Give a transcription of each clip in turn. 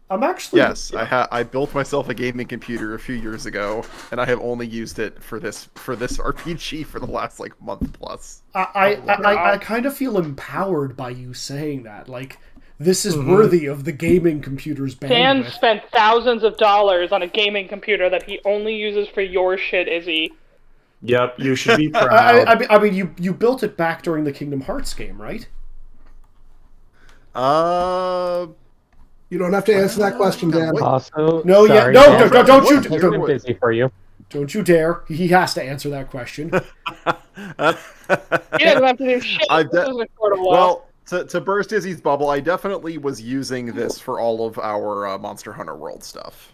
I'm actually Yes, I built myself a gaming computer a few years ago, and I have only used it for this RPG for the last like month plus. I kind of feel empowered by you saying that. Like, this is worthy of the gaming computer's Dan bandwidth. spent thousands of dollars on a gaming computer that he only uses for your shit, Izzy. Yep, you should be proud. I mean, you built it back during the Kingdom Hearts game, right? You don't have to answer that question, Dan. Also, No, sorry, no, Dan, don't you, it's been busy for you. don't you dare! He has to answer that question. He doesn't have to do shit. This is a quarter Well, to burst Izzy's bubble, I definitely was using this for all of our Monster Hunter World stuff.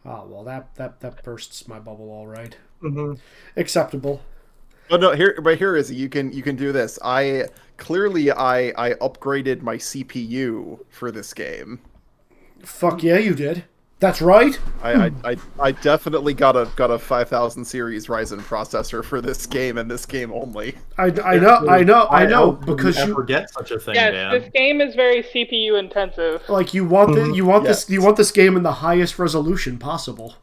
Oh well, that bursts my bubble, all right. Mm-hmm. Acceptable. But no, here is you can do this. I upgraded my CPU for this game. Fuck yeah, you did. That's right. I definitely got a 5000 series Ryzen processor for this game and this game only. I know because you you never get such a thing, Yes, Dan. this game is very CPU intensive. like you want Yes. this game in the highest resolution possible.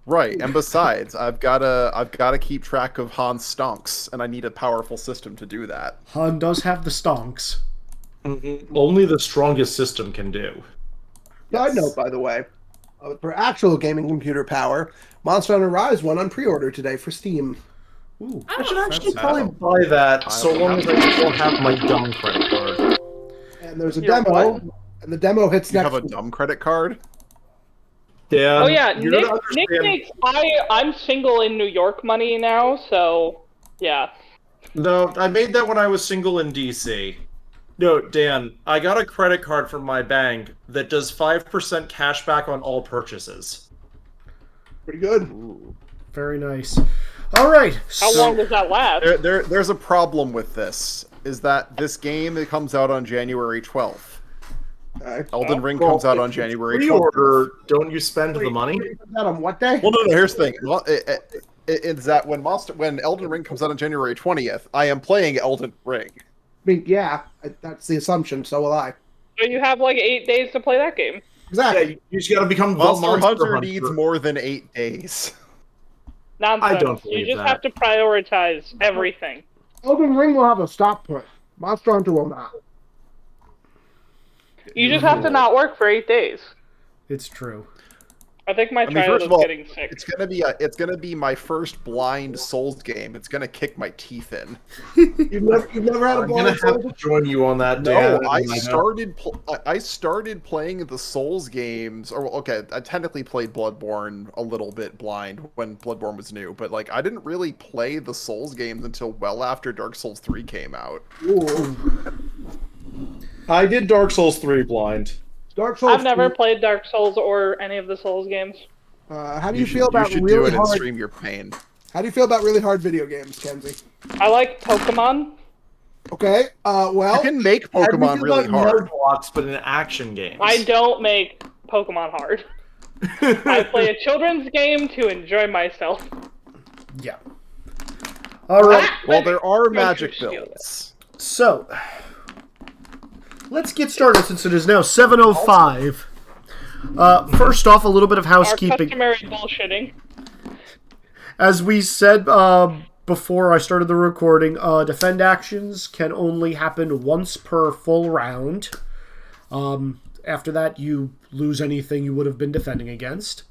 Right, and besides, I've gotta keep track of Han's stonks, and I need a powerful system to do that. Han does have the stonks. Only the strongest system can do. Side note, by the way, for actual gaming computer power, Monster Hunter Rise went on pre-order today for Steam. Ooh, I should actually fancy. probably buy that so long as I still have my dumb credit card. And there's a Your demo, what? and the demo hits You next have a week. dumb credit card? Dan, Oh yeah, you Nick don't understand. makes I'm single in New York money now, so yeah. No, I made that when I was single in DC. No, Dan, I got a credit card from my bank that does 5% cash back on all purchases. Pretty good. very nice. All right. How long does that last? There's a problem with this. Is that this game it comes out on January 12th. Okay. Elden Ring comes out on January 12th. Pre-order, don't you spend the money? Put that on what day? Well, no. Here's the thing. Well, it's that when Elden Ring comes out on January 20th, I am playing Elden Ring. I mean, yeah, that's the assumption. So will I. So you have like 8 days to play that game. Yeah, Exactly. you just gotta become the Monster Hunter needs more than 8 days. Nonsense. I don't You believe just that. have to prioritize everything. Elden Ring will have a stop put. Monster Hunter will not. You just have to not work for 8 days. It's true. I think my I mean, child first is of all, getting sick. it's gonna be my first blind Souls game. It's gonna kick my teeth in. You've never had a I'm gonna blind have to join you on that, No, Dan. I started playing the Souls games. Or okay, I technically played Bloodborne a little bit blind when Bloodborne was new, but like I didn't really play the Souls games until well after Dark Souls 3 came out. Ooh. I did Dark Souls 3 blind. Dark Souls. I've never played Dark Souls or any of the Souls games. How do You you feel should, you about should really do it and hard? stream your pain. How do you feel about really hard video games, Kenzie? I like Pokemon. Okay. Well, You can make How do you Pokemon feel really about hard. Blocks, but in action games. I don't make Pokemon hard. I play a children's game to enjoy myself. Yeah. All right. Well, there are Don't magic you steal builds. So, let's get started since it is now 7:05. First off, a little bit of Our housekeeping. customary bullshitting. As we said before I started the recording, defend actions can only happen once per full round. After that, you lose anything you would have been defending against.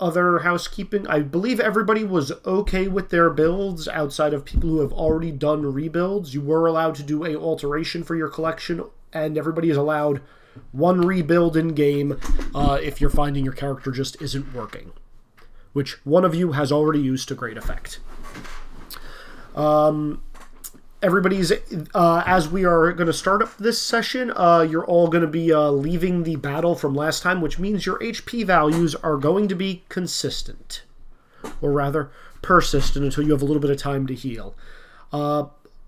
Other housekeeping, I believe everybody was okay with their builds outside of people who have already done rebuilds. You were allowed to do a alteration for your collection, and everybody is allowed one rebuild in game if you're finding your character just isn't working, which one of you has already used to great effect. Everybody's, as we are going to start up this session, you're all going to be leaving the battle from last time, which means your HP values are going to be consistent. Or rather, persistent until you have a little bit of time to heal.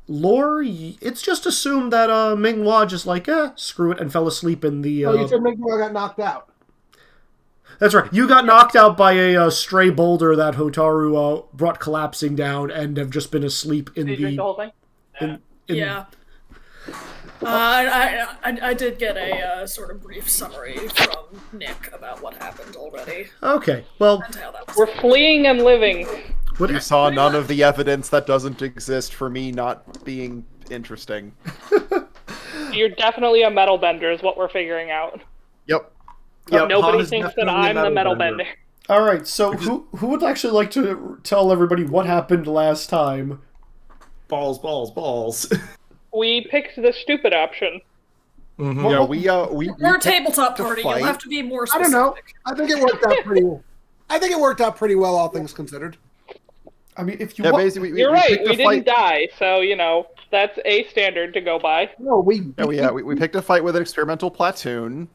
Lore, it's just assumed that Minghua just like, screw it, and fell asleep in the... oh, you said Mingwa got knocked out. That's right. You got knocked out by a stray boulder that Hotaru brought collapsing down and have just been asleep in Did you drink the the... whole thing? in- Yeah. I did get a sort of brief summary from Nick about what happened already. Okay, well, And how that was. We're fleeing and living. You saw none of the evidence that doesn't exist for me not being interesting. You're definitely a metal bender, is what we're figuring out. Yep. Yep, Nobody Han is thinks that definitely a I'm the metal bender. all right. So who would actually like to tell everybody what happened last time? Balls. We picked the stupid option. Mm-hmm. Yeah, we We're a picked tabletop the party. fight. You'll have to be more I specific. don't know. I think it worked out pretty well. I think it worked out pretty well, all things considered. I mean, if you Yeah, want, basically, You're right, picked we a didn't fight. die, so, that's a standard to go by. No, we We picked a fight with an experimental platoon.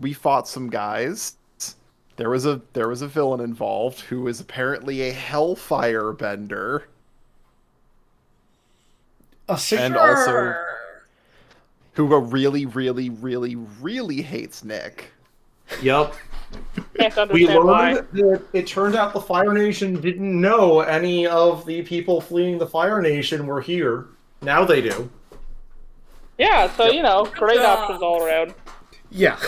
We fought some guys. There was a villain involved who is apparently a hellfire bender. And also who really, really, really, really hates Nick. Yep. Can't We understand why. learned that it turned out the Fire Nation didn't know any of the people fleeing the Fire Nation were here. Now they do. Yeah, so, great job. options all around. yeah.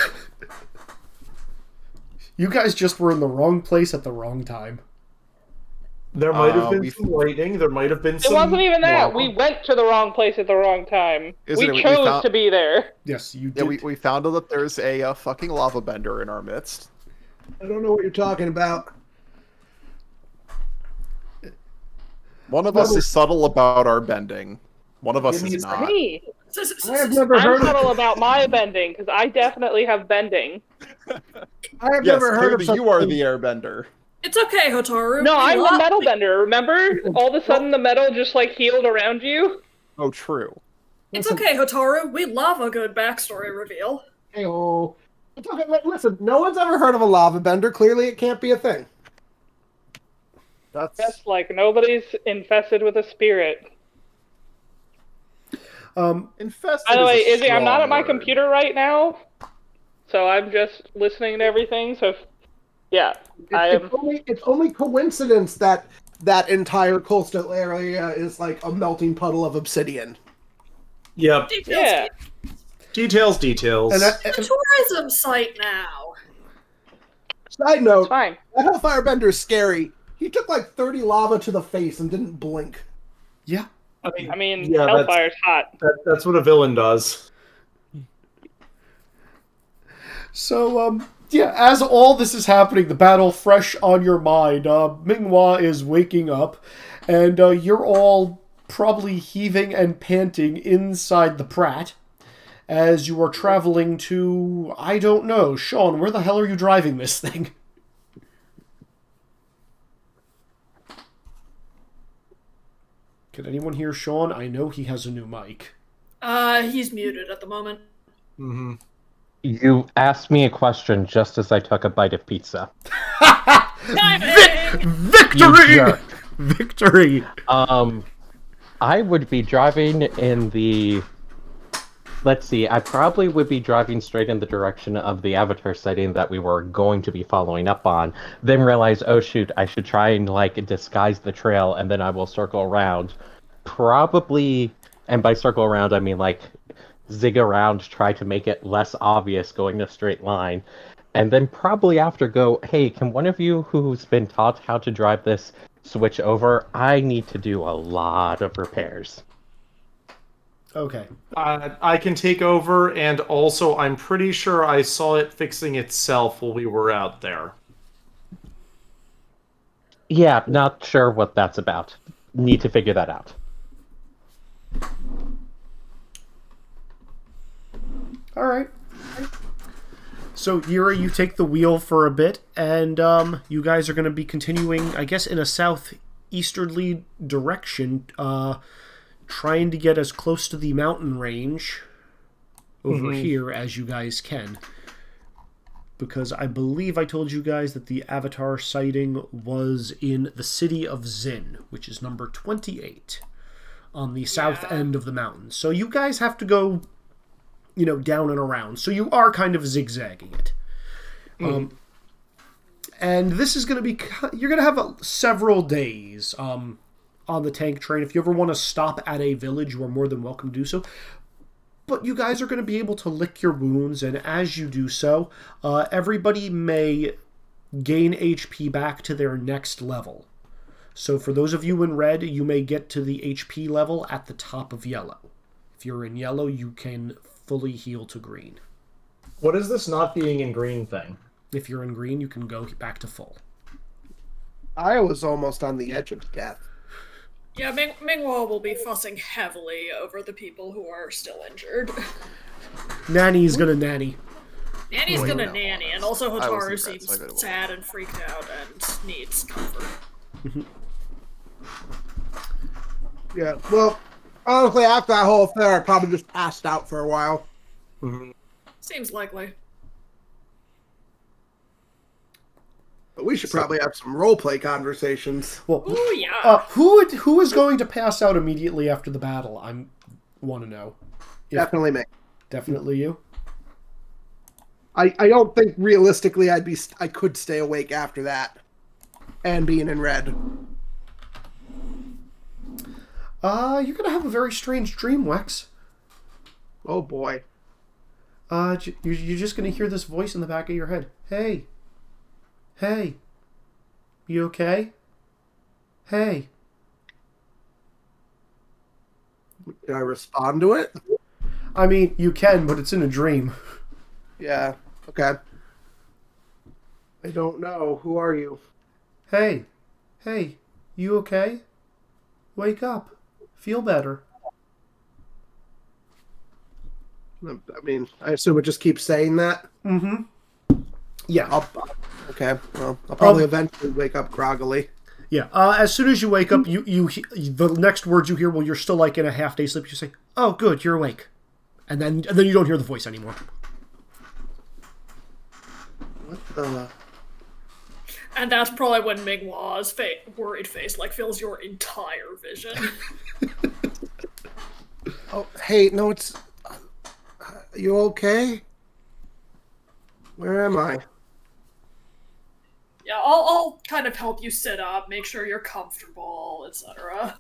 You guys just were in the wrong place at the wrong time. There might have been we- some lightning. There might have been It some. wasn't even that. lava. We went to the wrong place at the wrong time. Isn't We it? We chose found- to be there. Yes, you Yeah, did. we found out that there's a fucking lava bender in our midst. I don't know what you're talking about. One of us is subtle about our bending. One of us Give me is a not. Me. I have never I'm heard subtle of. about my bending, because I definitely have bending. I have Yes, never heard of clearly such you are thing. the airbender. It's okay, Hotaru. No, We I'm the love- metal bender, remember? All of a sudden the metal just, healed around you? Oh, true. It's okay, Hotaru. We love a good backstory reveal. Hey-oh. It's okay. Listen, no one's ever heard of a lava bender. Clearly, it can't be a thing. That's Just like nobody's infested with a spirit. infested. By the way, is a Izzy, I'm not strong at my word. computer right now, so I'm just listening to everything, so, yeah. It's only coincidence that that entire coastal area is like a melting puddle of obsidian. Yep. Yeah. Details. And It's a tourism site now. Side note, It's fine. that Hellfire Bender is scary. He took like 30 lava to the face and didn't blink. yeah. I mean, yeah, Hellfire's hot. That's what a villain does. So, yeah, as all this is happening, the battle fresh on your mind, Minghua is waking up, and you're all probably heaving and panting inside the Pratt as you are traveling to, I don't know, Sean, where the hell are you driving this thing? Can anyone hear Sean? I know he has a new mic. He's muted at the moment. Mm-hmm. You asked me a question just as I took a bite of pizza. Victory! You jerk. Victory! I would be driving in the... Let's see, I probably would be driving straight in the direction of the Avatar sighting that we were going to be following up on, then realize, oh shoot, I should try and, disguise the trail, and then I will circle around. Probably, and by circle around, I mean, zig around, try to make it less obvious going a straight line. And then probably after go, hey, can one of you who's been taught how to drive this switch over? I need to do a lot of repairs. Okay. I can take over, and also I'm pretty sure I saw it fixing itself while we were out there. Yeah, not sure what that's about. Need to figure that out. All right. So, Yuri, you take the wheel for a bit, and you guys are going to be continuing, I guess, in a southeasterly direction, trying to get as close to the mountain range over here as you guys can. Because I believe I told you guys that the Avatar sighting was in the city of Zin, which is number 28 on the south end of the mountain. So you guys have to go, down and around. So you are kind of zigzagging it. And this is going to be... You're going to have several days on the tank train. If you ever want to stop at a village, you are more than welcome to do so. but you guys are going to be able to lick your wounds, and as you do so, everybody may gain HP back to their next level. So for those of you in red, you may get to the HP level at the top of yellow. If you're in yellow, you can fully heal to green. What is this not being in green thing? If you're in green, you can go back to full. I was almost on the edge of death. Yeah, Mingwa will be fussing heavily over the people who are still injured. Nanny's gonna nanny. Nanny's gonna nanny, and also I was Hotaru in seems bed, so I gotta sad and freaked out and needs comfort. Yeah, well, honestly, after that whole affair, I probably just passed out for a while. Seems likely. But we should probably have some roleplay conversations. Well, Ooh, yeah. who is going to pass out immediately after the battle? I want to know. Definitely me. Definitely you. I don't think realistically I could stay awake after that, and being in red. You're gonna have a very strange dream, Wex. Oh boy. You're just gonna hear this voice in the back of your head. Hey, you okay? Hey. Can I respond to it? I mean, you can, but it's in a dream. Yeah. Okay. I don't know. Who are you? Hey, you okay? Wake up. Feel better. I mean, I assume it just keeps saying that. Mm-hmm. Yeah. Okay. Well, I'll probably eventually wake up groggily. Yeah. As soon as you wake up, you the next words you hear, well, you're still like in a half day sleep. You say, "Oh, good, you're awake," and then you don't hear the voice anymore. What the? And that's probably when Mingwa's worried face fills your entire vision. Oh, hey, no, it's. You okay? Where am I? Yeah, I'll kind of help you sit up, make sure you're comfortable, etc.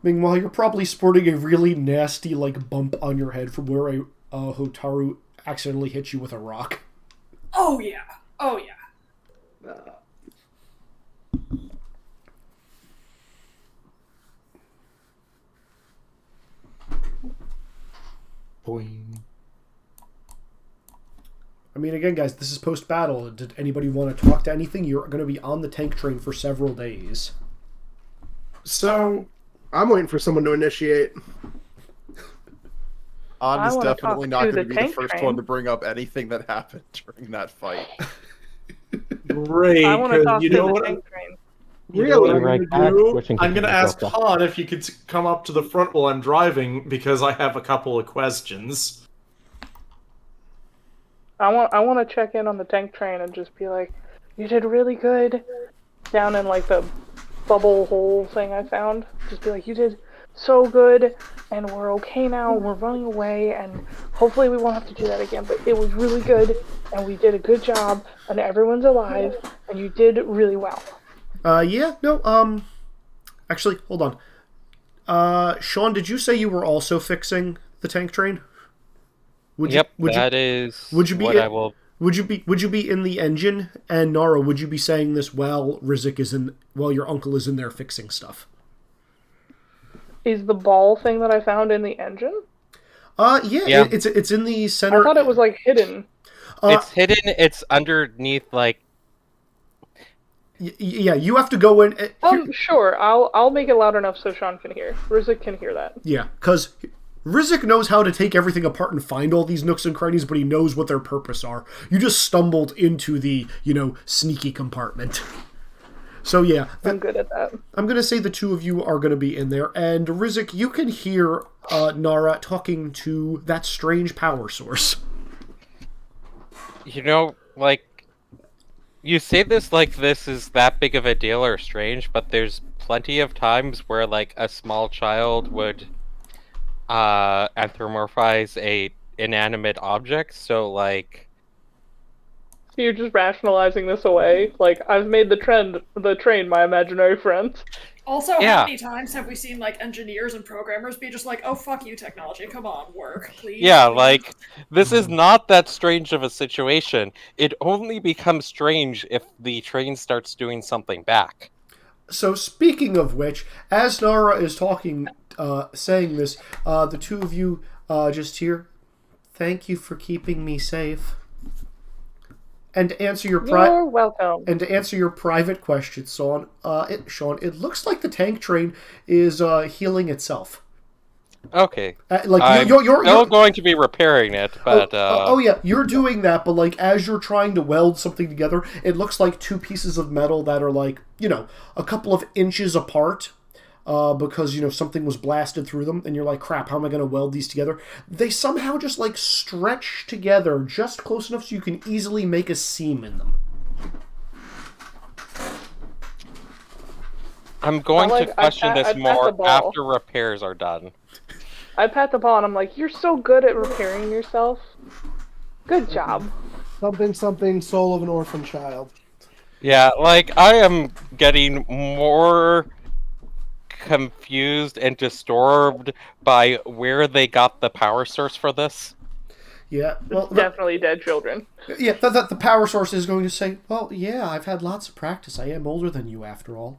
Meanwhile, you're probably sporting a really nasty bump on your head from where a Hotaru accidentally hit you with a rock. Oh yeah. Boing. I mean, again, guys, this is post-battle. Did anybody want to talk to anything? You're going to be on the tank train for several days. So, I'm waiting for someone to initiate. An is wanna definitely talk not to going to the be the tank first train. one to bring up anything that happened during that fight. Great, I want to 'cause talk you to know the what? tank train. You know what I'm Right going back, to do? switching I'm going to ask controls. Han if you could come up to the front while I'm driving, because I have a couple of questions. I want to check in on the tank train and just be like, "You did really good." Down in the bubble hole thing I found, just be like, "You did so good, and we're okay now. We're running away, and hopefully we won't have to do that again. But it was really good, and we did a good job, and everyone's alive, and you did really well." Actually, hold on. Sean, did you say you were also fixing the tank train? That is would you be what in, I will. Would you be in the engine? And Nara, would you be saying this while your uncle is in there fixing stuff? Is the ball thing that I found in the engine? Yeah. It's in the center. I thought it was hidden. It's hidden. It's underneath Yeah, you have to go in. Sure. I'll make it loud enough so Sean can hear. Rizik can hear that. Yeah, because Rizik knows how to take everything apart and find all these nooks and crannies, but he knows what their purpose are. You just stumbled into the, sneaky compartment. So yeah. I'm good at that. I'm going to say the two of you are going to be in there, and Rizik, you can hear Nara talking to that strange power source. You say this like this is that big of a deal or strange, but there's plenty of times where a small child would anthropomorphize a inanimate object, so You're just rationalizing this away. I've made the train my imaginary friend. Also, Yeah. how many times have we seen like engineers and programmers be just like, "Oh fuck you, technology! Come on, work, please." Yeah, please." like, this is not that strange of a situation. It only becomes strange if the train starts doing something back. So speaking of which, as Nara is talking, saying this, the two of you just here, thank you for keeping me safe. And to answer your You're welcome. and to answer your private question, Sean, it looks like the tank train is healing itself. Okay. Like I'm still going to be repairing it, but... oh yeah, you're doing that, but like as you're trying to weld something together, it looks like two pieces of metal that are like, a couple of inches apart, because something was blasted through them, and you're like, crap, how am I going to weld these together? They somehow just like stretch together just close enough so you can easily make a seam in them. I'm going to question this more after repairs are done. I pat the ball and I'm like, you're so good at repairing yourself. Good job. Something, soul of an orphan child. Yeah, like, I am getting more confused and disturbed by where they got the power source for this. Yeah, well, Definitely dead children. Yeah, the power source is going to say, well, yeah, I've had lots of practice. I am older than you, after all.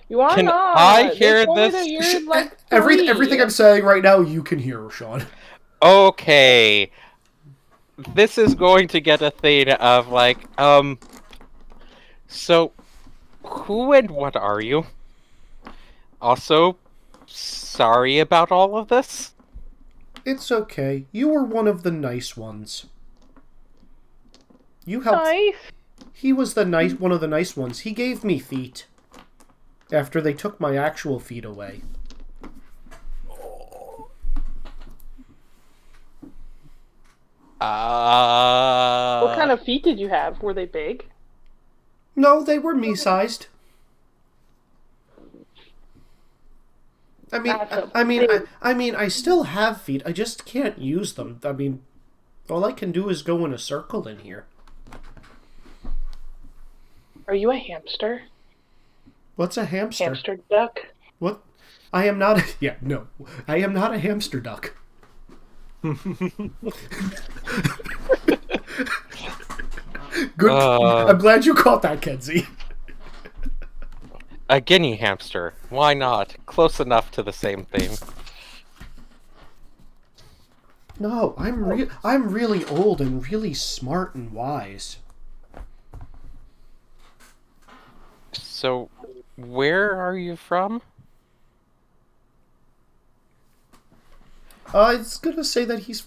You are Can not. I hear They told me this? that you're, like, Everything I'm saying right now, you can hear, Sean. Okay. This is going to get a thing of, like, so, who and what are you? Also, sorry about all of this. It's okay. You were one of the nice ones. You helped. Nice. He was one of the nice ones. He gave me feet. After they took my actual feet away. What kind of feet did you have? Were they big? No, they were me-sized. I still have feet. I just can't use them. I mean, all I can do is go in a circle in here. Are you a hamster? What's a hamster? Hamster duck? What? I am not. Yeah, no. I am not a hamster duck. Good. I'm glad you caught that, Kenzie. A guinea hamster. Why not? Close enough to the same thing. No, I'm really old and really smart and wise. So, where are you from? I was gonna say that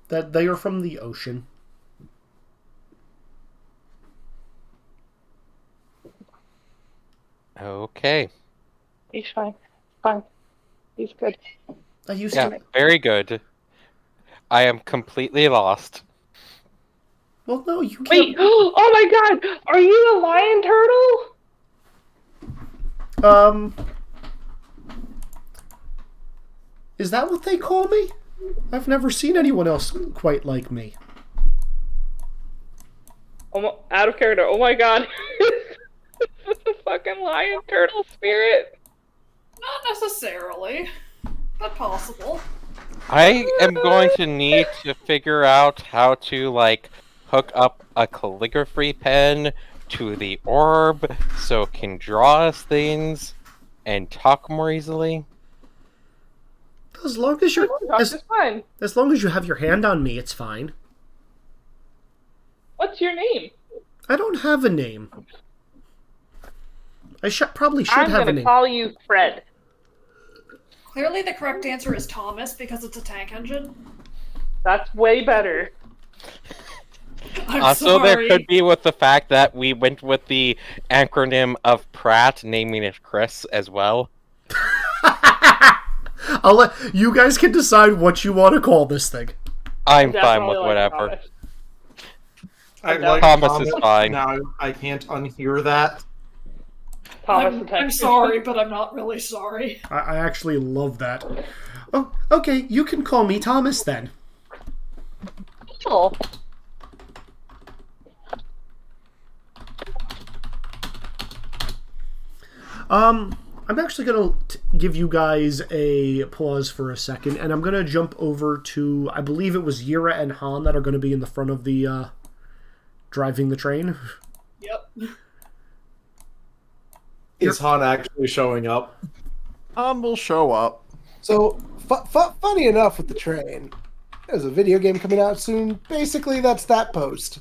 that they are from the ocean. Okay. He's fine. Fine. He's good. I used Yeah, to. very good. I am completely lost. Well, no, you can't. Wait! Oh my god! Are you a lion turtle? Is that what they call me? I've never seen anyone else quite like me. Out of character. Oh my god. This is the fucking lion turtle spirit. Not necessarily, but possible. I am going to need to figure out how to, like, hook up a calligraphy pen to the orb so it can draw us things and talk more easily. As long as you're fine. as long as you have your hand on me, it's fine. What's your name? I don't have a name. I probably should have a name. I'm gonna call you Fred. Clearly the correct answer is Thomas because it's a tank engine. That's way better. I'm Also, sorry. there could be with the fact that we went with the acronym of Pratt, naming it Chris as well. I'll let you guys can decide what you want to call this thing. I'm fine Definitely with like whatever. Thomas. I like Thomas is fine. Now I can't unhear that. Thomas the tank I'm sorry, but I'm not really sorry. I actually love that. Oh, okay, you can call me Thomas then. Oh. I'm actually going to give you guys a pause for a second, and I'm going to jump over to, I believe it was Yira and Han that are going to be in the front of the, driving the train. Yep. Is Han actually showing up? Han will show up. So, funny enough with the train, there's a video game coming out soon. Basically, that's that post.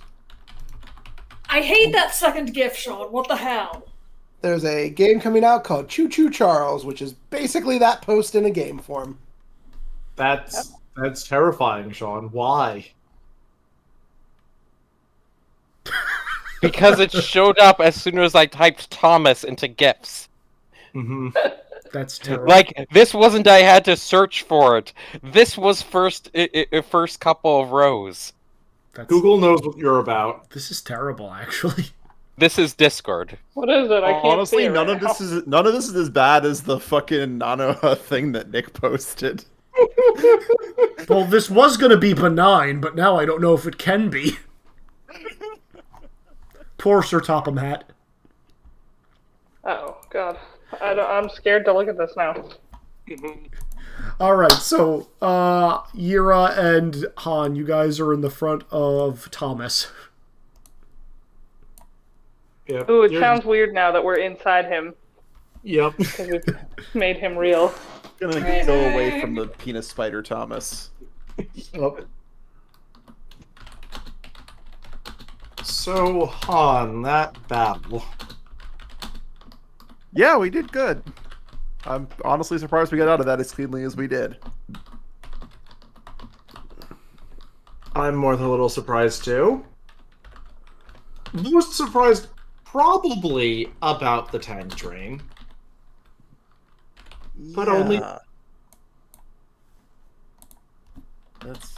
I hate that second GIF, Sean. What the hell? There's a game coming out called Choo Choo Charles, which is basically that post in a game form. That's terrifying, Sean. Why? Because it showed up as soon as I typed Thomas into GIFs. Mm-hmm. That's terrible. Like, this wasn't I had to search for it. This was first couple of rows. Google knows what you're about. This is terrible, actually. This is Discord. What is it? I can't Honestly, see it none right of now. this is as bad as the fucking Nano thing that Nick posted. Well, this was going to be benign, but now I don't know if it can be. Poor Sir Topham Hat. Oh God, I'm scared to look at this now. Alright, so, Yira and Han, you guys are in the front of Thomas. Yep. Ooh, it sounds weird now that we're inside him Yep. because we've made him real. Gonna go away from the penis spider, Thomas. Yep. So, Han, that battle. Yeah, we did good. I'm honestly surprised we got out of that as cleanly as we did. I'm more than a little surprised too. Most surprised probably about the tank train. But only- That's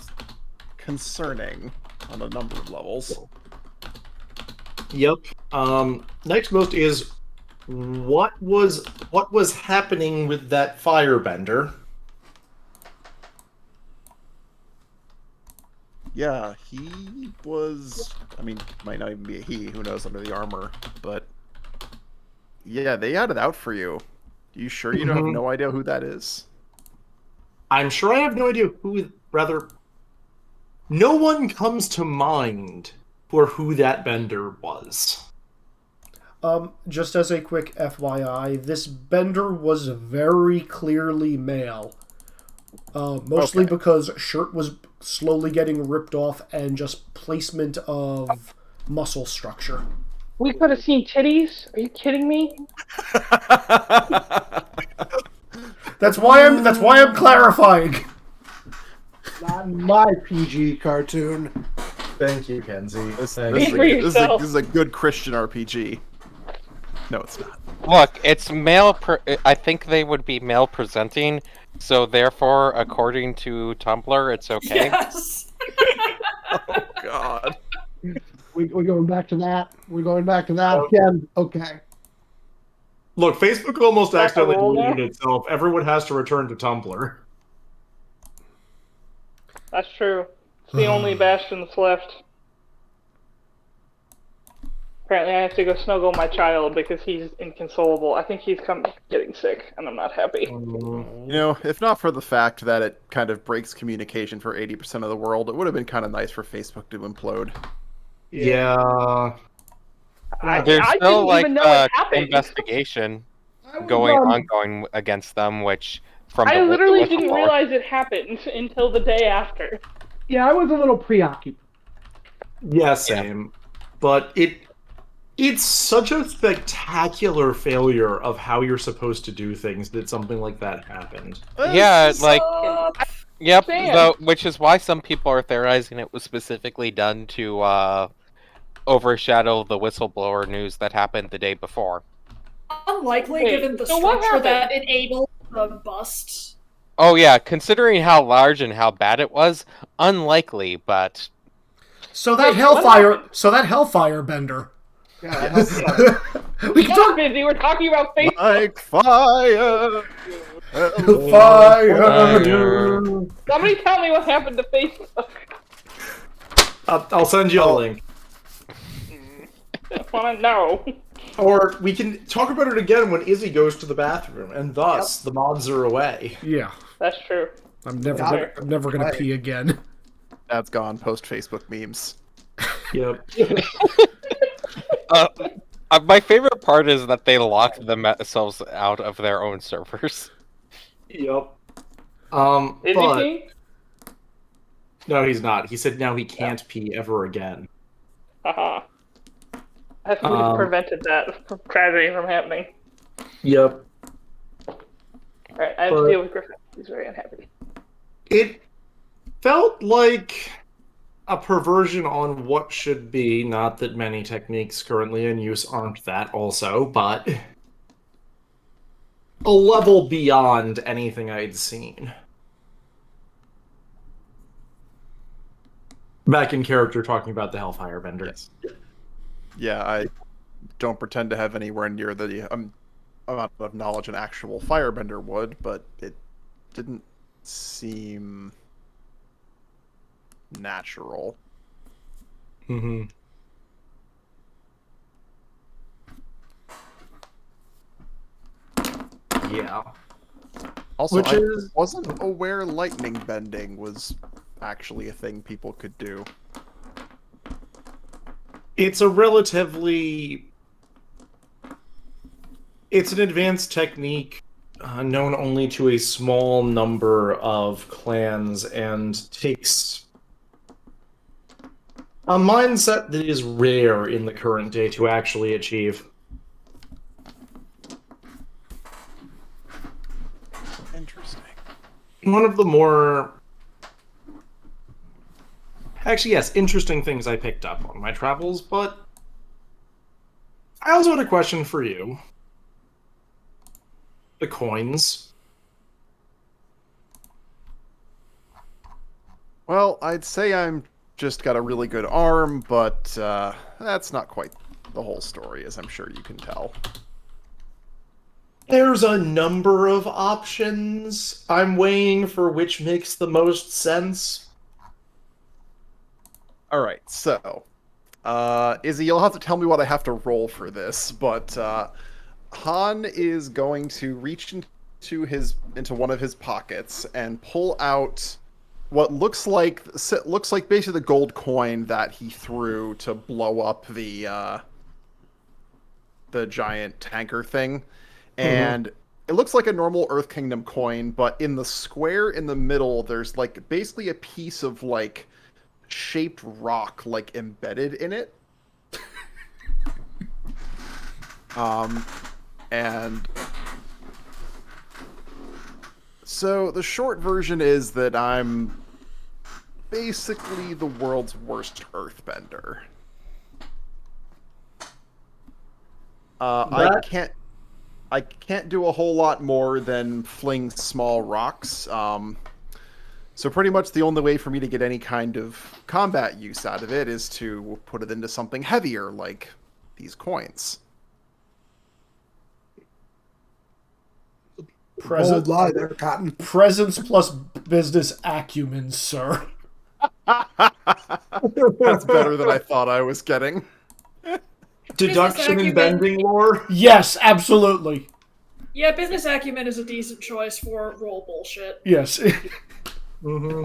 concerning on a number of levels. Yep. Next most is what was happening with that firebender? Yeah, he was... I mean, might not even be a he, who knows, under the armor, but... Yeah, they had it out for you. You sure you don't have no idea who that is? I'm sure I have no idea who... Rather, no one comes to mind for who that bender was. Just as a quick FYI, this bender was very clearly male. Mostly because shirt was slowly getting ripped off and just placement of muscle structure. We could have seen titties. Are you kidding me? That's why I'm clarifying. Not my PG cartoon. Thank you, Kenzie. This yourself. is a good Christian RPG. No, it's not. Look, it's male. I think they would be male presenting, so therefore, according to Tumblr, it's okay. Yes. Oh, God. We're going back to that. We're going back to that again. Okay. Look, Facebook almost That's a accidentally rule now? deleted itself. Everyone has to return to Tumblr. That's true. It's the only bastion that's left. Apparently I have to go snuggle my child because he's inconsolable. I think he's getting sick, and I'm not happy. You know, if not for the fact that it kind of breaks communication for 80% of the world, it would have been kind of nice for Facebook to implode. Yeah. There's I still didn't like even know it happened. investigation I was, ongoing against them, which from I the literally didn't whistleblower- realize it happened until the day after. Yeah, I was a little preoccupied. Yeah, same. But it's such a spectacular failure of how you're supposed to do things that something like that happened. Yeah, like yep. Sam. Which is why some people are theorizing it was specifically done to overshadow the whistleblower news that happened the day before. Unlikely, Wait, given the so what structure that happened? enabled the bust. Oh yeah, considering how large and how bad it was, unlikely, but So that hellfire bender. Yeah, We can So talk busy, we're talking about Facebook. Like fire! fire. Somebody tell me what happened to Facebook. I'll send you a link. I wanna know. Or we can talk about it again when Izzy goes to the bathroom, and thus the mobs are away. Yeah. That's true. I'm never gonna pee again. That's gone post Facebook memes. Yep. My favorite part is that they locked themselves out of their own servers. Yep. Is he But peeing? no, he's not. He said now he can't pee ever again. Haha. I think we've prevented that tragedy from happening. Yep. Alright, I have to deal with Griffin. He's very unhappy. It felt like a perversion on what should be, not that many techniques currently in use aren't that also, but a level beyond anything I'd seen. Back in character talking about the Hellfire Bender. Yes. Yeah, I don't pretend to have anywhere near the amount of knowledge an actual firebender would, but it didn't seem natural. Mm-hmm. Yeah. Also, Which I is- wasn't aware lightning bending was actually a thing people could do. It's a relatively... It's an advanced technique known only to a small number of clans and takes a mindset that is rare in the current day to actually achieve. Interesting. One of the more... Actually, yes, interesting things I picked up on my travels, but I also had a question for you. The coins. Well, I'd say I'm just got a really good arm, but that's not quite the whole story, as I'm sure you can tell. There's a number of options. I'm weighing for which makes the most sense. Alright, so, Izzy, you'll have to tell me what I have to roll for this, but Han is going to reach into one of his pockets and pull out what looks like basically the gold coin that he threw to blow up the giant tanker thing. And it looks like a normal Earth Kingdom coin, but in the square in the middle, there's like basically a piece of like shaped rock like embedded in it. And so the short version is that I'm basically the world's worst earthbender. I can't do a whole lot more than fling small rocks. So pretty much the only way for me to get any kind of combat use out of it is to put it into something heavier, like these coins. Bold lie there, Cotton. Presence plus business acumen, sir. That's better than I thought I was getting. Deduction and acumen. bending lore? Yes, absolutely. Yeah, business acumen is a decent choice for roll bullshit. Yes. Can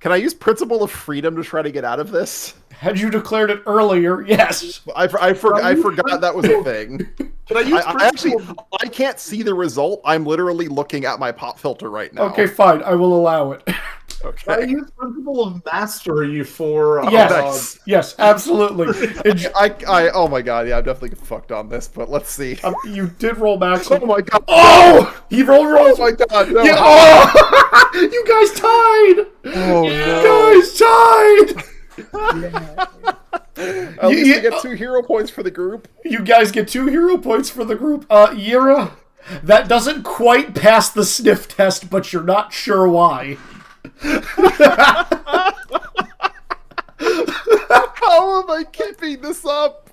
I use principle of freedom to try to get out of this? Had you declared it earlier, yes. I forgot that was a thing. Can I use I can't see the result. I'm literally looking at my pop filter right now. Okay, fine. I will allow it. Can I use principle of mastery for... Yes, yes, absolutely. Oh my god, yeah, I'm definitely fucked on this, but let's see. You did roll max. Oh my god. Oh! He rolled. Oh my god, no. Yeah, oh! You guys tied! Oh You guys tied! At least we get 2 hero points for the group. You guys get 2 hero points for the group. Yira, that doesn't quite pass the sniff test, but you're not sure why. How am I keeping this up?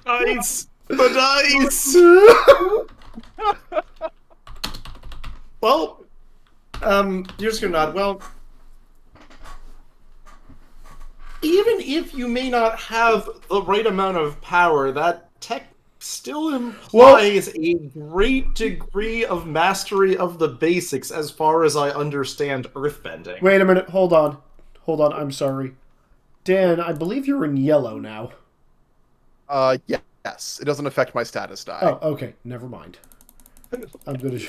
Nice! The dice! Well, you're just gonna nod. Well, even if you may not have the right amount of power, that tech still implies a great degree of mastery of the basics as far as I understand earthbending. Wait a minute. Hold on. I'm sorry. Dan, I believe you're in yellow now. Yes. It doesn't affect my status die. Oh, okay. Never mind. I'm gonna...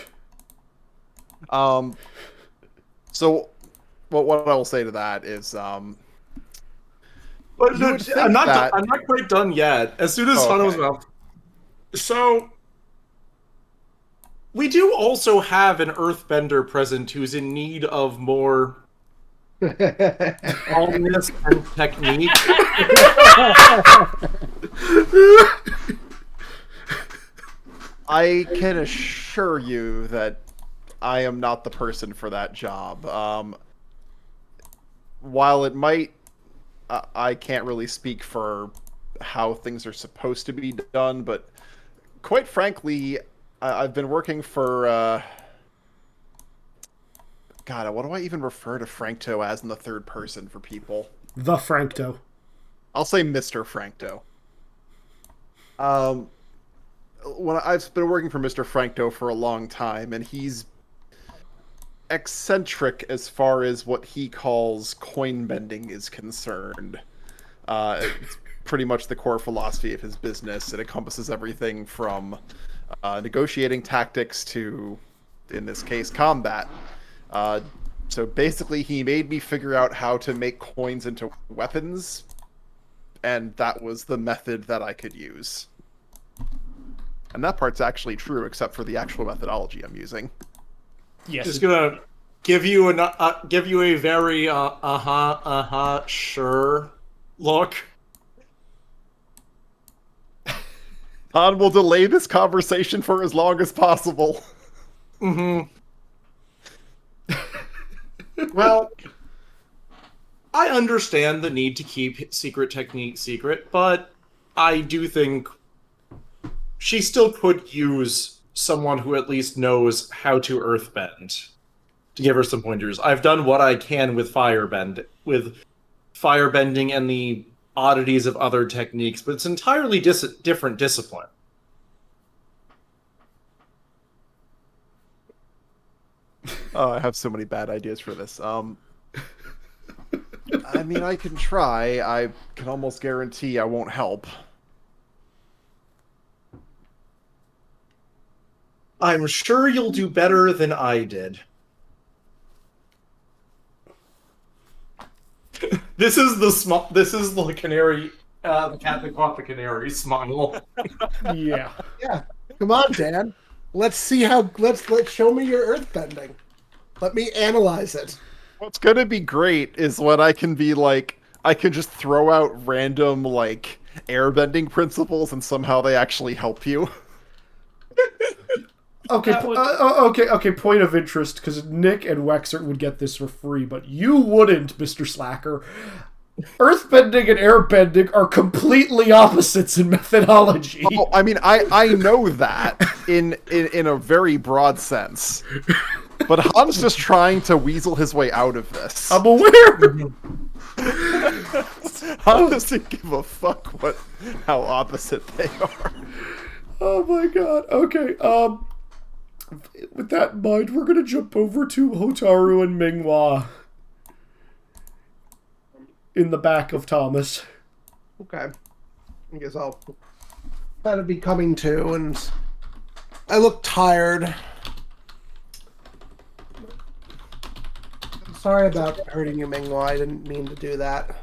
So, what I will say to that is, But You no, would think I'm not. that- I'm not quite done yet. As soon as Oh, Hana was okay. about, so we do also have an Earthbender present who's in need of more calmness and technique. I can assure you that I am not the person for that job. While it might, I can't really speak for how things are supposed to be done, but quite frankly, I've been working for, God, what do I even refer to Francto as in the third person for people? The Francto. I'll say Mr. Francto. When I've been working for Mr. Francto for a long time, and he's eccentric as far as what he calls coin bending is concerned. It's pretty much the core philosophy of his business. It encompasses everything from negotiating tactics to, in this case, combat. So basically, he made me figure out how to make coins into weapons, and that was the method that I could use. And that part's actually true, except for the actual methodology I'm using. Yes. Just gonna give you a very sure look. Han will delay this conversation for as long as possible. Mm-hmm. Well, I understand the need to keep secret technique secret, but I do think she still could use someone who at least knows how to earthbend to give her some pointers. I've done what I can with firebending and the oddities of other techniques, but it's entirely different discipline. Oh, I have so many bad ideas for this. I mean, I can try. I can almost guarantee I won't help. I'm sure you'll do better than I did. This is the canary, the cat that caught the canary smile. Yeah. Yeah. Come on, Dan. Let's see how. Let's show me your earthbending. Let me analyze it. What's gonna be great is when I can be like, I can just throw out random like airbending principles, and somehow they actually help you. Okay, That would- okay. Point of interest, because Nick and Wexer would get this for free, but you wouldn't, Mr. Slacker. Earthbending and airbending are completely opposites in methodology. Oh, I mean, I know that in a very broad sense, but Han's just trying to weasel his way out of this. I'm aware. Han doesn't give a fuck how opposite they are. Oh my god. Okay. With that in mind, we're gonna jump over to Hotaru and Minghua in the back of Thomas. Okay. I guess I'll kind of be coming to, and I look tired. I'm sorry about hurting you, Minghua. I didn't mean to do that.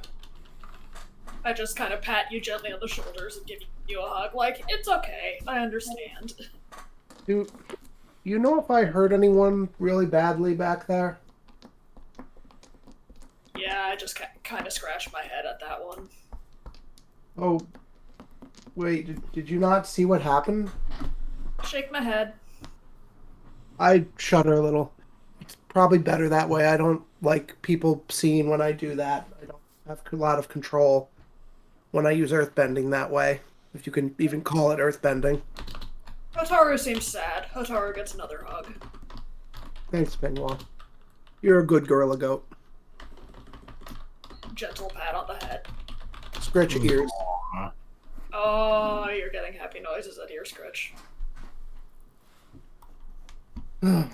I just kind of pat you gently on the shoulders and give you a hug, like, it's okay, I understand. Do you know if I hurt anyone really badly back there? Yeah, I just kind of scratched my head at that one. Oh, wait, did you not see what happened? Shake my head. I shudder a little. It's probably better that way. I don't like people seeing when I do that. I don't have a lot of control when I use earthbending that way, if you can even call it earthbending. Hotaru seems sad. Hotaru gets another hug. Thanks, Minghua. You're a good gorilla goat. Gentle pat on the head. scratch ears. Oh, you're getting happy noises at ear scratch. I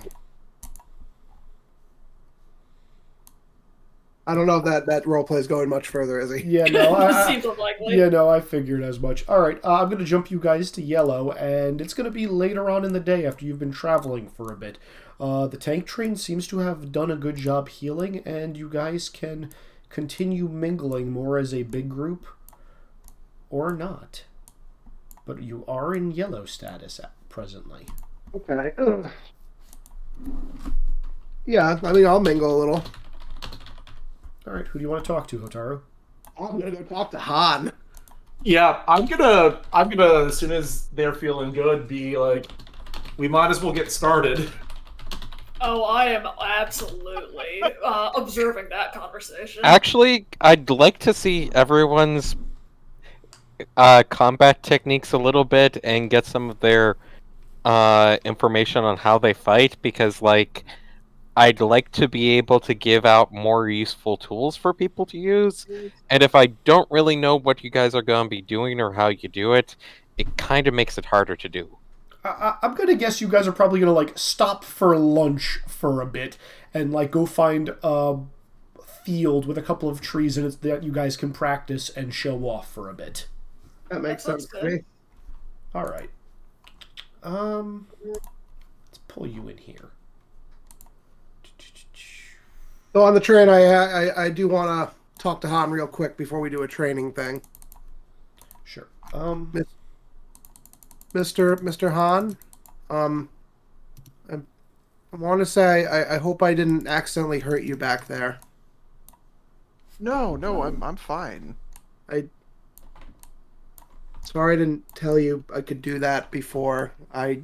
don't know if that roleplay is going much further, is he? Yeah, no, Seems unlikely. yeah, no, I figured as much. All right, I'm going to jump you guys to yellow, and it's going to be later on in the day after you've been traveling for a bit. The tank train seems to have done a good job healing, and you guys can continue mingling more as a big group, or not. But you are in yellow status presently. Okay. Yeah, I mean, I'll mingle a little. All right, who do you want to talk to, Hotaru? I'm gonna go talk to Han. Yeah, I'm gonna as soon as they're feeling good, be like, we might as well get started. Oh, I am absolutely observing that conversation. Actually, I'd like to see everyone's combat techniques a little bit and get some of their information on how they fight, because, like, I'd like to be able to give out more useful tools for people to use. And if I don't really know what you guys are going to be doing or how you do it, it kind of makes it harder to do. I'm gonna guess you guys are probably gonna like stop for lunch for a bit and like go find a field with a couple of trees in it that you guys can practice and show off for a bit. That makes That sounds sense to me. All right. Let's pull you in here. So on the train, I do want to talk to Han real quick before we do a training thing. Sure. Mr. Han, I want to say I hope I didn't accidentally hurt you back there. No, I'm fine. Sorry I didn't tell you I could do that before. I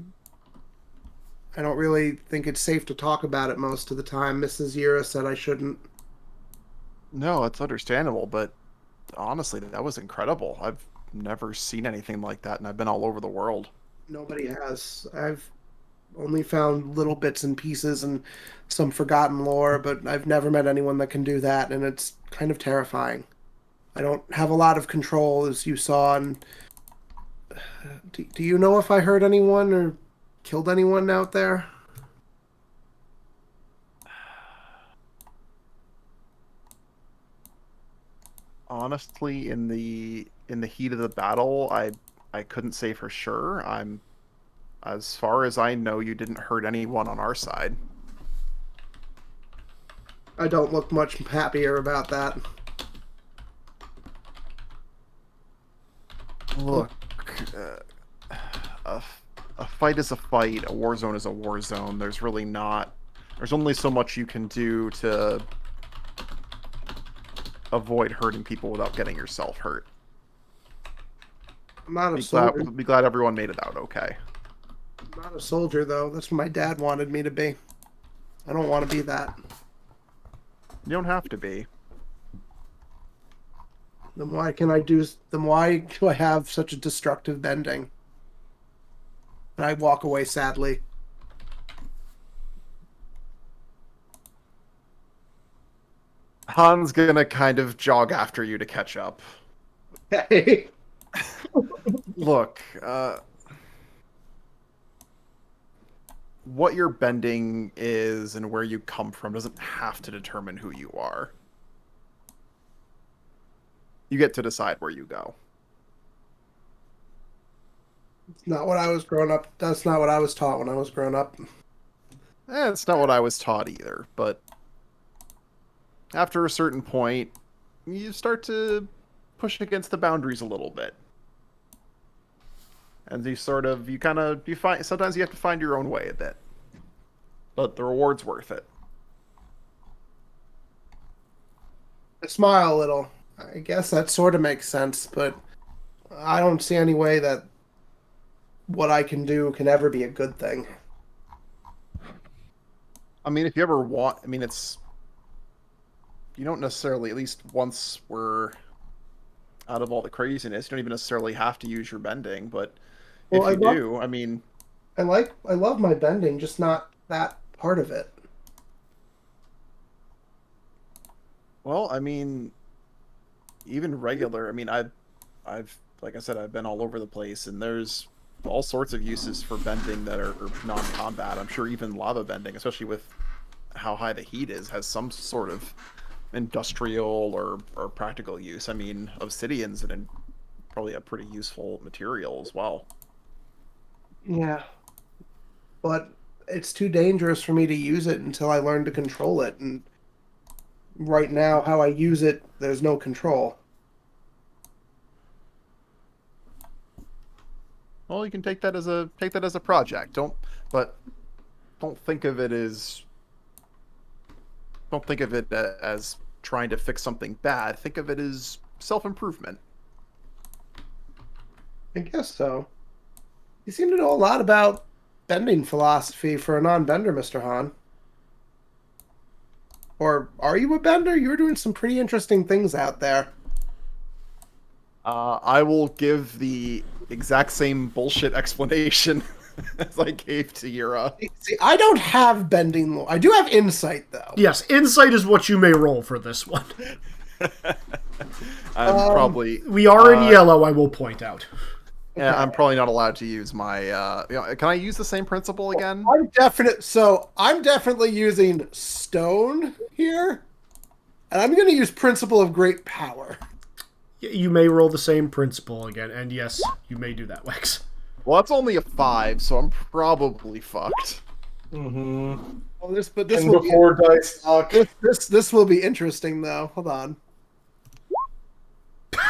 don't really think it's safe to talk about it most of the time. Mrs. Yira said I shouldn't. No, it's understandable, but honestly, that was incredible. I've never seen anything like that, and I've been all over the world. Nobody has. I've only found little bits and pieces and some forgotten lore, but I've never met anyone that can do that, and it's kind of terrifying. I don't have a lot of control, as you saw, and do you know if I hurt anyone or killed anyone out there? Honestly, in the heat of the battle, I couldn't say for sure. As far as I know, you didn't hurt anyone on our side. I don't look much happier about that. Look, a fight is a fight. A war zone is a war zone. There's only so much you can do to avoid hurting people without getting yourself hurt. I'm not a soldier. Be glad everyone made it out okay. I'm not a soldier, though. That's what my dad wanted me to be. I don't want to be that. You don't have to be. Then why do I have such a destructive bending? And I walk away sadly. Han's gonna kind of jog after you to catch up. Hey. Look, what your bending is and where you come from doesn't have to determine who you are. You get to decide where you go. It's not what I was growing up. That's not what I was taught when I was growing up. It's not what I was taught either, but after a certain point, you start to push against the boundaries a little bit. And you find, sometimes you have to find your own way a bit. But the reward's worth it. I smile a little. I guess that sort of makes sense, but I don't see any way that what I can do can ever be a good thing. I mean, if you ever want, you don't necessarily, at least once we're out of all the craziness, you don't even necessarily have to use your bending, but if you do, I love my bending, just not that part of it. Well, even regular. I mean, I've like I said, I've been all over the place, and there's all sorts of uses for bending that are non-combat. I'm sure even lava bending, especially with how high the heat is, has some sort of industrial or practical use. I mean, obsidian's probably a pretty useful material as well. Yeah. But it's too dangerous for me to use it until I learn to control it. And right now, how I use it, there's no control. Well, you can take that as a project. Don't think of it as trying to fix something bad. Think of it as self-improvement. I guess so. You seem to know a lot about bending philosophy for a non-bender, Mr. Hahn. Or are you a bender? You're doing some pretty interesting things out there. I will give the exact same bullshit explanation as I gave to Yura. See, I don't have bending lore. I do have insight, though. Yes, insight is what you may roll for this one. We are in yellow, I will point out. Yeah, I'm probably not allowed to use my. Can I use the same principle again? I'm definitely using stone here, and I'm going to use principle of great power. You may roll the same principle again, and yes, you may do that, Wex. Well, that's only a 5, so I'm probably fucked. Mm-hmm. Well, this And will before dice talk. this will be interesting, though. Hold on.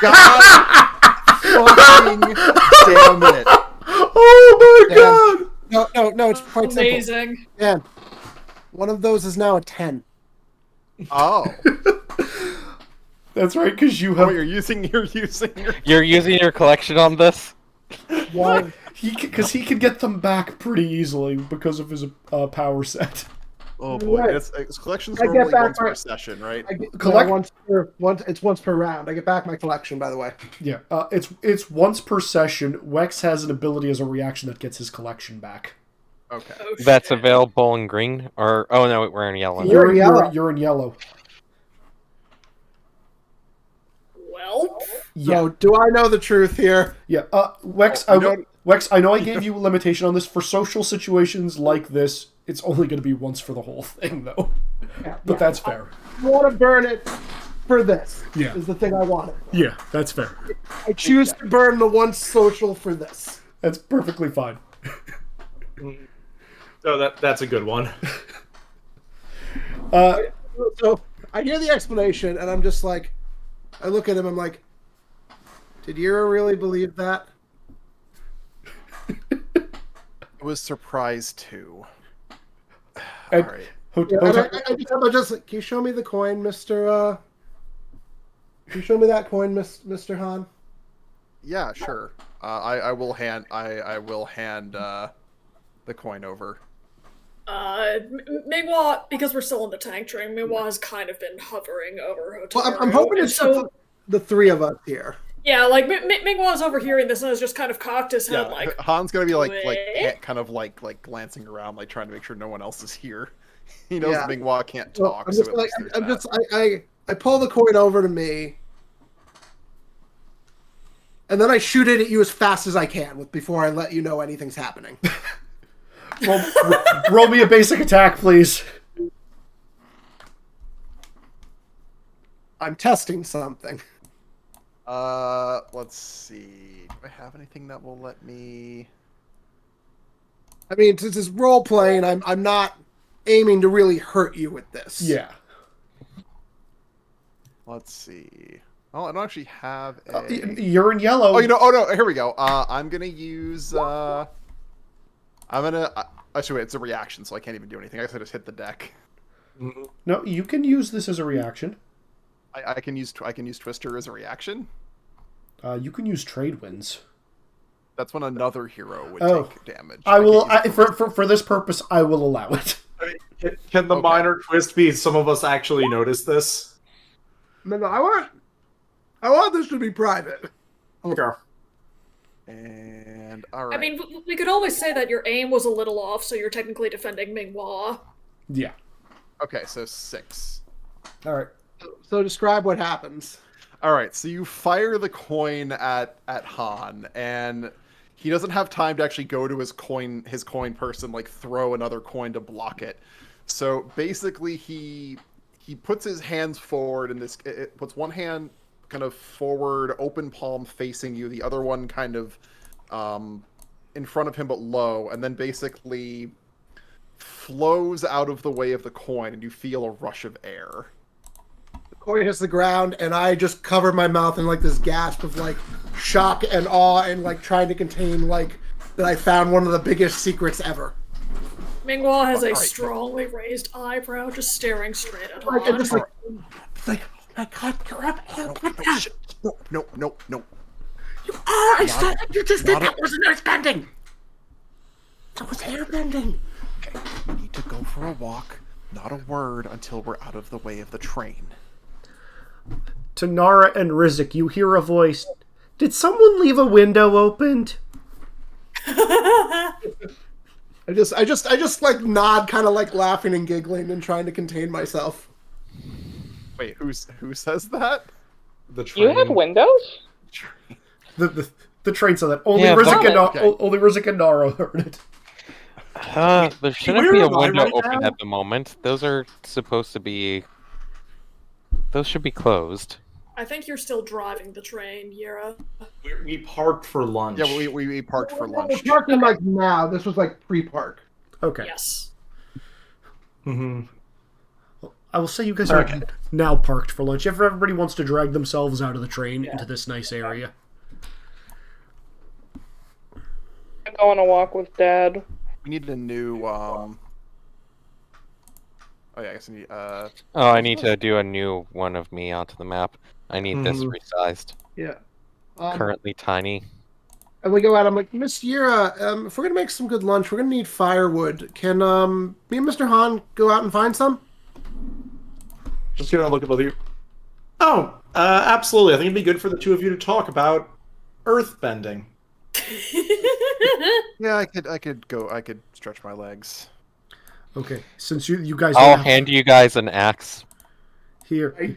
God fucking damn it! Oh my god! No, it's quite simple. Amazing. Yeah. One of those is now a 10. Oh, That's right, because you have... you're using your. You're using your collection on this? Why? Because he can get them back pretty easily because of his power set. Oh boy, Right. it's collections I get normally back once per my- session, right? It's once per round. I get back my collection, by the way. Yeah, it's once per session. Wex has an ability as a reaction that gets his collection back. Okay. Oh, That's shit. available in green? Or oh no, we're in yellow. You're in yellow. You're in yellow. Well, Yeah. So, do I know the truth here? Yeah, Wex, Wex, I know I gave you a limitation on this. For social situations like this, it's only going to be once for the whole thing, though. But that's fair. I want to burn it for this. Yeah. Is the thing I wanted. Yeah, that's fair. I choose to burn the one social for this. That's perfectly fine. So that's a good one. So, I hear the explanation, and I'm just like, I look at him, I'm like, did Yura really believe that? I was surprised too. And All right. I'm just like, can you show me the coin, Mr. Can you show me that coin, Mr. Hahn? Yeah, sure. I will hand the coin over. Mingwa, because we're still in the tank train, Mingwa has kind of been hovering over Hotaru. Well, I'm hoping it's so. the three of us here. Yeah, like Mingwa's overhearing this and has just kind of cocked his head, Yeah, like Han's gonna be "Wait?" kind of glancing around, like trying to make sure no one else is here. He knows Yeah. Mingwa can't Well, talk. I'm so just at like, least there's that. I pull the coin over to me, and then I shoot it at you as fast as I can before I let you know anything's happening. Roll me a basic attack, please. I'm testing something. Let's see. Do I have anything that will let me? I mean, since it's role playing, I'm not aiming to really hurt you with this. Yeah. Let's see. Oh, I don't actually have a. You're in yellow. Oh, oh no, here we go. I'm gonna use. Actually, wait, it's a reaction, so I can't even do anything. I guess I just hit the deck. No, you can use this as a reaction. I can use Twister as a reaction. You can use trade winds. That's when another hero would take damage. I will, can't use for this purpose, I will allow it. I mean, can the minor twist be some of us actually notice this? No, I want this to be private. Okay. And all right. I mean, we could always say that your aim was a little off, so you're technically defending Mingwa. Yeah. Okay, so 6. All right. So describe what happens. All right, so you fire the coin at Han, and he doesn't have time to actually go to his coin purse and like throw another coin to block it. So basically, he puts his hands forward, and it puts one hand kind of forward, open palm facing you, the other one kind of in front of him but low, and then basically flows out of the way of the coin, and you feel a rush of air. Coin hits the ground, and I just cover my mouth in like this gasp of like shock and awe, and like trying to contain like that I found one of the biggest secrets ever. Mingwall has a strongly raised eyebrow, just staring straight at Like, Han. just like, oh my god, you're up. No. You are. I saw what you just did. That wasn't earthbending. That was airbending. Okay, we need to go for a walk. Not a word until we're out of the way of the train. To Nara and Rizik, you hear a voice. Did someone leave a window opened? I just like nod, kind of like laughing and giggling and trying to contain myself. Wait, who says that? The train. You have windows? The train said that. Only Yeah, only Rizik and Nara heard it. There shouldn't Where be a am I window right open now? at the moment. Those are supposed to be... Those should be closed. I think you're still driving the train, Yira. We parked for lunch. Yeah, we parked for lunch. We're parking like now. This was like pre-park. Okay. Yes. Mm-hmm. I will say you guys are now parked for lunch. If everybody wants to drag themselves out of the train into this nice area. I go on a walk with Dad. We need a new Oh yeah, I guess I need I need to do a new one of me onto the map. I need this resized. Yeah. Currently tiny. And we go out. I'm like, Miss Yira, if we're gonna make some good lunch, we're gonna need firewood. Can me and Mr. Han go out and find some? Just gonna look at both of you. Oh, absolutely. I think it'd be good for the two of you to talk about earthbending. Yeah, I could stretch my legs. Okay, since you guys I'll don't have- hand you guys an axe. here.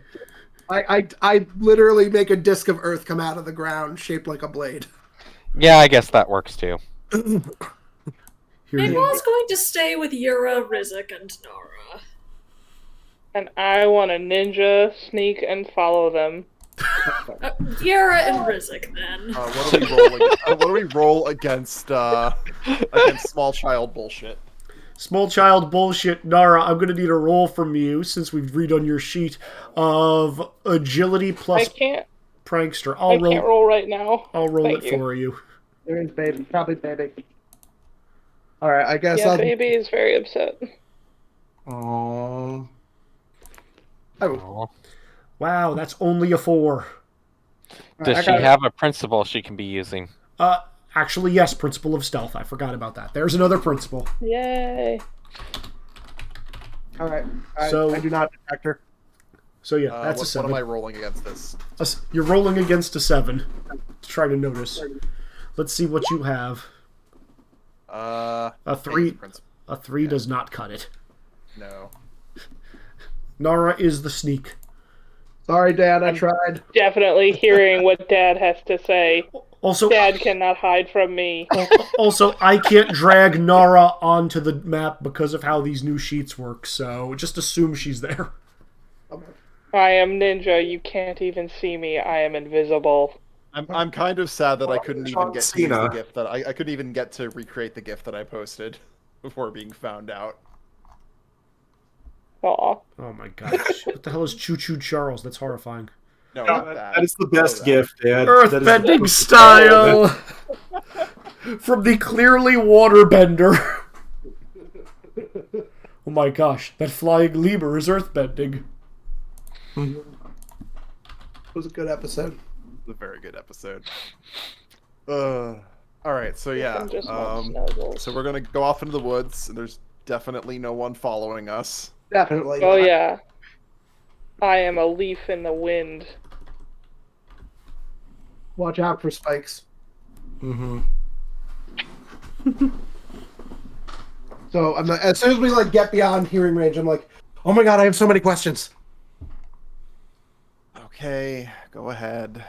I literally make a disc of earth come out of the ground, shaped like a blade. Yeah, I guess that works too. Here you Mingwall's going to stay with Yira, Rizik, and Nara. And I want to ninja, sneak, and follow them. Yira and Rizik, then. What do we roll against small child bullshit? Small child bullshit. Nara, I'm going to need a roll from you, since we've redone your sheet, of agility I plus can't. prankster. I can't roll right now. I'll roll Thank it for you. There is baby, probably baby. All right, I guess Yeah, I'll. baby is very upset. Oh. Oh, Wow, that's only a 4. Does I she got it. have a principal she can be using? Actually, yes, principle of stealth. I forgot about that. There's another principle. Yay. All right, So- I do not detect her. So yeah, that's a What 7. am I rolling against this? You're rolling against a 7 to try to notice. Let's see what you have. A 3. principal. A 3 does not cut it. No. Nara is the sneak. Sorry, Dad, I tried. Definitely hearing what Dad has to say. Also, Dad cannot hide from me. also, I can't drag Nara onto the map because of how these new sheets work. So just assume she's there. I am ninja. You can't even see me. I am invisible. I'm kind of sad that I couldn't even get to use the Cena. gift that I couldn't even get to recreate the gift that I posted before being found out. Aw. Oh my gosh. What the hell is Choo Choo Charles? That's horrifying. No, not that. That is the best gift, Dad. Earthbending style! From the clearly waterbender. Oh my gosh, that flying lemur is earthbending. It was a good episode. It's a very good episode. All right, so yeah, I'm just want snuggles. so we're gonna go off into the woods, and there's definitely no one following us. Definitely. Oh yeah. I am a leaf in the wind. Watch out for spikes. Mm-hmm. So as soon as we like get beyond hearing range, I'm like, oh my god, I have so many questions. Okay, Go ahead.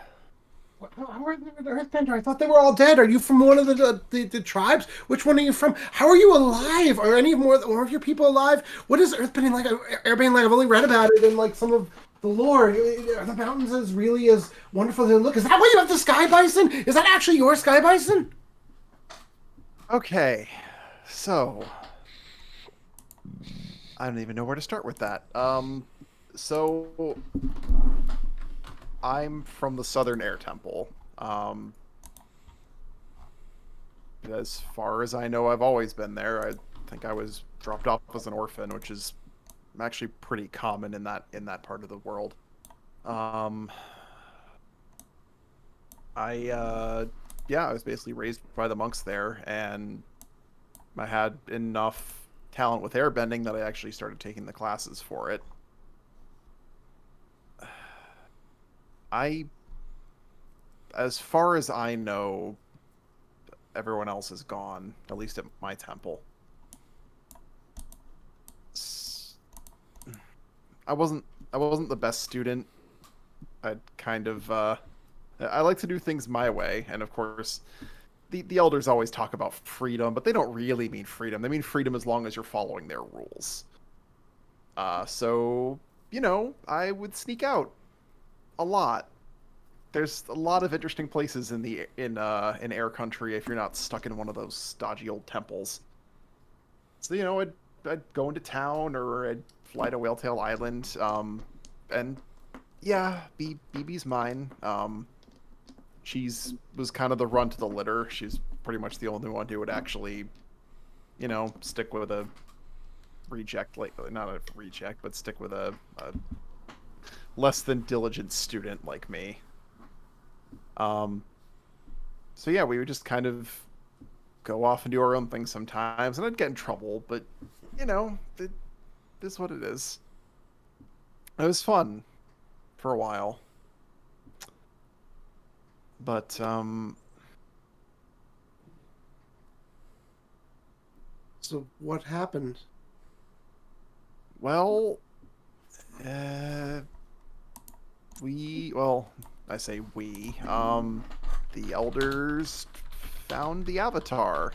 How are the Earthbender? I thought they were all dead. Are you from one of the tribes? Which one are you from? How are you alive? Are any more of your people alive? What is Earthbending like? Airbending like? I've only read about it in like some of the lore. Are the mountains as really as wonderful as they look? Is that why you have the sky bison? Is that actually your sky bison? Okay, so I don't even know where to start with that. So I'm from the Southern Air Temple. As far as I know, I've always been there. I think I was dropped off as an orphan, which is actually pretty common in that part of the world. I was basically raised by the monks there, and I had enough talent with airbending that I actually started taking the classes for it. As far as I know, everyone else is gone, at least at my temple. I wasn't the best student. I'd kind of I like to do things my way, and of course the elders always talk about freedom, but they don't really mean freedom. They mean freedom as long as you're following their rules. So, I would sneak out a lot. There's a lot of interesting places in Air Country if you're not stuck in one of those dodgy old temples. So, I'd go into town, or I'd fly to Whaletail Island, and yeah, BB's mine. Was kind of the runt of the litter. She's pretty much the only one who would actually, stick with a reject, like not a reject, but stick with a less than diligent student like me. So yeah, we would just kind of go off and do our own thing sometimes, and I'd get in trouble, but it is what it is. It was fun for a while. But, So what happened? well, I say we, the elders found the Avatar.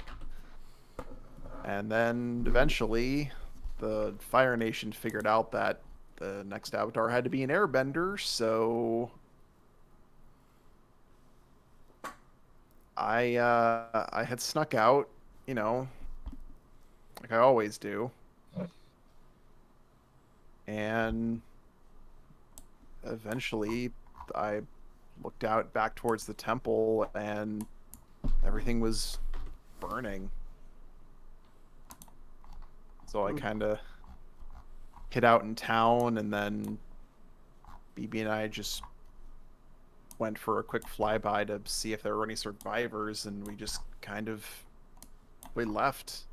And then eventually the Fire Nation figured out that the next Avatar had to be an airbender, so I had snuck out, like I always do. And eventually I looked out back towards the temple and everything was burning. So I kind of hid out in town, and then BB and I just went for a quick flyby to see if there were any survivors, and we left.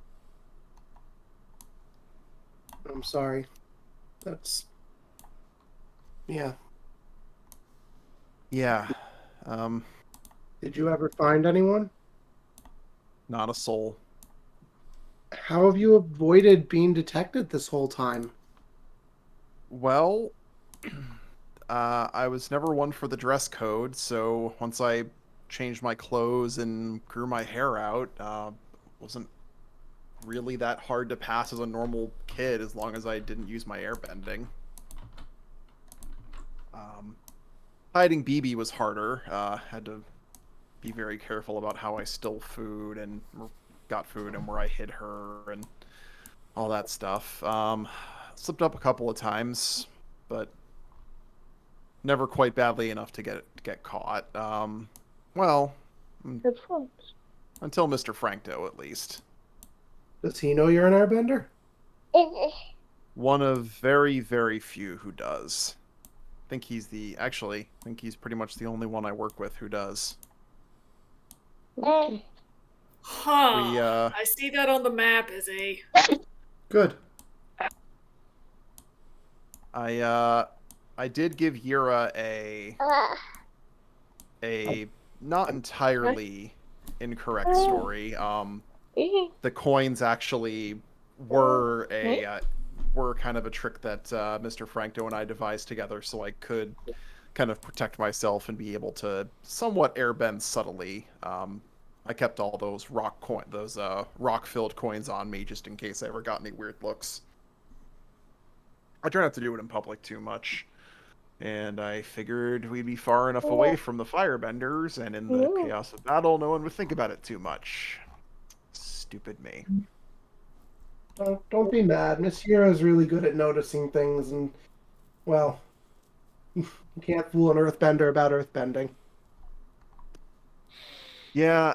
I'm sorry. Yeah. Yeah. Did you ever find anyone? Not a soul. How have you avoided being detected this whole time? Well, I was never one for the dress code, so once I changed my clothes and grew my hair out, wasn't really that hard to pass as a normal kid as long as I didn't use my airbending. Hiding BB was harder. Had to be very careful about how I stole food and got food and where I hid her and all that stuff. Slipped up a couple of times, but never quite badly enough to get caught. It's fun. Until Mr. Frankto, at least. Does he know you're an airbender? One of very, very few who does. I think he's pretty much the only one I work with who does. Huh. We, I see that on the map, Izzy. Good. I did give Yura a not entirely incorrect story. The coins actually were were kind of a trick that Mr. Frankto and I devised together, so I could kind of protect myself and be able to somewhat airbend subtly. I kept all those rock-filled coins on me just in case I ever got any weird looks. I try not to do it in public too much. And I figured we'd be far enough away from the firebenders, and in the chaos of battle, no one would think about it too much. Stupid me. Don't be mad. Miss Hero's really good at noticing things, and, well, you can't fool an earthbender about earthbending. Yeah,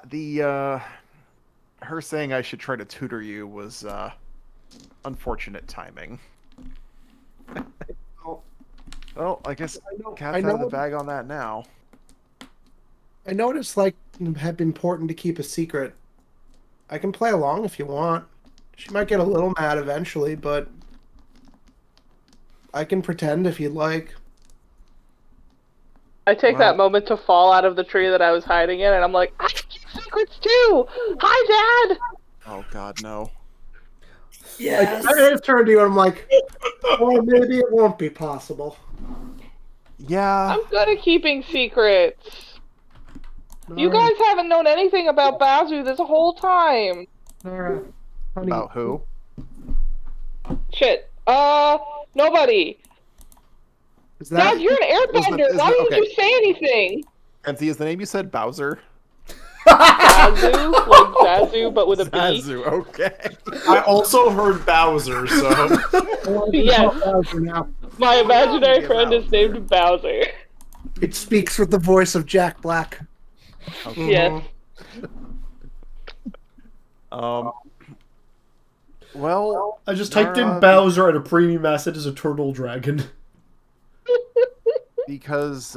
her saying I should try to tutor you was unfortunate timing. Well, I guess cat's out of the bag on that now. I know what it's like to have been important to keep a secret. I can play along if you want. She might get a little mad eventually, but I can pretend if you'd like. I take that moment to fall out of the tree that I was hiding in, and I'm like, I can keep secrets too! Hi, Dad! Oh, God, no. Yes. I just turned to you and I'm like, well, maybe it won't be possible. Yeah. I'm good at keeping secrets. You guys haven't known anything about Bazu this whole time. Nora, honey, About who? Shit. Nobody. Is that Dad, you're an airbender. Why didn't you say anything? Nancy, is the name you said Bowser? Bazu? Like Zazu, but with a B? Zazu, okay. I also heard Bowser, so Yes. Bowser now? My imaginary friend is named Bowser. It speaks with the voice of Jack Black. Okay. Yes. Well, I just typed in Bowser and a premium asset as a turtle dragon. because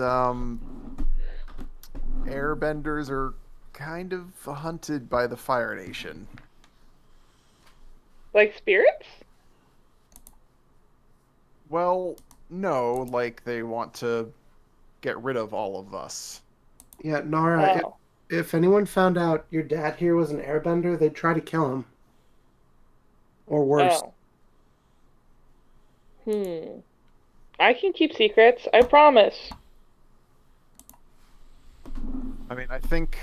airbenders are kind of hunted by the Fire Nation. Like spirits? Well, no, like they want to get rid of all of us. Yeah, Nara, Oh. if anyone found out your dad here was an airbender, they'd try to kill him. Or worse. Oh. I can keep secrets, I promise. I mean, I think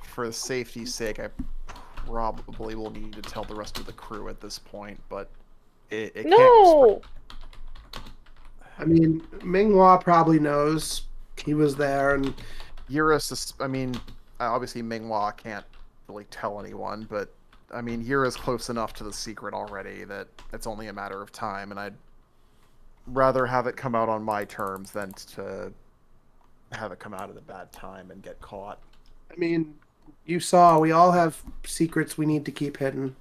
for safety's sake, I probably will need to tell the rest of the crew at this point, but it can't... No! I mean, Minghua probably knows he was there, and Yura, I mean, obviously Minghua can't really tell anyone, but I mean, Yura's close enough to the secret already that it's only a matter of time, and I'd rather have it come out on my terms than to have it come out at a bad time and get caught. I mean, you saw we all have secrets we need to keep hidden.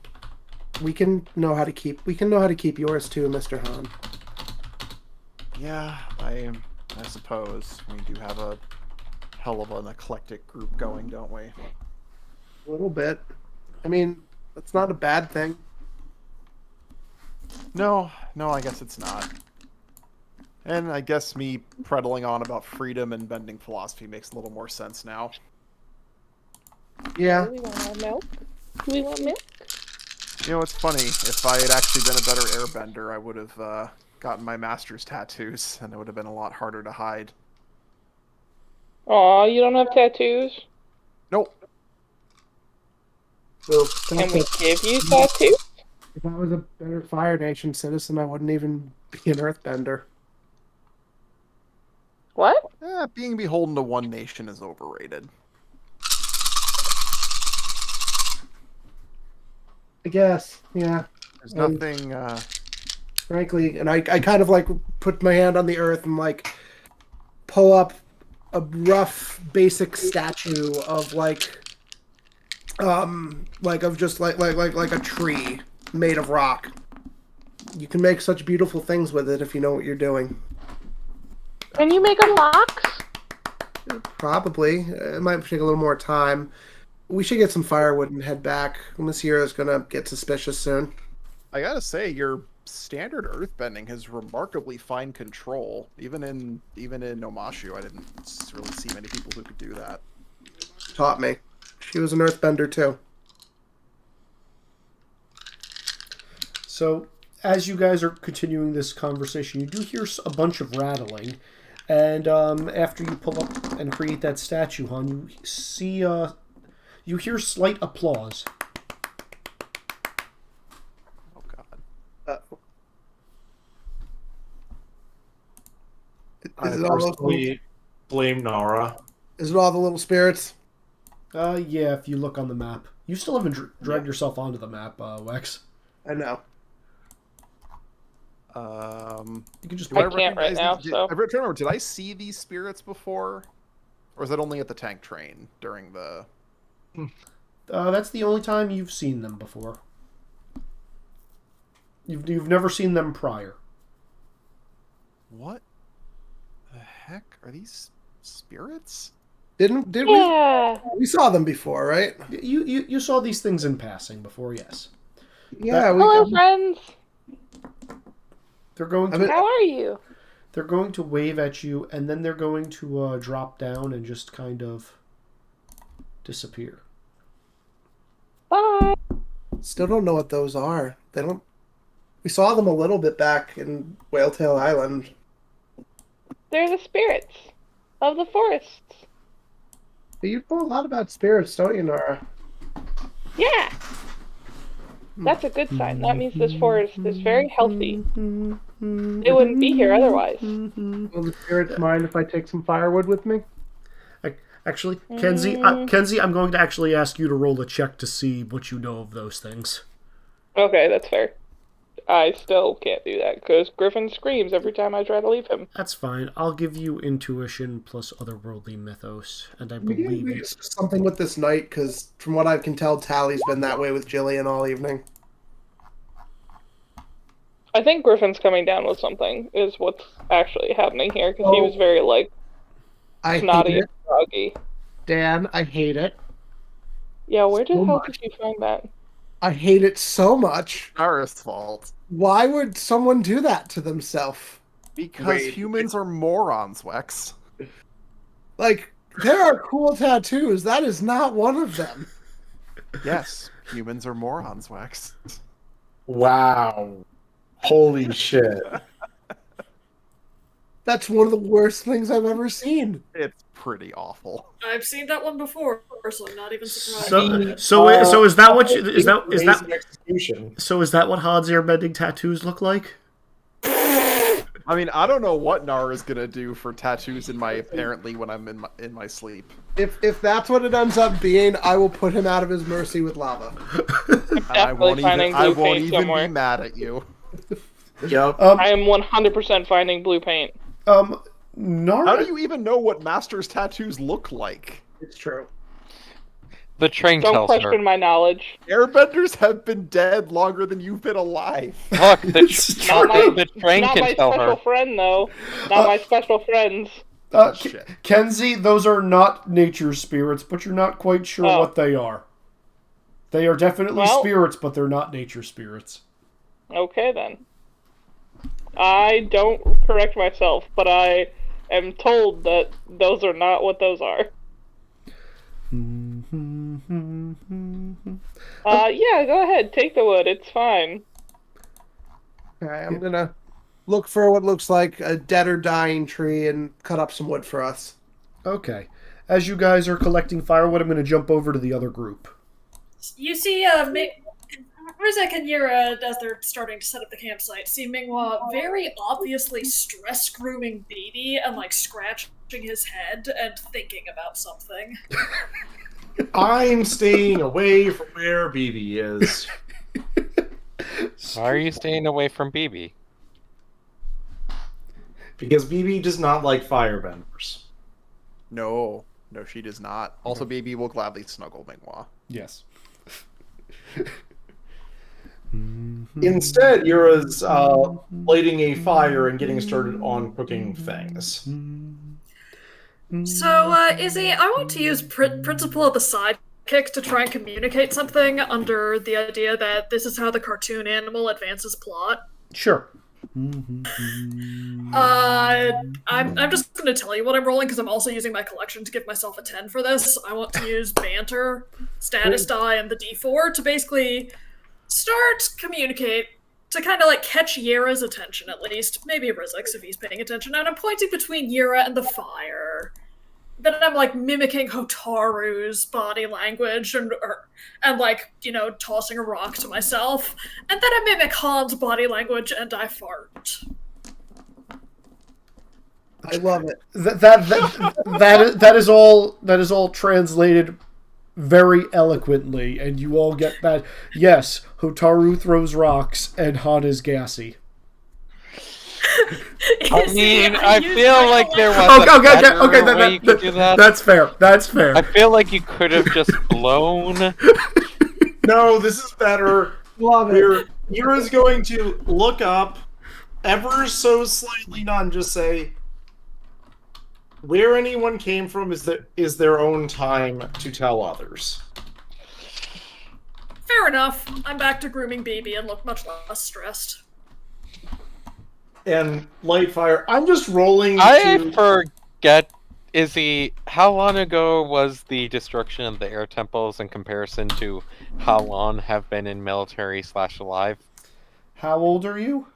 We can know how to keep yours too, Mr. Han. Yeah, I suppose we do have a hell of an eclectic group going, don't we? A little bit. I mean, that's not a bad thing. No, I guess it's not. And I guess me prattling on about freedom and bending philosophy makes a little more sense now. Yeah. Do we want more milk? Do we want milk? You know, it's funny. If I had actually been a better airbender, I would have gotten my master's tattoos, and it would have been a lot harder to hide. Aw, you don't have tattoos? Nope. So, Can we give you tattoos? if I was a better Fire Nation citizen, I wouldn't even be an earthbender. What? Being beholden to one nation is overrated. I guess, yeah. There's nothing... Frankly, and I kind of like put my hand on the earth and like pull up a rough basic statue of like just like a tree made of rock. You can make such beautiful things with it if you know what you're doing. Can you make a box? Probably. It might take a little more time. We should get some firewood and head back. Miss Hero's gonna get suspicious soon. I gotta say, your standard earthbending has remarkably fine control. Even in Omashu, I didn't really see many people who could do that. Taught me. She was an earthbender too. So, as you guys are continuing this conversation, you do hear a bunch of rattling. And after you pull up and create that statue, hon, you see, you hear slight applause. Oh God. I Is it all personally blame Nara. Is it all the little spirits? Yeah, if you look on the map. You still haven't dragged yourself onto the map, Wex. I know. You can just... Do I can't right now, these? so- I'm trying to remember, did I see these spirits before? Or is that only at the tank train during the... that's the only time you've seen them before. You've never seen them prior. What the heck? Are these spirits? Did we? Yeah. We saw them before, right? You saw these things in passing before, yes. Yeah. Hello, friends. They're going to... How are you? They're going to wave at you, and then they're going to drop down and just kind of disappear. Bye. Still don't know what those are. They don't. We saw them a little bit back in Whaletail Island. They're the spirits of the forests. But you know a lot about spirits, don't you, Nara? Yeah. That's a good sign. That means this forest is very healthy. They wouldn't be here otherwise. Will the spirits mind if I take some firewood with me? Actually, Kenzie, Kenzie, I'm going to actually ask you to roll a check to see what you know of those things. Okay, that's fair. I still can't do that because Griffin screams every time I try to leave him. That's fine. I'll give you intuition plus otherworldly mythos, and I believe Maybe you... it's something with this night, because from what I can tell, Tally's been that way with Jillian all evening. I think Griffin's coming down with something is what's actually happening here because he was very like I hate snotty it, and froggy. Dan. I hate it. Yeah, where the So hell much. did you find that? I hate it so much. Nara's fault. Why would someone do that to themselves? Because humans are morons, Wex. Like, there are cool tattoos. That is not one of them. Yes, humans are morons, Wex. Wow. Holy shit. That's one of the worst things I've ever seen. It's pretty awful. I've seen that one before, so I'm not even surprised. So is that what you, is that execution? so is that what Hod's airbending tattoos look like? I mean, I don't know what Nara's gonna do for tattoos in my apparently when I'm in my sleep. If that's what it ends up being, I will put him out of his mercy with lava. And I won't finding even, I blue won't paint even somewhere. be mad at you. Yep. I am 100% finding blue paint. Nara... How do you even know what Master's tattoos look like? It's true. The train Don't tells question her. my knowledge. Airbenders have been dead longer than you've been alive. Look, Not my, the train not my can tell special her. friend, though. Not my special friends. Shit. Kenzie, those are not nature spirits, but you're not quite sure Oh. what they are. They are definitely Well- spirits, but they're not nature spirits. Okay, then. I don't correct myself, but I am told that those are not what those are. Yeah, go ahead. Take the wood. It's fine. Okay, I'm gonna look for what looks like a dead or dying tree and cut up some wood for us. Okay. As you guys are collecting firewood, I'm going to jump over to the other group. You see, Rizek and Yura, as they're starting to set up the campsite, see Minghua very obviously stress-grooming BB and, like, scratching his head and thinking about something. I'm staying away from where BB is. Why are you staying away from BB? Because BB does not like firebenders. No, she does not. Also, baby will gladly snuggle Minghua. Yes. Instead, Yura's lighting a fire and getting started on cooking things. So, Izzy, I want to use Principle of the Sidekick to try and communicate something under the idea that this is how the cartoon animal advances plot. Sure. I'm just going to tell you what I'm rolling because I'm also using my collection to give myself a 10 for this. I want to use Banter, Status Die, and the D4 to basically communicate to kind of like catch Yera's attention at least, maybe Rizik's if he's paying attention, and I'm pointing between Yera and the fire. Then I'm like mimicking Hotaru's body language and like, you know, tossing a rock to myself. And then I mimic Han's body language and I fart. I love it. That is all translated very eloquently, and you all get that. Yes, Hotaru throws rocks and Han is gassy. I mean, I feel like there was a way you could do that. That's fair. That's fair. I feel like you could have just blown. No, this is better. Love it. Yura's going to look up ever so slightly, not just say, where anyone came from is their own time to tell others. Fair enough. I'm back to grooming BB and look much less stressed. And Lightfire, I'm just rolling I forget, Izzy, how long ago was the destruction of the air temples in comparison to how long have been in military/alive? How old are you?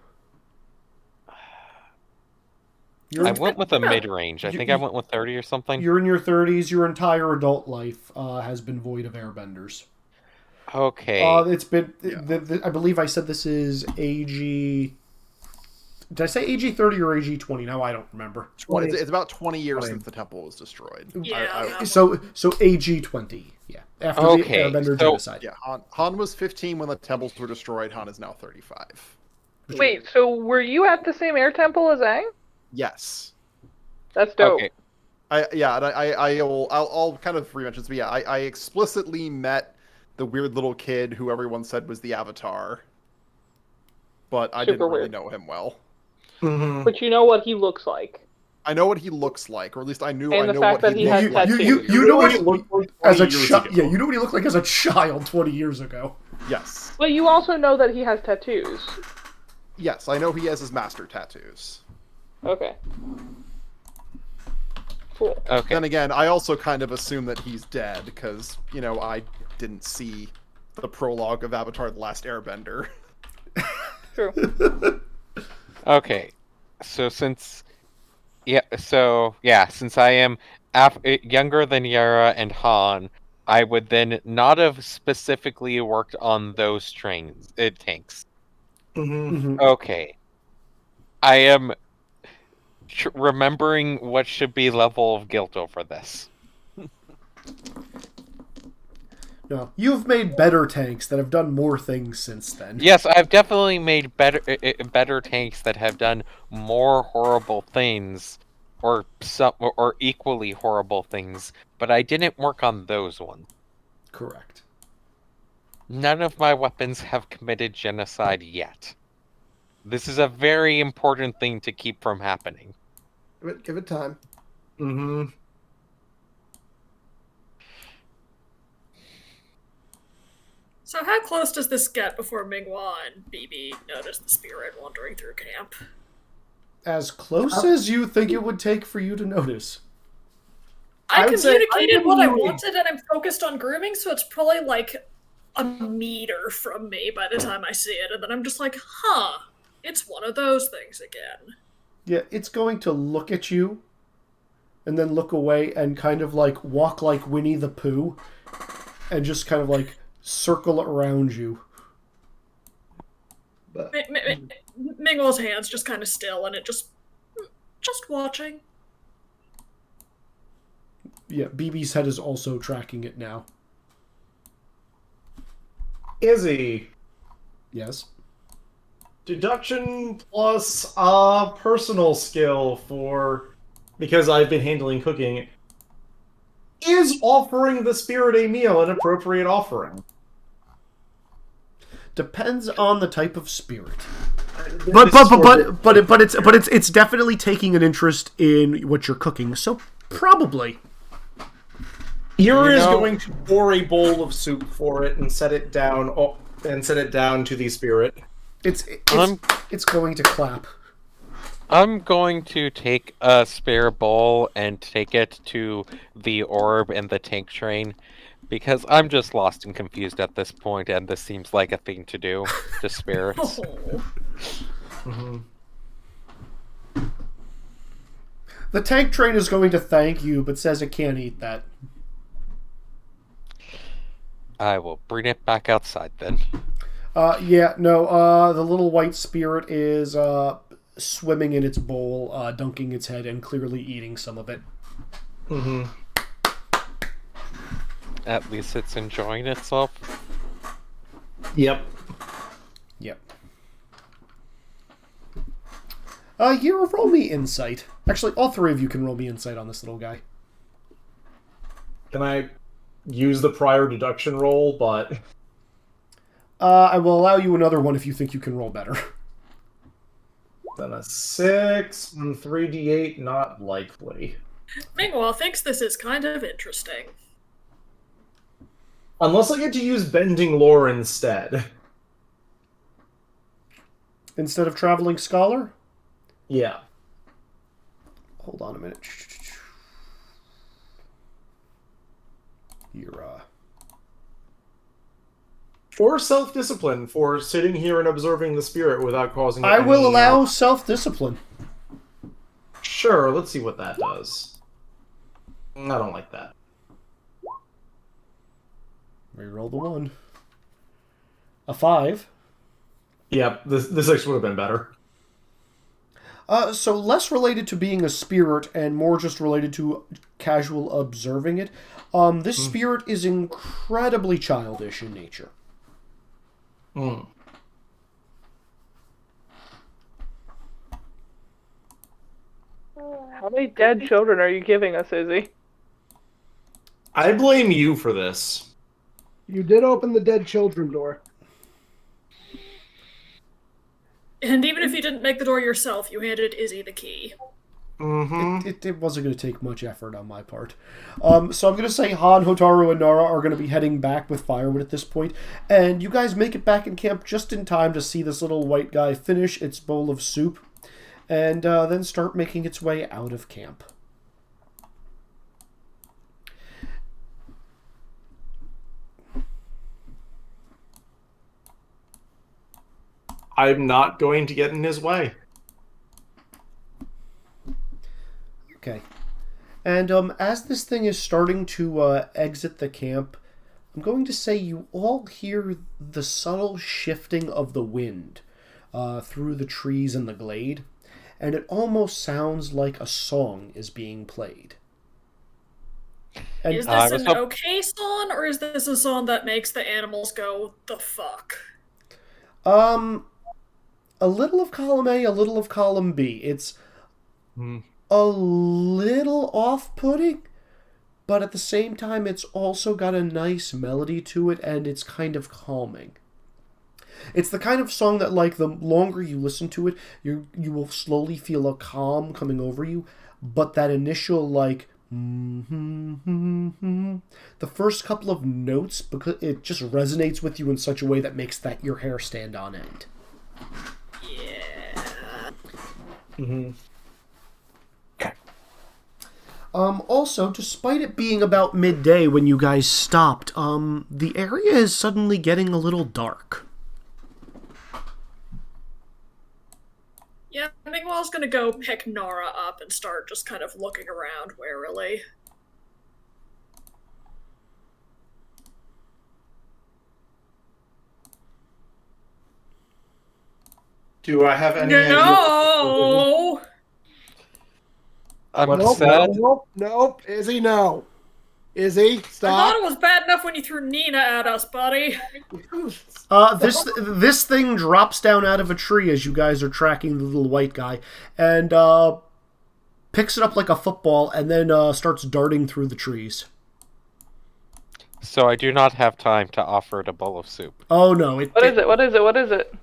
I went with a mid-range. I think I went with 30 or something. You're in your 30s. Your entire adult life has been void of airbenders. Okay. It's been... I believe I said this is AG... Did I say AG 30 or AG 20? Now I don't remember. 20. It's about 20 years since the temple was destroyed. Yeah. So AG 20. Yeah. After the Airbender genocide. Yeah. Han was 15 when the temples were destroyed. Han is now 35. Wait, so were you at the same air temple as Aang? Yes. That's dope. Okay. I'll kind of re-mention this, but yeah, I explicitly met the weird little kid who everyone said was the Avatar, but I didn't really know him well. Mm-hmm. But you know what he looks like. I know what he looks like, or at least I know what he looked has like. You know what he looked like as a child. Yeah, you know what he looked like as a child 20 years ago. Yes. But you also know that he has tattoos. Yes, I know he has his master tattoos. Okay. Cool. Okay. Then again, I also kind of assume that he's dead, because, you know, I didn't see the prologue of Avatar: The Last Airbender. True. Okay. So since I am younger than Yara and Han, I would then not have specifically worked on those tanks. Mm-hmm. Okay. I am remembering what should be level of guilt over this. No, you've made better tanks that have done more things since then. Yes, I've definitely made better tanks that have done more horrible things, or equally horrible things, but I didn't work on those ones. Correct. None of my weapons have committed genocide yet. This is a very important thing to keep from happening. Give it time. Mm-hmm. So how close does this get before Minghua and BB notice the spirit wandering through camp? As close as you think it would take for you to notice. I would say communicated what I wanted and I'm focused on grooming, so it's probably like a meter from me by the time I see it, and then I'm just like, huh, it's one of those things again. Yeah, it's going to look at you and then look away and kind of like walk like Winnie the Pooh and just kind of like circle around you. Mingle's hand's just kind of still and it just watching. Yeah, BB's head is also tracking it now. Izzy. Yes. Deduction plus personal skill because I've been handling cooking. Is offering the spirit a meal an appropriate offering? Depends on the type of spirit. But it's definitely taking an interest in what you're cooking, so probably. Yura is going to pour a bowl of soup for it and set it down to the spirit. It's going to clap. I'm going to take a spare bowl and take it to the orb and the tank train, Because I'm just lost and confused at this point, and this seems like a thing to do to spirits. Oh. The tank train is going to thank you, but says it can't eat that. I will bring it back outside then. The little white spirit is swimming in its bowl, dunking its head, and clearly eating some of it. Mm-hmm. At least it's enjoying itself. Yep. Yep. Roll me insight. Actually, all three of you can roll me insight on this little guy. Can I use the prior deduction roll, but... I will allow you another one if you think you can roll better. Then a 6 and 3d8, not likely. Mingwa thinks this is kind of interesting. Unless I get to use bending lore instead. Instead of traveling scholar? Yeah. Hold on a minute. You're, For self-discipline, for sitting here and observing the spirit without causing... I will allow self-discipline. Sure, let's see what that does. I don't like that. Reroll the 1. A 5. Yep, the 6 would have been better. So less related to being a spirit and more just related to casual observing it. This spirit is incredibly childish in nature. How many dead children are you giving us, Izzy? I blame you for this. You did open the dead children door. And even if you didn't make the door yourself, you handed Izzy the key. Mm-hmm. It wasn't going to take much effort on my part. So I'm going to say Han, Hotaru, and Nara are going to be heading back with firewood at this point, and you guys make it back in camp just in time to see this little white guy finish its bowl of soup, and then start making its way out of camp. I'm not going to get in his way. Okay. And as this thing is starting to exit the camp, I'm going to say you all hear the subtle shifting of the wind through the trees in the glade, and it almost sounds like a song is being played. And Is this an okay song, or is this a song that makes the animals go, the fuck? A little of column A, a little of column B. It's a little off-putting, but at the same time, it's also got a nice melody to it, and it's kind of calming. It's the kind of song that, like, the longer you listen to it, you will slowly feel a calm coming over you, but that initial, like, the first couple of notes, because it just resonates with you in such a way that makes that your hair stand on end. Yeah. Okay. Also, despite it being about midday when you guys stopped, the area is suddenly getting a little dark. Yeah, Mingwell's gonna go pick Nara up and start just kind of looking around warily. Do I have any idea? No! I'm Nope, sad. nope. Izzy, no. Izzy, I stop. thought it was bad enough when you threw Nina at us, buddy. This thing drops down out of a tree as you guys are tracking the little white guy, and picks it up like a football, and then starts darting through the trees. So I do not have time to offer it a bowl of soup. Oh no! What is it? What is it? What is it?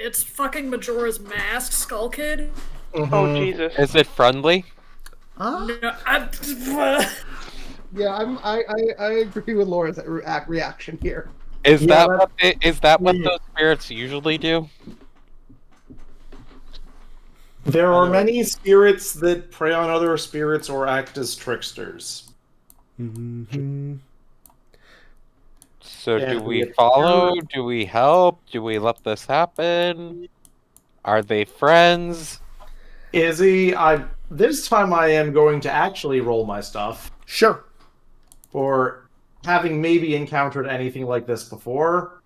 It's fucking Majora's Mask, Skull Kid. Oh, Jesus. Is it friendly? No, Yeah, I agree with Laura's reaction here. Is Yeah, that what those spirits usually do? There are many spirits that prey on other spirits or act as tricksters. So Yeah, do we we- follow? Do we help? Do we let this happen? Are they friends? Izzy, this time I am going to actually roll my stuff Sure. for having maybe encountered anything like this before.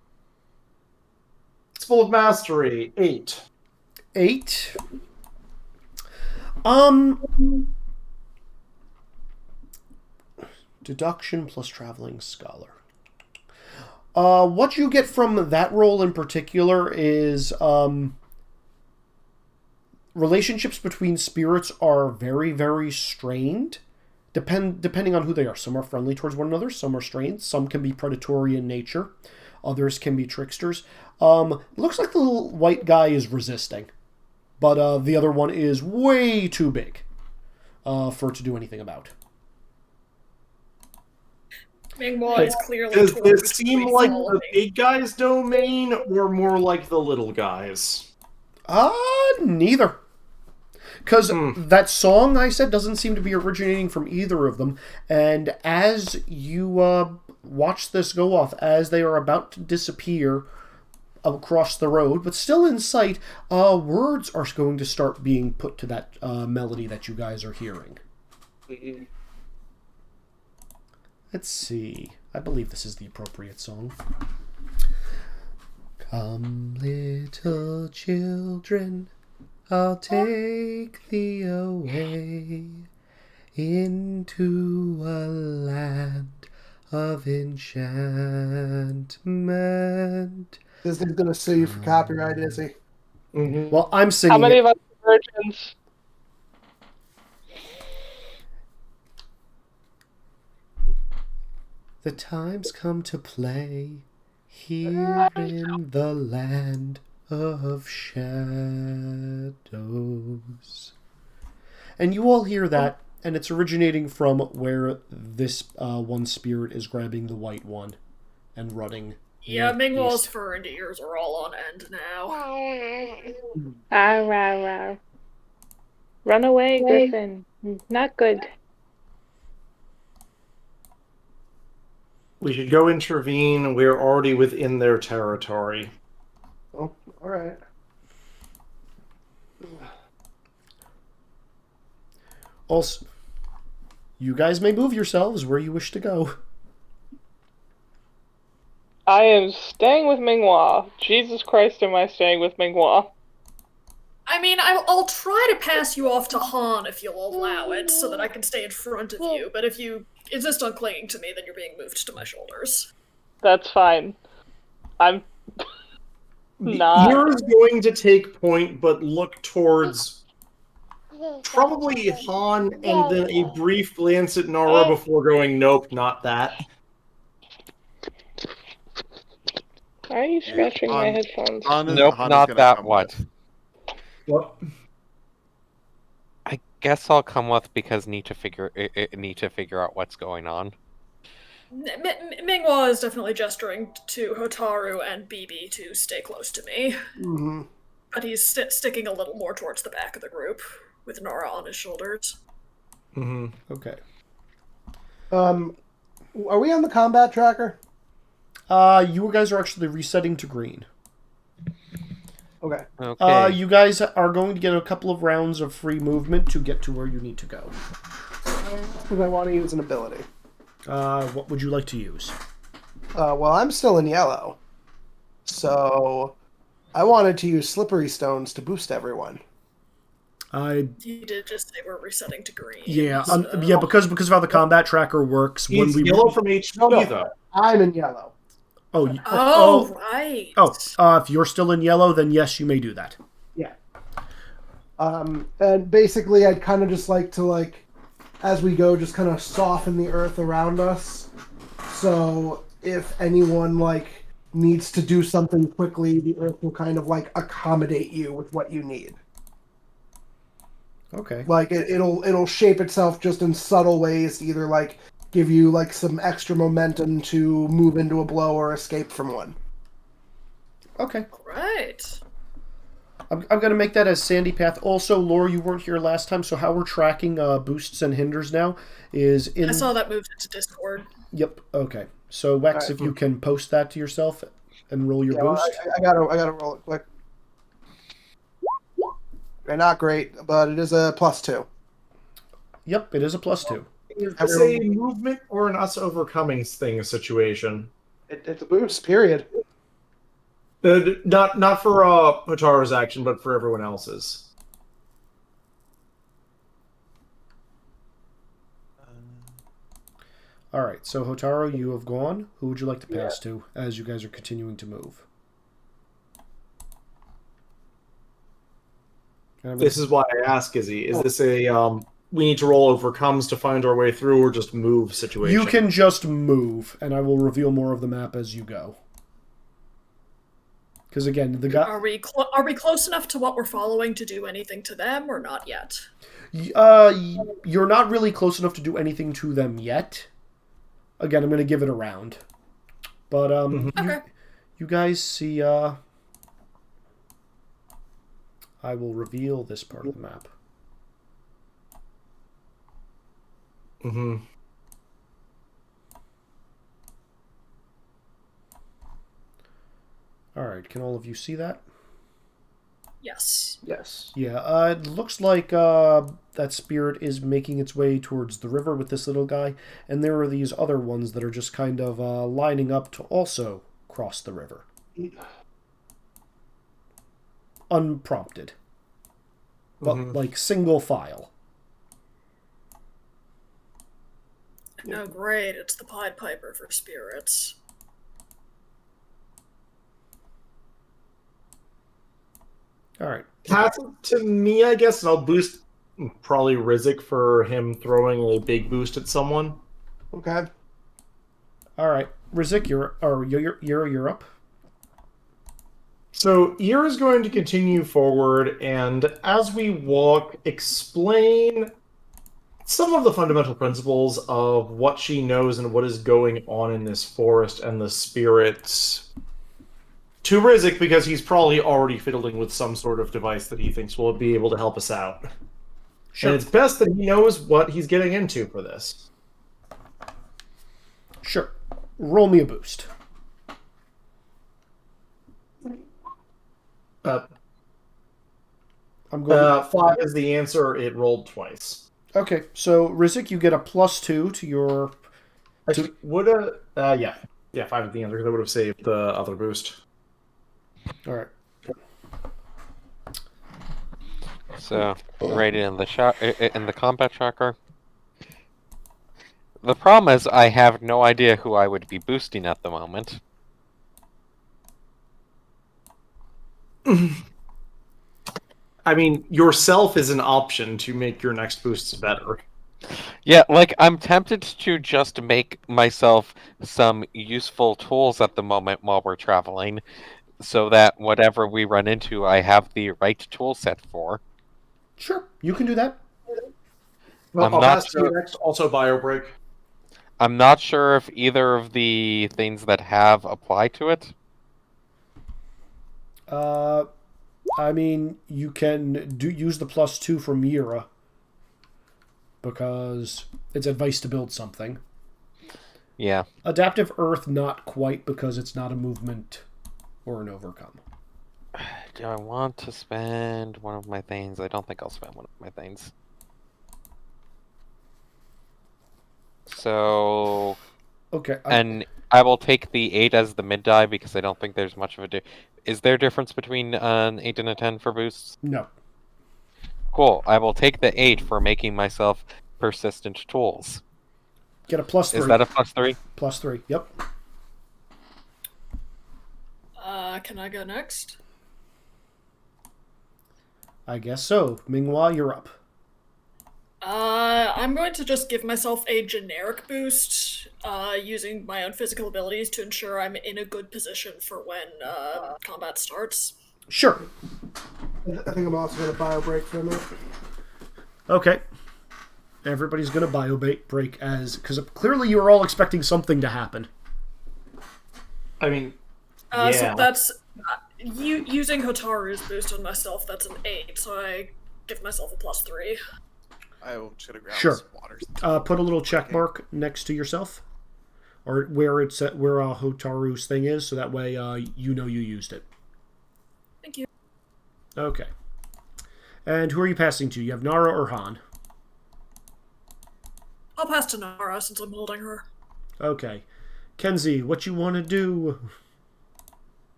It's full of mastery. 8. 8. Deduction plus traveling scholar. What you get from that role in particular is relationships between spirits are very, very strained. Depending on who they are. Some are friendly towards one another, some are strained, some can be predatory in nature, others can be tricksters. Looks like the little white guy is resisting, but the other one is way too big for it to do anything about. Mingwa is clearly Does torn this seem between like all the of me. big guy's domain or more like the little guys? Neither. Because that song I said doesn't seem to be originating from either of them. And as you watch this go off, as they are about to disappear across the road, but still in sight, words are going to start being put to that melody that you guys are hearing. Let's see. I believe this is the appropriate song. Come, little children, I'll take thee away into a land of enchantment. Disney's gonna sue you for copyright, is he? Well, I'm How singing many it. of us are virgins? The time's come to play here in the land of shadows. And you all hear that, and it's originating from where this one spirit is grabbing the white one and running. Yeah, Mingwa's northeast. fur and ears are all on end now. Ah, rah, rah. Run away, Griffin. Not good. We should go intervene. We're already within their territory. Oh, all right. Also, you guys may move yourselves where you wish to go. I am staying with Mingwa. Jesus Christ, am I staying with Mingwa? I mean, I'll try to pass you off to Han if you'll allow it, so that I can stay in front of you, but if you insist on clinging to me, then you're being moved to my shoulders. That's fine. I'm not. Yours going to take point, but look towards probably Han and then a brief glance at Nara before going, nope, not that. Why are you scratching my headphones? Nope, not that one. What? I guess I'll come with because need to figure out what's going on. Mingwa is definitely gesturing to Hotaru and Bibi to stay close to me, Mm-hmm. but he's sticking a little more towards the back of the group, with Nora on his shoulders. Mm-hmm. Okay. Are we on the combat tracker? You guys are actually resetting to green. Okay. Okay. You guys are going to get a couple of rounds of free movement to get to where you need to go. Because I want to use an ability. What would you like to use? Well, I'm still in yellow. So I wanted to use slippery stones to boost everyone. I You did just say we're resetting to green. yeah, so- yeah, because of how the combat tracker works. When He's we yellow from HP, No. though. I'm in yellow. right. If you're still in yellow, then yes, you may do that. Yeah. And basically, I'd kind of just like to, as we go, just kind of soften the earth around us. So if anyone, needs to do something quickly, the earth will kind of, accommodate you with what you need. Okay. It'll shape itself just in subtle ways to either, give you, some extra momentum to move into a blow or escape from one. Okay. Right. I'm going to make that as Sandy Path. Also, Laura, you weren't here last time, so how we're tracking boosts and hinders now is in... I saw that moved into Discord. Yep, okay. So Wex, Alright. if you can post that to yourself and roll your Yeah, well, boost. I gotta roll it quick. Okay, not great, but it is a +2. Yep, it is a +2. Is this a movement or an us overcoming thing situation? It's a boost, period. Not for Hotaro's action, but for everyone else's. All right, so Hotaro, you have gone. Who would you like to pass to as you guys are continuing to move? This is why I ask, is this a we need to roll overcomes to find our way through, or just move situation? You can just move, and I will reveal more of the map as you go. Because again, the guy. Are we close enough to what we're following to do anything to them, or not yet? You're not really close enough to do anything to them yet. Again, I'm going to give it a round. But Okay. you guys see. I will reveal this part of the map. Mm-hmm. All right, can all of you see that? Yes. Yes. Yeah, it looks like that spirit is making its way towards the river with this little guy, and there are these other ones that are just kind of lining up to also cross the river. Unprompted. But, like, single file. Oh, great. It's the Pied Piper for spirits. All right. Pass it to me, I guess, and I'll boost probably Rizik for him throwing a big boost at someone. Okay. All right. Rizik, you're up. So Yer is going to continue forward, and as we walk, explain some of the fundamental principles of what she knows and what is going on in this forest and the spirits to Rizik, because he's probably already fiddling with some sort of device that he thinks will be able to help us out. Sure. And it's best that he knows what he's getting into for this. Sure. Roll me a boost. I'm going. 5 is the answer. It rolled twice. Okay, so Rizik, you get a +2 to your. Actually, would yeah, 5 is the answer because I would have saved the other boost. All right. So, right in the combat tracker. The problem is I have no idea who I would be boosting at the moment. I mean, yourself is an option to make your next boosts better. Yeah, like, I'm tempted to just make myself some useful tools at the moment while we're traveling, so that whatever we run into, I have the right tool set for. Sure, you can do that. Well, I'm I'll not pass to you sure. next. Also, BioBreak. I'm not sure if either of the things that have apply to it. I mean, you can use the +2 from Mira because it's advice to build something. Yeah. Adaptive Earth, not quite, because it's not a movement or an overcome. Do I want to spend one of my things? I don't think I'll spend one of my things. So... Okay. And I will take the 8 as the mid die because I don't think there's much of a... Is there a difference between an 8 and a 10 for boosts? No. Cool. I will take the 8 for making myself persistent tools. Get a +3. Is that a +3? +3, yep. Can I go next? I guess so. Ming-Hua, you're up. I'm going to just give myself a generic boost, using my own physical abilities to ensure I'm in a good position for when, combat starts. Sure. I think I'm also going to BioBreak for a minute. Okay. Everybody's going to BioBreak because clearly you were all expecting something to happen. I mean, So that's... using Hotaru's boost on myself, that's an 8, so I give myself a +3. I'm just gonna grab Sure. some water. Put a little check mark next to yourself. or where it's at, where Hotaru's thing is, so that way you know you used it. Thank you. Okay. And who are you passing to? You have Nara or Han? I'll pass to Nara since I'm holding her. Okay. Kenzie, what you want to do?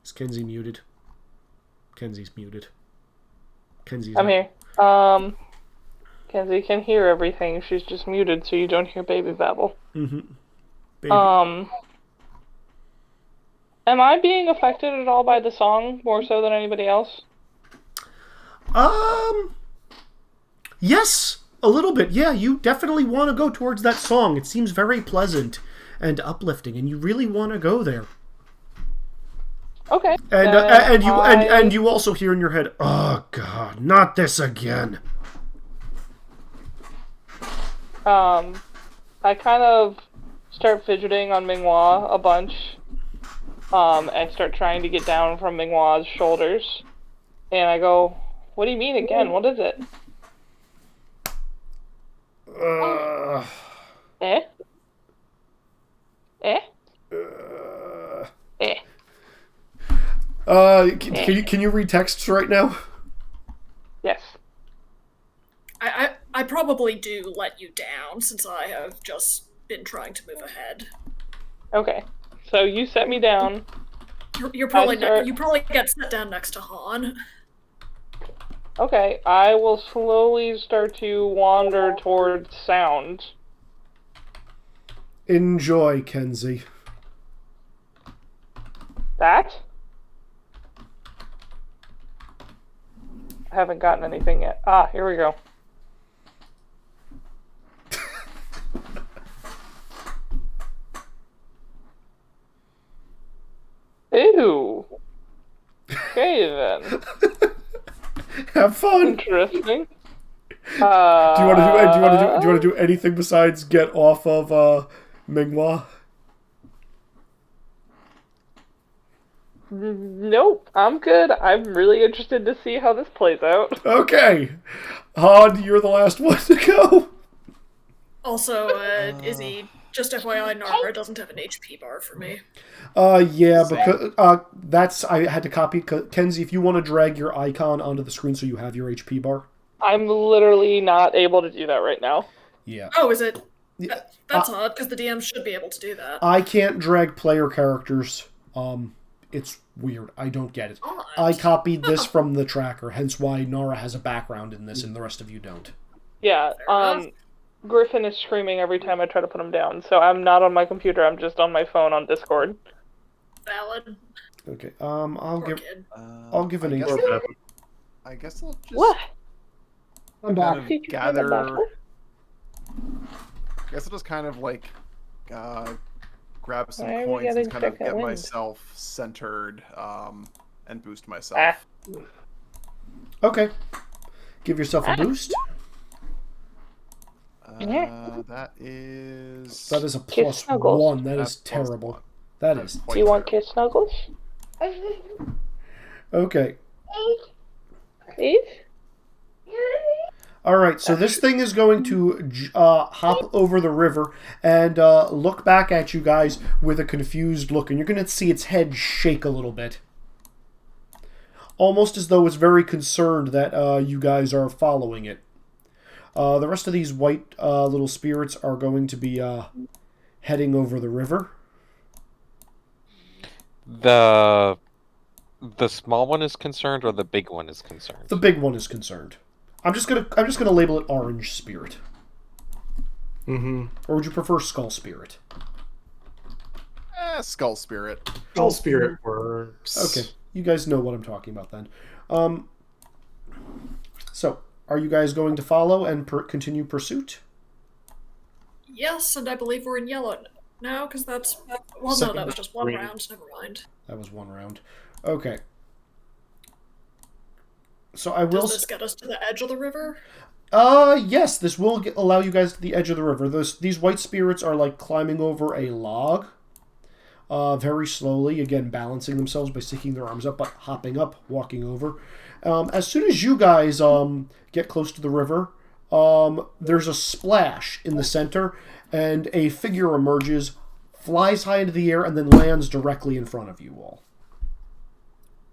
Is Kenzie muted? Kenzie's muted. Kenzie's I'm not- here. Kenzie can hear everything. She's just muted so you don't hear baby babble. Mm-hmm. Baby. Am I being affected at all by the song more so than anybody else? Yes, a little bit. Yeah, you definitely want to go towards that song. It seems very pleasant and uplifting, and you really want to go there. Okay. And you also hear in your head, "Oh God, not this again." I kind of start fidgeting on Minghua a bunch, and start trying to get down from Minghua's shoulders. And I go, "What do you mean again? What is it?" Eh? Eh? Eh? Can you read texts right now? Yes. I probably do let you down since I have just been trying to move ahead. Okay. So you set me down. You're probably start- you probably get set down next to Han. Okay, I will slowly start to wander towards sound. Enjoy, Kenzie. That? I haven't gotten anything yet. Ah, here we go. Ew. Okay then. Have fun. Interesting. Do you want to do anything besides get off of Minghua? Nope, I'm good. I'm really interested to see how this plays out. Okay, Han, you're the last one to go. Also, Izzy, just FYI, Nara doesn't have an HP bar for me. Yeah, because I had to copy. Kenzie, if you want to drag your icon onto the screen so you have your HP bar. I'm literally not able to do that right now. Yeah. Oh, is it? Yeah. That's odd, because the DM should be able to do that. I can't drag player characters. It's weird. I don't get it. Odd. I copied this from the tracker, hence why Nara has a background in this and the rest of you don't. Yeah, enough. Griffin is screaming every time I try to put him down, so I'm not on my computer, I'm just on my phone on Discord. Valid. Okay. Poor kid. I'll give an I guess, answer. I guess I'll just What? I'm kind back. of gather. I guess I'll just kind of like grab some Why are we coins and getting kind of second get wind? myself centered and boost myself. Okay. Give yourself a boost. That is. That is a Kiss plus snuggles. 1. That That's is plus terrible. one. That That's is. quite Do you want terrible. kiss snuggles? Okay. Please? Alright, so this thing is going to hop over the river and look back at you guys with a confused look, and you're going to see its head shake a little bit. Almost as though it's very concerned that you guys are following it. The rest of these white little spirits are going to be heading over the river. The small one is concerned, or the big one is concerned? The big one is concerned. I'm just gonna label it Orange Spirit. Mm-hmm. Or would you prefer Skull Spirit? Skull Spirit. Skull Spirit works. Okay, you guys know what I'm talking about then. So, are you guys going to follow and continue pursuit? Yes, and I believe we're in yellow now, because that's... Well, no, Second that was just one green. round, never mind. That was one round. Okay. So I will... Does this get us to the edge of the river? Yes, this will allow you guys to the edge of the river. These white spirits are like climbing over a log. Very slowly, again, balancing themselves by sticking their arms up, but hopping up, walking over. As soon as you guys get close to the river, there's a splash in the center, and a figure emerges, flies high into the air, and then lands directly in front of you all.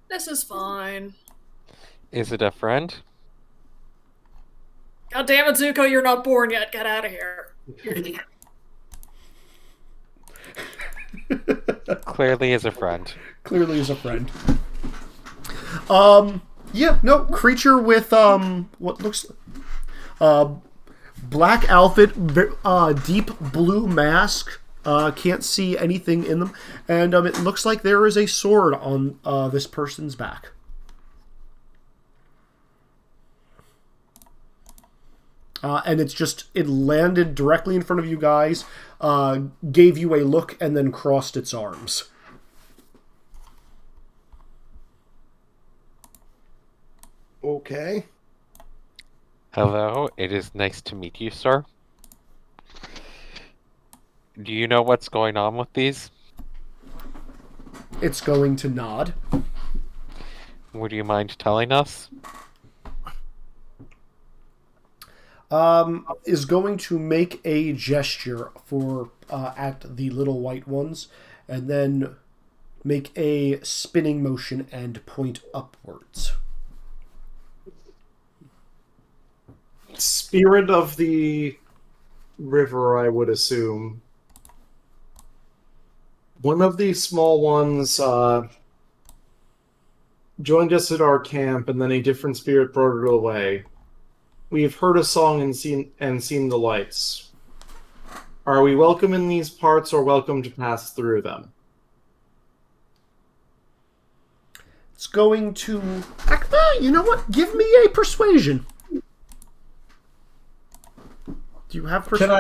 This is fine. Is it a friend? God damn it, Zuko, you're not born yet. Get out of here. Clearly is a friend. Clearly is a friend. Yeah, no, creature with, what looks, black outfit, deep blue mask, can't see anything in them, and, it looks like there is a sword on, this person's back. And it landed directly in front of you guys, gave you a look, and then crossed its arms. Okay. Hello, it is nice to meet you, sir. Do you know what's going on with these? It's going to nod. Would you mind telling us? Is going to make a gesture for at the little white ones, and then make a spinning motion and point upwards. Spirit of the river, I would assume. One of these small ones joined us at our camp, and then a different spirit brought it away. We've heard a song and seen the lights. Are we welcome in these parts, or welcome to pass through them? It's going to... You know what? Give me a persuasion. Do you have persuasion?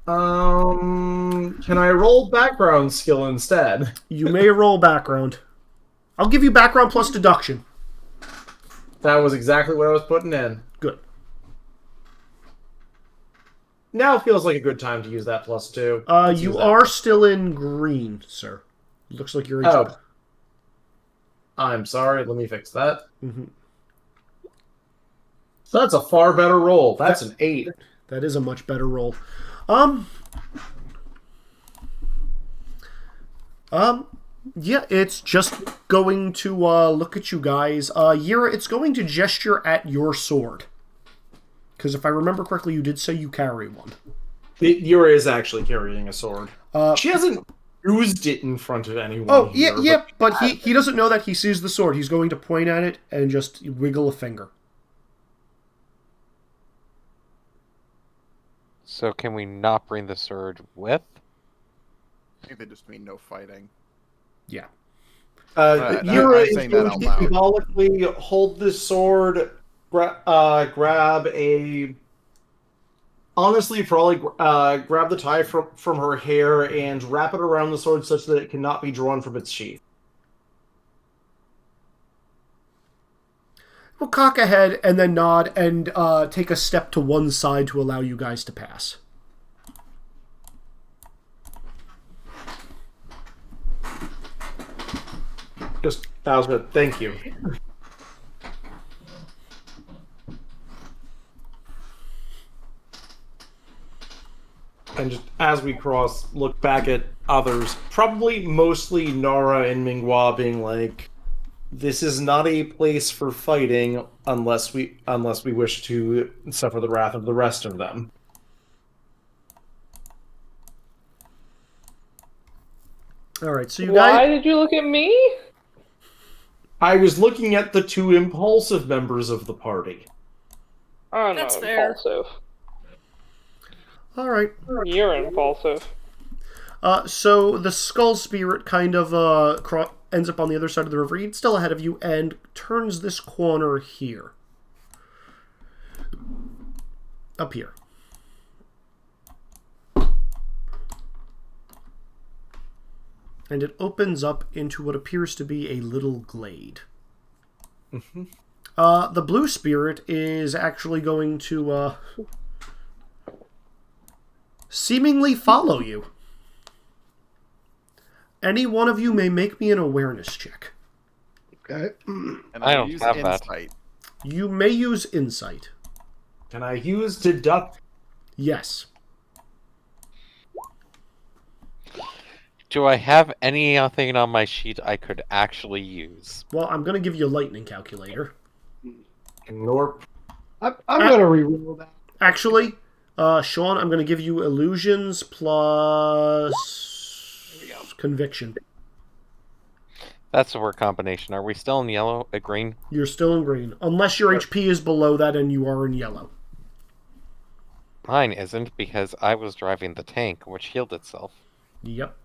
Can I roll background skill instead? You may roll background. I'll give you background plus deduction. That was exactly what I was putting in. Good. Now feels like a good time to use that +2. You are still in green, sir. Looks like you're... Oh. I'm sorry, let me fix that. Mm-hmm. So that's a far better roll. That's an 8. That is a much better roll. Yeah, it's just going to look at you guys. Yira, it's going to gesture at your sword. Because if I remember correctly, you did say you carry one. Yura is actually carrying a sword. She hasn't used it in front of anyone. Oh, here, yeah, but he doesn't know that he sees the sword. He's going to point at it and just wiggle a finger. So can we not bring the sword with? I think they just mean no fighting. Yeah. Yura I'm is saying that going out to loud. symbolically hold this sword, grab a... Honestly, probably grab the tie from her hair and wrap it around the sword such that it cannot be drawn from its sheath. We'll cock ahead and then nod and take a step to one side to allow you guys to pass. Just, that was good. Thank you. And just as we cross, look back at others, probably mostly Nara and Minghua being like, this is not a place for fighting unless we wish to suffer the wrath of the rest of them. All right, so you Why guys... did you look at me? I was looking at the two impulsive members of the party. I'm That's not fair. impulsive. All right. You're impulsive. So the skull spirit kind of ends up on the other side of the river. He's still ahead of you and turns this corner here. Up here. And it opens up into what appears to be a little glade. Mm-hmm. The blue spirit is actually going to seemingly follow you. Any one of you may make me an awareness check. Okay. And I don't use have that. insight. You may use insight. Can I use deduct? Yes. Do I have anything on my sheet I could actually use? Well, I'm going to give you a lightning calculator. Nor I'm gonna reroll that. Actually, Sean, I'm going to give you illusions plus conviction. That's a word combination. Are we still in yellow? Green? You're still in green. Unless your HP is below that and you are in yellow. Mine isn't, because I was driving the tank, which healed itself. Yep.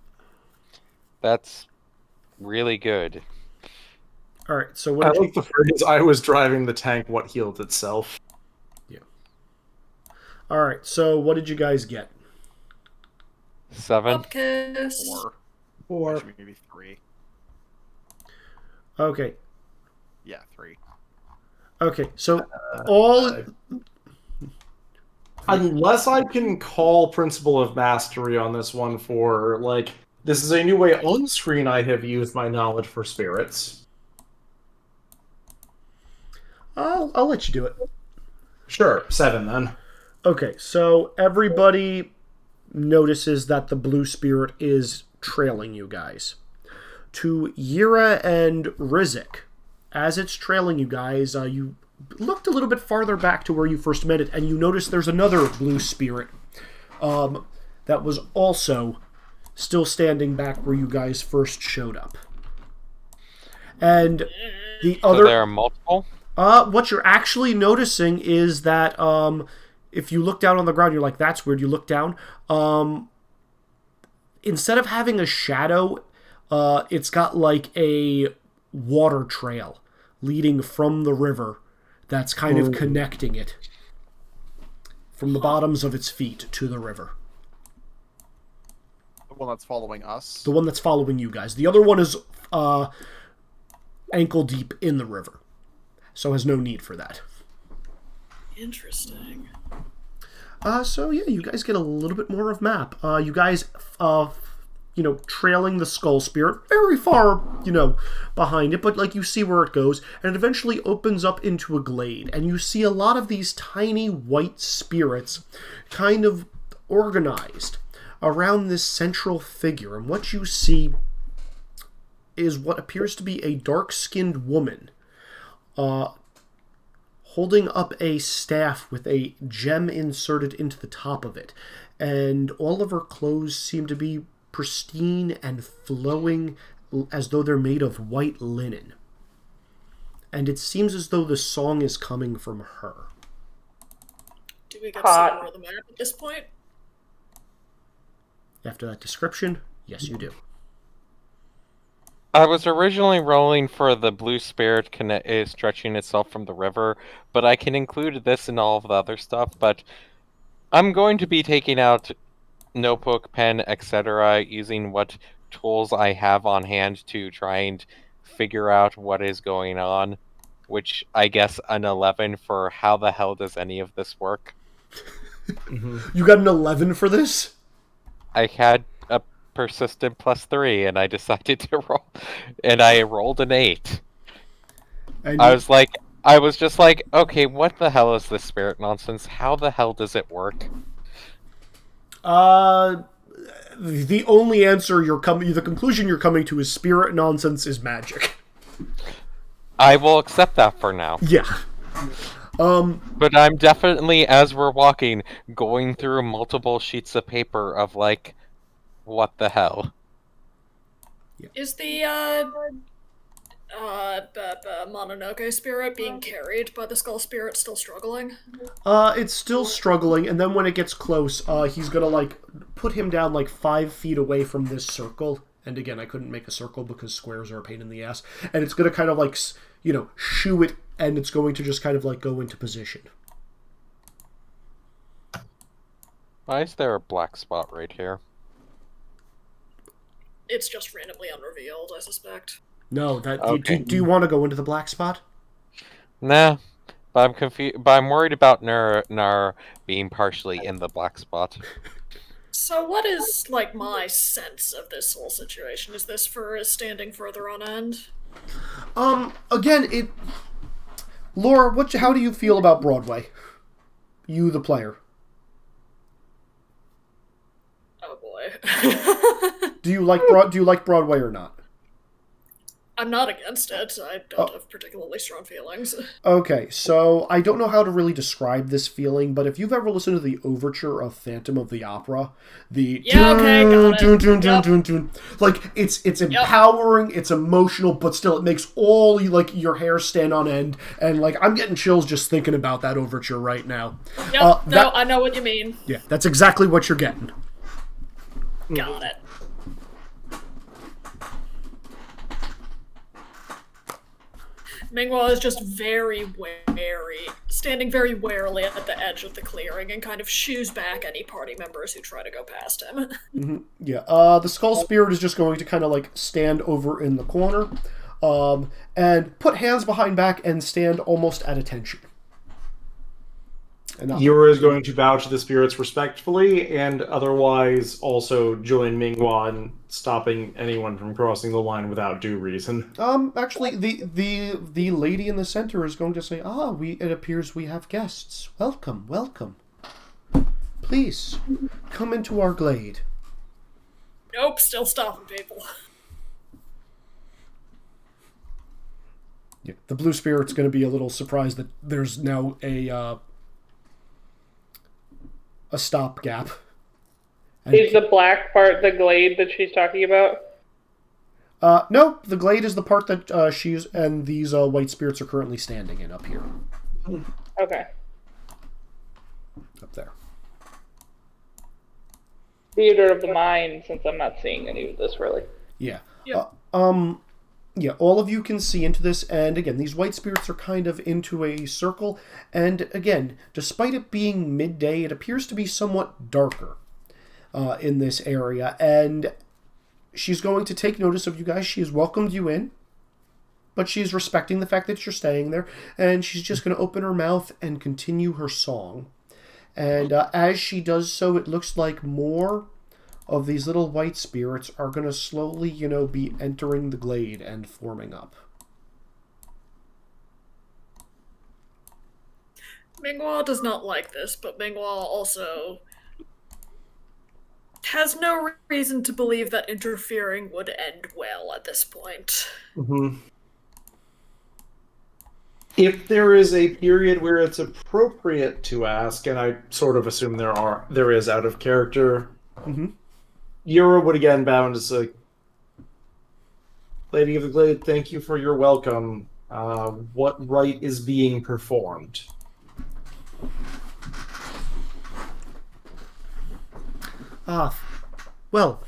That's really good. All right, so I what did like the phrase, I was driving the tank, what healed itself. All right, so what did you guys get? 7. Upkiss. 4. Actually, maybe 3. Okay. Yeah, 3. Okay, so all... Unless I can call Principle of Mastery on this one for, like, this is a new way on screen I have used my knowledge for spirits. I'll let you do it. Sure, 7 then. Okay, so everybody notices that the blue spirit is trailing you guys. To Yira and Rizik, as it's trailing you guys, you looked a little bit farther back to where you first met it, and you notice there's another blue spirit that was also still standing back where you guys first showed up. And the So other... there are multiple? What you're actually noticing is that if you look down on the ground, you're like, that's weird. You look down. Instead of having a shadow, it's got like a water trail leading from the river that's kind of connecting it from the bottoms of its feet to the river. The one that's following us. The one that's following you guys. The other one is ankle deep in the river, so has no need for that. Interesting. So yeah, you guys get a little bit more of map. You guys, trailing the skull spirit very far, behind it, but like you see where it goes, and it eventually opens up into a glade, and you see a lot of these tiny white spirits kind of organized around this central figure, and what you see is what appears to be a dark-skinned woman, holding up a staff with a gem inserted into the top of it. And all of her clothes seem to be pristine and flowing as though they're made of white linen. And it seems as though the song is coming from her. Do we get Hot. some more of the map at this point? After that description, yes you do. I was originally rolling for the blue spirit is stretching itself from the river, but I can include this in all of the other stuff, but I'm going to be taking out notebook, pen, etc., using what tools I have on hand to try and figure out what is going on, which I guess an 11 for how the hell does any of this work? You got an 11 for this? I had a persistent +3, and I decided to roll, and I rolled an 8. And I was just like, okay, what the hell is this spirit nonsense? How the hell does it work? The only answer the conclusion you're coming to is spirit nonsense is magic. I will accept that for now. Yeah. But I'm definitely, as we're walking, going through multiple sheets of paper of like, what the hell? Is the Mononoke spirit being carried by the skull spirit still struggling? It's still struggling, and then when it gets close, he's gonna like put him down like 5 feet away from this circle. And again, I couldn't make a circle because squares are a pain in the ass. And it's gonna kind of like, shoo it, and it's going to just kind of like go into position. Why is there a black spot right here? It's just randomly unrevealed, I suspect. No, Okay. do you want to go into the black spot? Nah, but I'm confused. But I'm worried about Nar being partially in the black spot. So what is, like, my sense of this whole situation? Is this for standing further on end? Again, Laura, how do you feel about Broadway? You, the player. Oh boy. Do you like Broadway or not? I'm not against it. I don't have particularly strong feelings. Okay, so I don't know how to really describe this feeling, but if you've ever listened to the overture of Phantom of the Opera, the got it. Like it's empowering, it's emotional, but still it makes all your hair stand on end, and like I'm getting chills just thinking about that overture right now. Yep, I know what you mean. Yeah, that's exactly what you're getting. Got it. Mingwa is just very wary, standing very warily at the edge of the clearing and kind of shoos back any party members who try to go past him. Mm-hmm. Yeah, the Skull Spirit is just going to kind of like stand over in the corner and put hands behind back and stand almost at attention. Yura is going to bow to the spirits respectfully and otherwise also join Mingwa in stopping anyone from crossing the line without due reason. Actually, the lady in the center is going to say, it appears we have guests. Welcome, welcome. Please, come into our glade. Nope, still stopping people. Yeah, the blue spirit's going to be a little surprised that there's now a stopgap. Is the black part the glade that she's talking about? No, the glade is the part that she's and these white spirits are currently standing in up here. Okay. Up there. Theater of the mind, since I'm not seeing any of this really. Yeah. Yep. Yeah, all of you can see into this, and again, these white spirits are kind of into a circle, and again, despite it being midday, it appears to be somewhat darker in this area, and she's going to take notice of you guys. She has welcomed you in, but she's respecting the fact that you're staying there, and she's just going to open her mouth and continue her song. And as she does so, it looks like more of these little white spirits are going to slowly, be entering the glade and forming up. Mingwa does not like this, but Mingwa also has no reason to believe that interfering would end well at this point. Mm-hmm. If there is a period where it's appropriate to ask, and I sort of assume there is out of character, Yura would again bow and say, Lady of the Glade, thank you for your welcome. What rite is being performed? Well,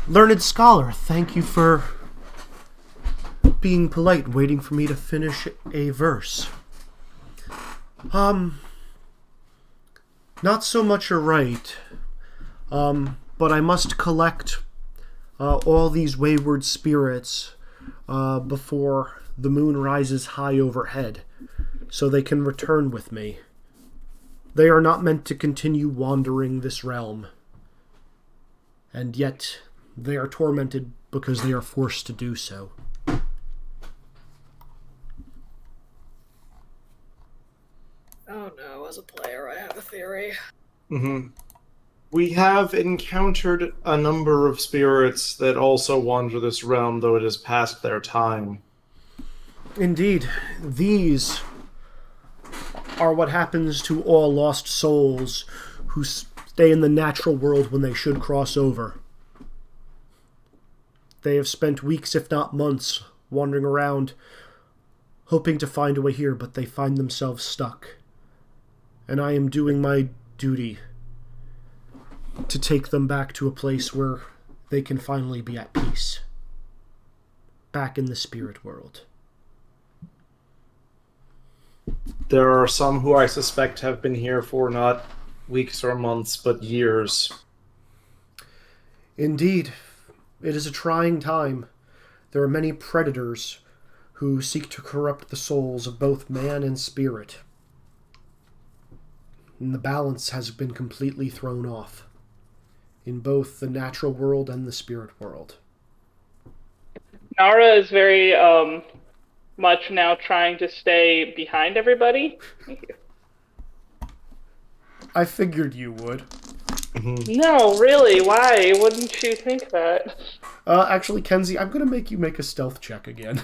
learned scholar, thank you for being polite, waiting for me to finish a verse. Not so much a rite, but I must collect all these wayward spirits before the moon rises high overhead, so they can return with me. They are not meant to continue wandering this realm, and yet they are tormented because they are forced to do so. Oh no, as a player, I have a theory. Mm-hmm. We have encountered a number of spirits that also wander this realm, though it is past their time. Indeed, these are what happens to all lost souls who stay in the natural world when they should cross over. They have spent weeks, if not months, wandering around, hoping to find a way here, but they find themselves stuck. And I am doing my duty to take them back to a place where they can finally be at peace. Back in the spirit world. There are some who I suspect have been here for not weeks or months, but years. Indeed. It is a trying time. There are many predators who seek to corrupt the souls of both man and spirit. And the balance has been completely thrown off in both the natural world and the spirit world. Nara is very much now trying to stay behind everybody. Thank you. I figured you would. No, really, why wouldn't you think that? Actually, Kenzie, I'm gonna make you make a stealth check again.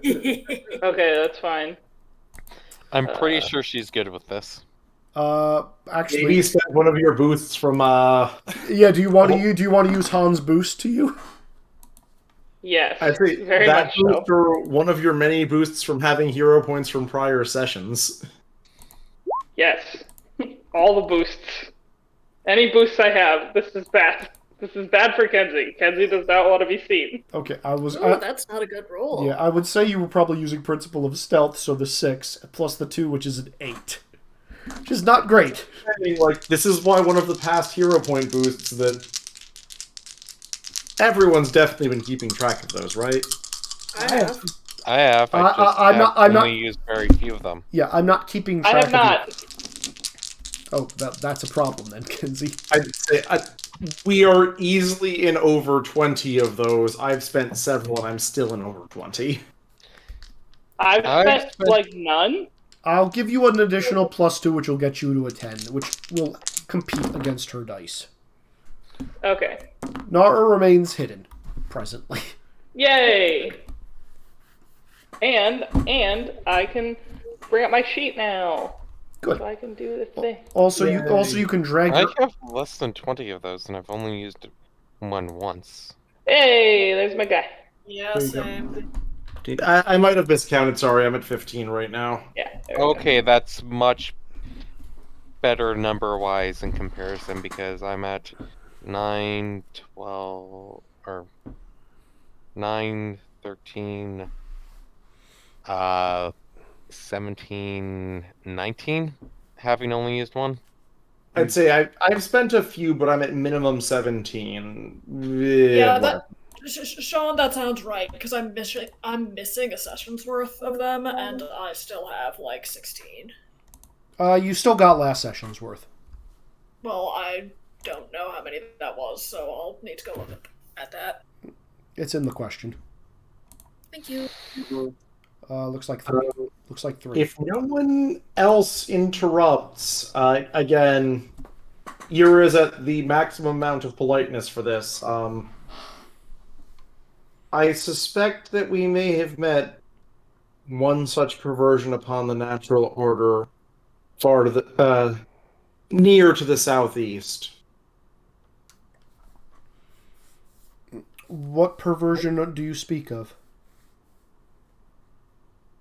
Okay, that's fine. I'm pretty sure she's good with this. Actually, Maybe spend one of your boosts from yeah. Do you want to use Han's boost to you? Yes, I'd say very that much boost so. or one of your many boosts from having hero points from prior sessions. Yes, all the boosts. Any boosts I have, this is bad. This is bad for Kenzie. Kenzie does not want to be seen. Okay, I was. Oh, that's not a good roll. Yeah, I would say you were probably using Principle of Stealth, so the 6 plus the 2, which is an 8, which is not great. I mean, like, this is why one of the past hero point boosts that everyone's definitely been keeping track of those, right? I have. I have. I'm not- only used very few of them. Yeah, I'm not keeping track I have of not. you. Oh, that's a problem then, Kenzie. I'd say we are easily in over 20 of those. I've spent several, and I'm still in over 20. I've spent like none. I'll give you an additional +2, which will get you to a 10, which will compete against her dice. Okay. Nara remains hidden, presently. Yay! And I can bring up my sheet now. Good. So I can do the thing. Also, you can drag I your... have less than 20 of those, and I've only used one once. Hey, there's my guy. Yeah, same. I might have miscounted. Sorry, I'm at 15 right now. Yeah. there we go. Okay, that's much better number-wise in comparison, because I'm at 9, 12, or 9, 13, 17, 19, having only used one. I'd say I've spent a few, but I'm at minimum 17. Yeah, Whatever. Sean, that sounds right, because I'm missing a session's worth of them, and I still have like 16. You still got last session's worth. Well, I don't know how many that was, so I'll need to go look at that. It's in the question. Thank you. Looks like 3. Looks like 3. If no one else interrupts, again, Yura is at the maximum amount of politeness for this. I suspect that we may have met one such perversion upon the natural order far to the near to the southeast. What perversion do you speak of?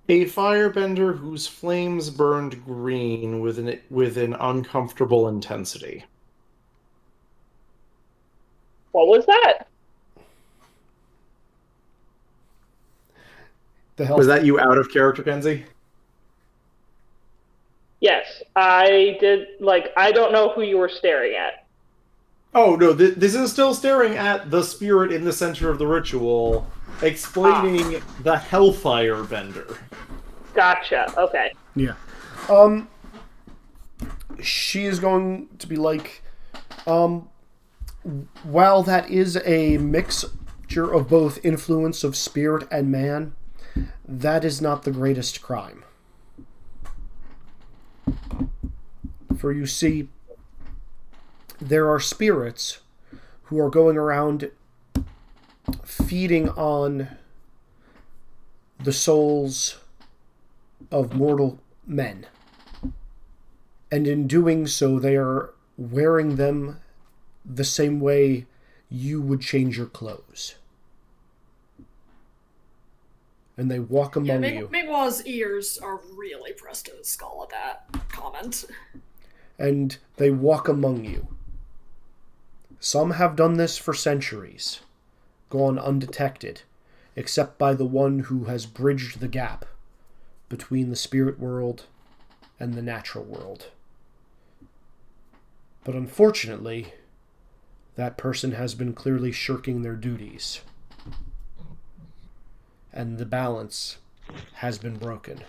A firebender whose flames burned green with an uncomfortable intensity. What was that? The hell? Was that you out of character, Kenzie? Yes, I did. Like, I don't know who you were staring at. Oh, no, this is still staring at the spirit in the center of the ritual, explaining the Hellfire Bender. Gotcha. Okay. Yeah. She is going to be like, while that is a mixture of both influence of spirit and man, that is not the greatest crime. For you see, there are spirits who are going around feeding on the souls of mortal men. And in doing so, they are wearing them the same way you would change your clothes. And they walk among you. Mingwa's ears are really pressed to his skull at that comment. And they walk among you. Some have done this for centuries, gone undetected, except by the one who has bridged the gap between the spirit world and the natural world. But unfortunately, that person has been clearly shirking their duties. And the balance has been broken.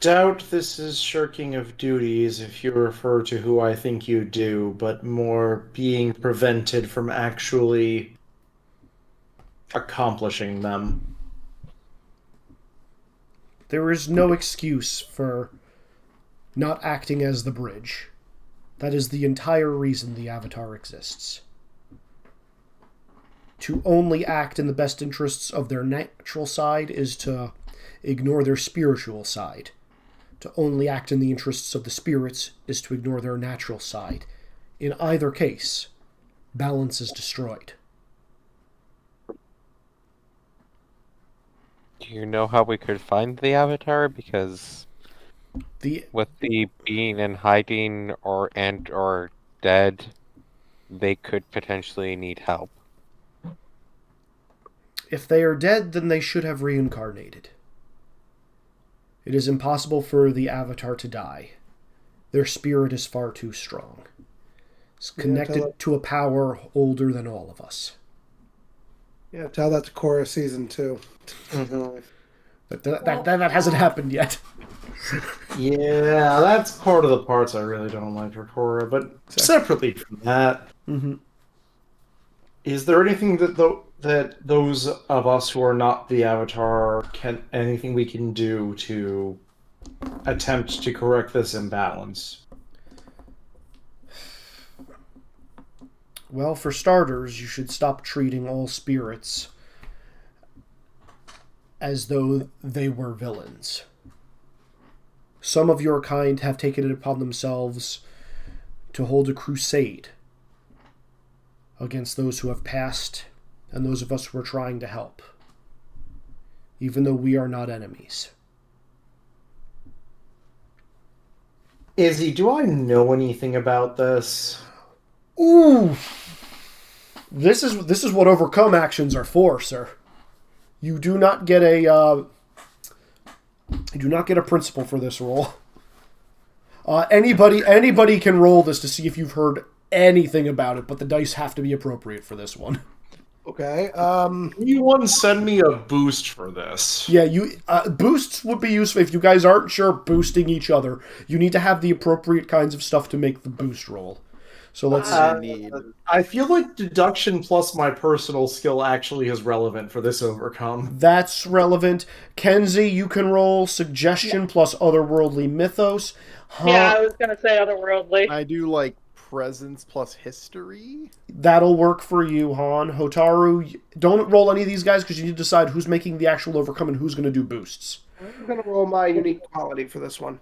doubt this is shirking of duties if you refer to who I think you do, but more being prevented from actually accomplishing them. There is no excuse for not acting as the bridge. That is the entire reason the Avatar exists. To only act in the best interests of their natural side is to ignore their spiritual side. To only act in the interests of the spirits is to ignore their natural side. In either case, balance is destroyed. Do you know how we could find the Avatar? Because The with the being in hiding or dead, they could potentially need help. If they are dead, then they should have reincarnated. It is impossible for the Avatar to die. Their spirit is far too strong. It's connected to a power older than all of us. Yeah, tell that to Korra season 2. But that hasn't happened yet. Yeah, that's part of the parts I really don't like for Korra, but separately from that, is there anything that those of us who are not the Avatar anything we can do to attempt to correct this imbalance? Well, for starters, you should stop treating all spirits as though they were villains. Some of your kind have taken it upon themselves to hold a crusade against those who have passed and those of us who are trying to help, even though we are not enemies. Izzy, do I know anything about this? Ooh! This is what overcome actions are for, sir. You do not get a principal for this roll. Anybody can roll this to see if you've heard anything about it, but the dice have to be appropriate for this one. Okay. Anyone send me a boost for this? Yeah, boosts would be useful if you guys aren't sure boosting each other. You need to have the appropriate kinds of stuff to make the boost roll. So let's see. I feel like deduction plus my personal skill actually is relevant for this overcome. That's relevant. Kenzie, you can roll suggestion plus otherworldly mythos. Yeah, I was gonna say otherworldly. I do like presence plus history. That'll work for you, Han. Hotaru, don't roll any of these guys because you need to decide who's making the actual overcome and who's going to do boosts. I'm going to roll my unique quality for this one.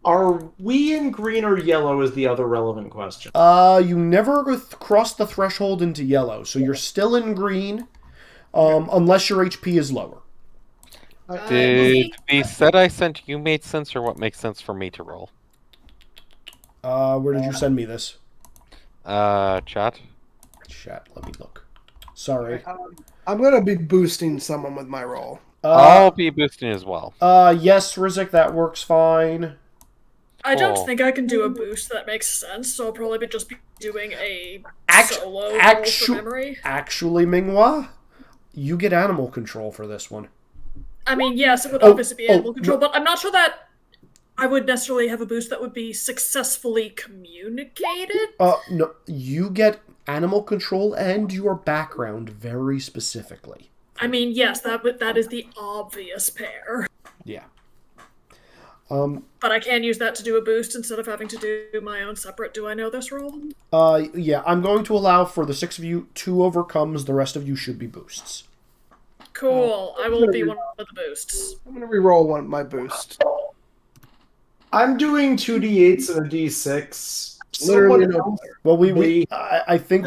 Are we in green or yellow is the other relevant question. You never crossed the threshold into yellow, so you're still in green, unless your HP is lower. Did the set I sent you made sense, or what makes sense for me to roll? Where did you send me this? Chat. Chat, let me look. Sorry. I'm going to be boosting someone with my roll. I'll be boosting as well. Yes, Rizik, that works fine. I don't think I can do a boost that makes sense, so I'll probably just be doing a solo roll for memory. Actually, Minghua, you get animal control for this one. I mean, yes, it would obviously be animal control, but I'm not sure that I would necessarily have a boost that would be successfully communicated. No, you get animal control and your background very specifically. I mean, yes, that is the obvious pair. Yeah. But I can use that to do a boost instead of having to do my own separate Do I Know This roll? Yeah, I'm going to allow for the 6 of you 2 overcomes, the rest of you should be boosts. Cool, I will be one of the boosts. I'm going to re-roll my boost. I'm doing 2d8s and a d6. Literally no. Well, I think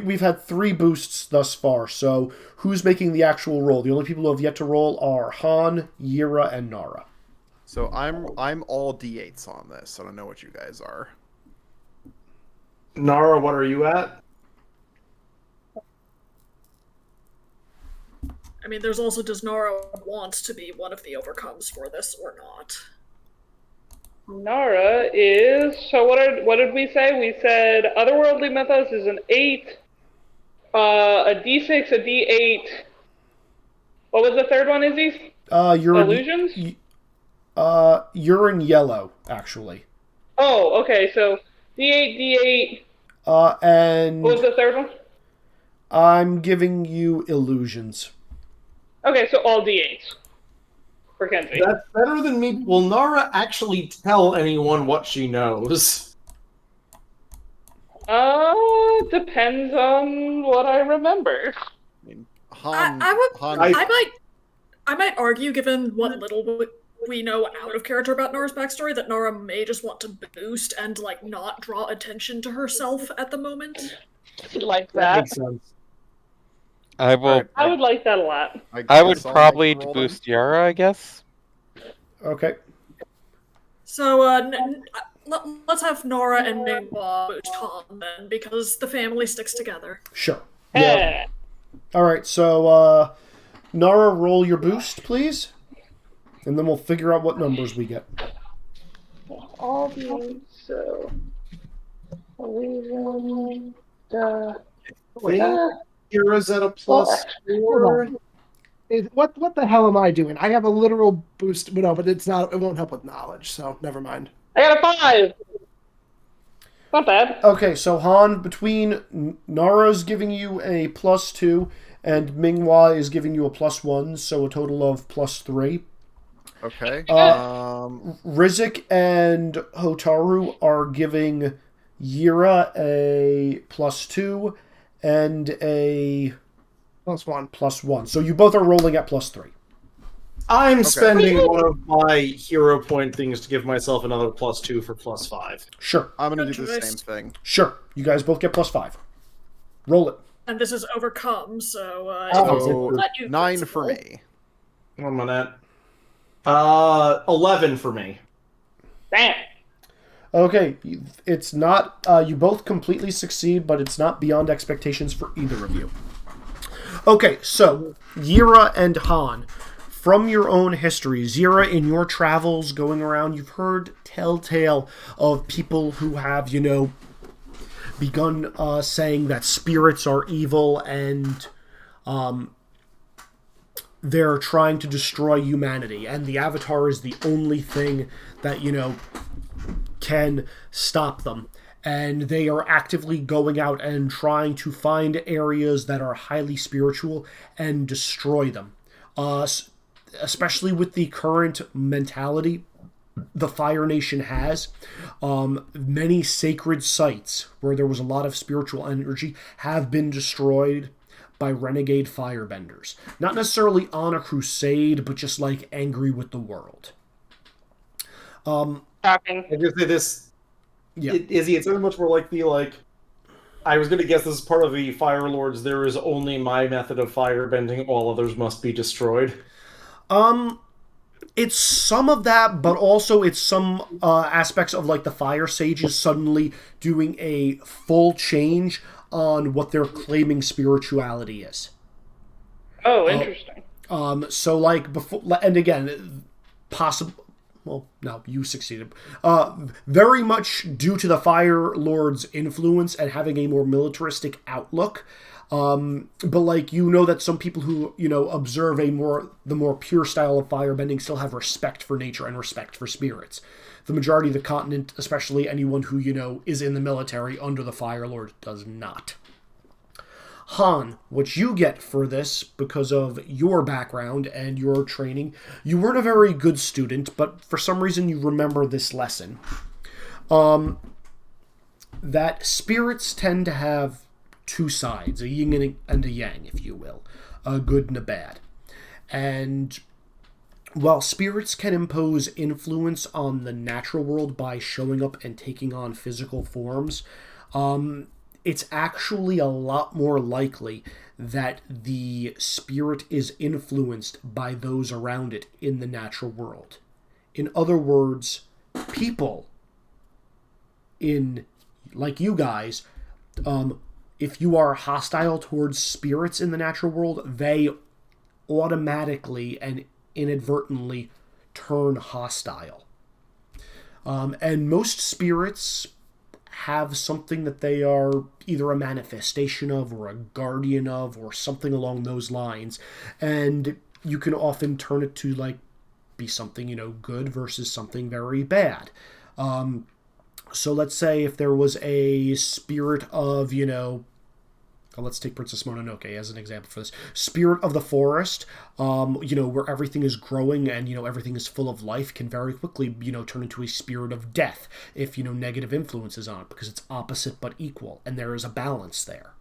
we've had 3 boosts thus far, so who's making the actual roll? The only people who have yet to roll are Han, Yira, and Nara. So I'm all D8s on this. I don't know what you guys are. Nara, what are you at? I mean, there's also, does Nara want to be one of the overcomes for this or not? Nara is, so what did we say? We said Otherworldly Mythos is an 8, a D6, a D8. What was the third one, Izzy? Your Illusions? You're in yellow, actually. Oh, okay. So D8, D8. And What was the third one? I'm giving you illusions. Okay, so all D8s for Kenzie. That's better than me. Will Nara actually tell anyone what she knows? Depends on what I remember. I mean, Han, I might argue, given what little we know out of character about Nora's backstory, that Nora may just want to boost and like not draw attention to herself at the moment. I'd like That that. makes sense. I will. I would like that a lot. I would guess I'll probably make a roll boost Yara, I guess. Okay. So, let's have Nora and Mingwa boost Han then, because the family sticks together. Sure. Yeah. All right, so Nara, roll your boost, please. And then we'll figure out what numbers we get. All D8s, so... Illusion... Kira's at a plus Hold 4. What the hell am I doing? I have a literal boost, but no, but it's not. It won't help with knowledge, so never mind. I got a 5! Not bad. Okay, so Han, between Nara's giving you a +2 and Minghua is giving you a +1, so a total of +3. Okay. Rizik and Hotaru are giving Yira a +2 and a +1. +1. So you both are rolling at +3. I'm spending one of my hero point things to give myself another +2 for +5. Sure. I'm going to Good do the choice. same thing. Sure. You guys both get +5. Roll it. And this is overcome, so So, let you 9 for principal. me. 1 minute. 11 for me. Damn. Okay, it's not, you both completely succeed, but it's not beyond expectations for either of you. Okay, so, Yira and Han, from your own history, Yira, in your travels going around, you've heard telltale of people who have, begun saying that spirits are evil and they're trying to destroy humanity, and the Avatar is the only thing that, can stop them. And they are actively going out and trying to find areas that are highly spiritual and destroy them. Especially with the current mentality the Fire Nation has, many sacred sites where there was a lot of spiritual energy have been destroyed by renegade firebenders. Not necessarily on a crusade, but just like angry with the world. Shocking. I just say this. Yeah. Izzy, it sounds much more like I was going to guess this is part of the Fire Lords. There is only my method of firebending. All others must be destroyed. It's some of that, but also it's some aspects of like the Fire Sages suddenly doing a full change on what they're claiming spirituality is. Oh, interesting. So like before, and again, possible. Well, no, you succeeded. Very much due to the Fire Lord's influence and having a more militaristic outlook. But like, that some people who, observe the more pure style of firebending still have respect for nature and respect for spirits. The majority of the continent, especially anyone who, is in the military under the Fire Lord, does not. Han, what you get for this, because of your background and your training, you weren't a very good student, but for some reason you remember this lesson. That spirits tend to have two sides, a yin and a yang, if you will, a good and a bad. And while spirits can impose influence on the natural world by showing up and taking on physical forms, it's actually a lot more likely that the spirit is influenced by those around it in the natural world. In other words, people like you guys, if you are hostile towards spirits in the natural world, they automatically and inadvertently turn hostile. And most spirits have something that they are either a manifestation of or a guardian of or something along those lines. And you can often turn it to like be something, good versus something very bad. So let's say if there was a spirit of, let's take Princess Mononoke as an example for this. Spirit of the forest, where everything is growing and, everything is full of life, can very quickly, turn into a spirit of death if, negative influence is on it, because it's opposite but equal, and there is a balance there.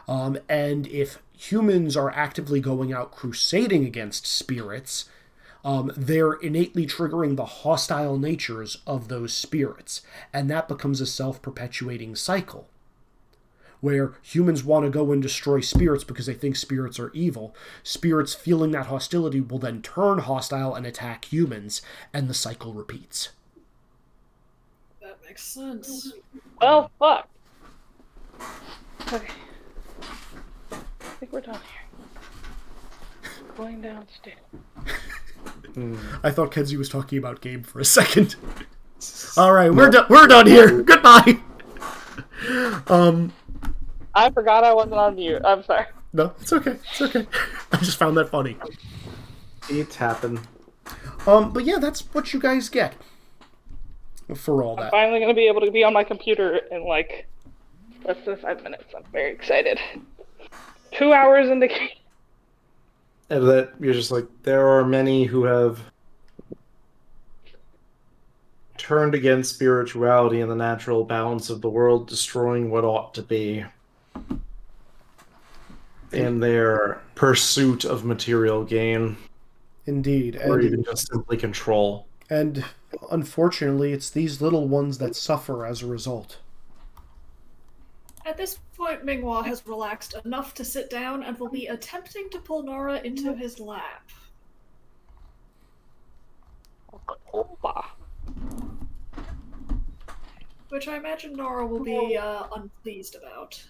And if humans are actively going out crusading against spirits, they're innately triggering the hostile natures of those spirits, and that becomes a self-perpetuating cycle, where humans want to go and destroy spirits because they think spirits are evil. Spirits feeling that hostility will then turn hostile and attack humans, and the cycle repeats. That makes sense. Well, fuck. Okay. I think we're done here. Going downstairs. I thought Kenzie was talking about game for a second. All right, we're done here. Goodbye. I forgot I wasn't on mute. I'm sorry. No, it's okay. It's okay. I just found that funny. It's happened. But yeah, that's what you guys get for all I'm that. finally going to be able to be on my computer in like less than 5 minutes. I'm very excited. 2 hours in the game. And that you're just like, there are many who have turned against spirituality and the natural balance of the world, destroying what ought to be in their pursuit of material gain. Indeed. Or even just simply control. And unfortunately, it's these little ones that suffer as a result. At this point, Minghua has relaxed enough to sit down and will be attempting to pull Nora into his lap. Which I imagine Nora will be unpleased about.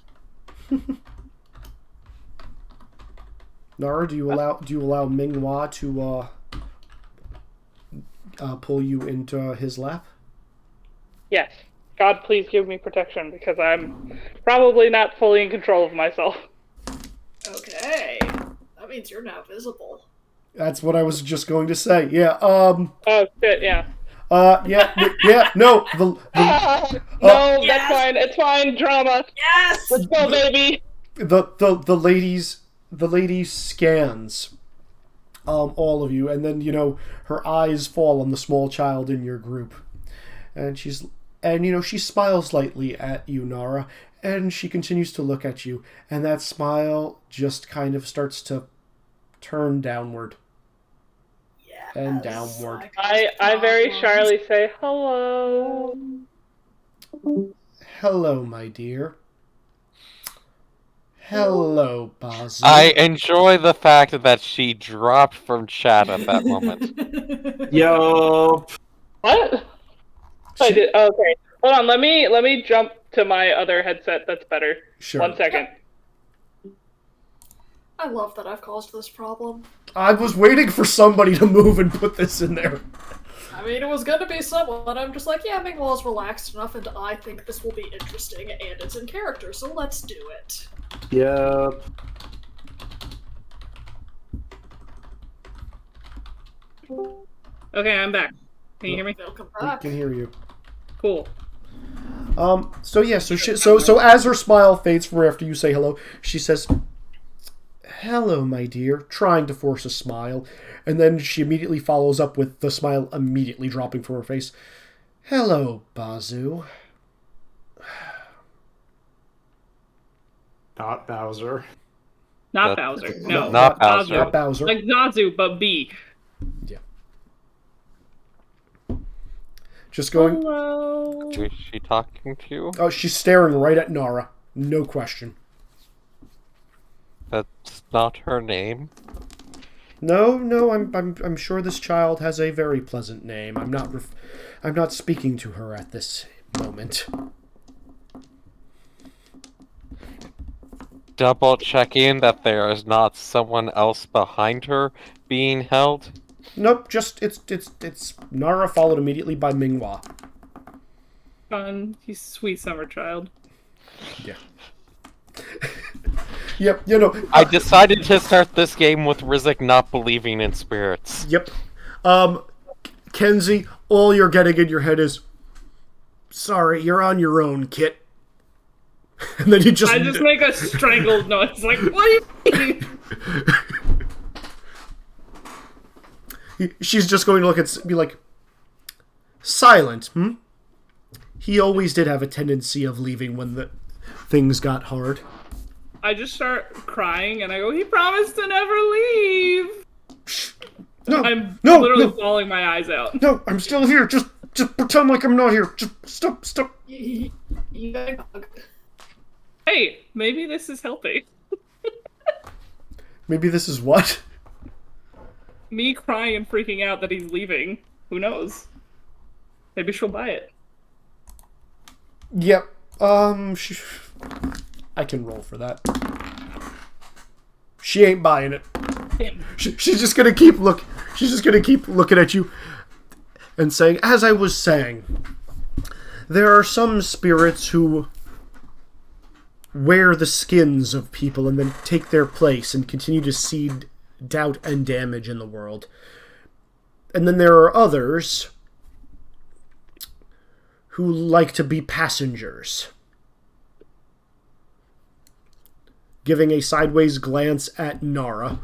Nara, do you allow Minghua to pull you into his lap? Yes. God, please give me protection, because I'm probably not fully in control of myself. Okay. That means you're now visible. That's what I was just going to say. Yeah. Oh shit! Yeah. Yeah. No. No, Yes! that's fine. It's fine. Drama. Yes! Let's go, baby. The lady scans all of you, and then her eyes fall on the small child in your group, and she smiles slightly at you, Nara, and she continues to look at you, and that smile just kind of starts to turn downward. Yes. And downward. I very shyly say hello. Hello, my dear. Hello, Bazu. I enjoy the fact that she dropped from chat at that moment. Yo. What? I did. Okay, hold on. Let me jump to my other headset. That's better. Sure. 1 second. I love that I've caused this problem. I was waiting for somebody to move and put this in there. I mean, it was gonna be someone. I'm just like, yeah, Minghua's relaxed enough, and I think this will be interesting, and it's in character, so let's do it. Yep. Okay, I'm back. Can you hear me? Welcome I back. can hear you. Cool. So as her smile fades from her after you say hello, she says, "Hello, my dear," trying to force a smile, and then she immediately follows up with the smile immediately dropping from her face. "Hello, Bazu." Not Bowser. Not That- Bowser. No. Not Bowser. Not Bowser. Like Zazu, but B. Yeah. Just going. Hello. Who is she talking to? Oh, she's staring right at Nara. No question. That's not her name. No, I'm sure this child has a very pleasant name. I'm not speaking to her at this moment. Double checking that there is not someone else behind her being held. Nope, just it's Nara followed immediately by Minghua. Fun. He's a sweet summer child. Yeah. Yep, I decided to start this game with Rizek not believing in spirits. Yep. Kenzie, all you're getting in your head is, sorry, you're on your own, Kit. And then you just... I just make a strangled noise, like, what do you mean? She's just going to look at... be like, silent, He always did have a tendency of leaving when the things got hard. I just start crying, and I go, he promised to never leave! No, I'm no, literally no. bawling my eyes out. No, I'm still here. Just pretend like I'm not here. Just stop. You gotta hug. Hey, maybe this is helping. Maybe this is what? Me crying and freaking out that he's leaving. Who knows? Maybe she'll buy it. Yep. I can roll for that. She ain't buying it. Damn. She's just gonna keep looking at you and saying, as I was saying, there are some spirits who wear the skins of people and then take their place and continue to seed doubt and damage in the world. And then there are others who like to be passengers. Giving a sideways glance at Nara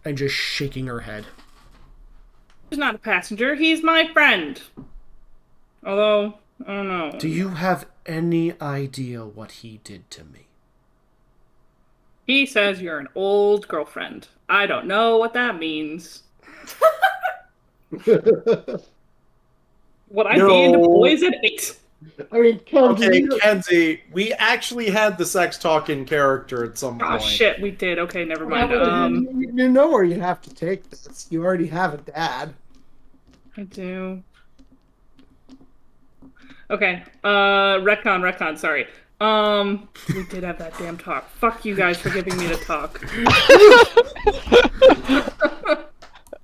and just shaking her head. He's not a passenger, he's my friend. Although, I don't know. Do you have any idea what he did to me? He says you're an old girlfriend. I don't know what that means. Would I be into boys at 8? I mean, Okay, Kenzie, we actually had the sex talk in character at some Oh point. shit, we did. Okay, never mind. you know where you have to take this. You already have a dad. I do. Okay, retcon, sorry. We did have that damn talk. Fuck you guys for giving me the talk.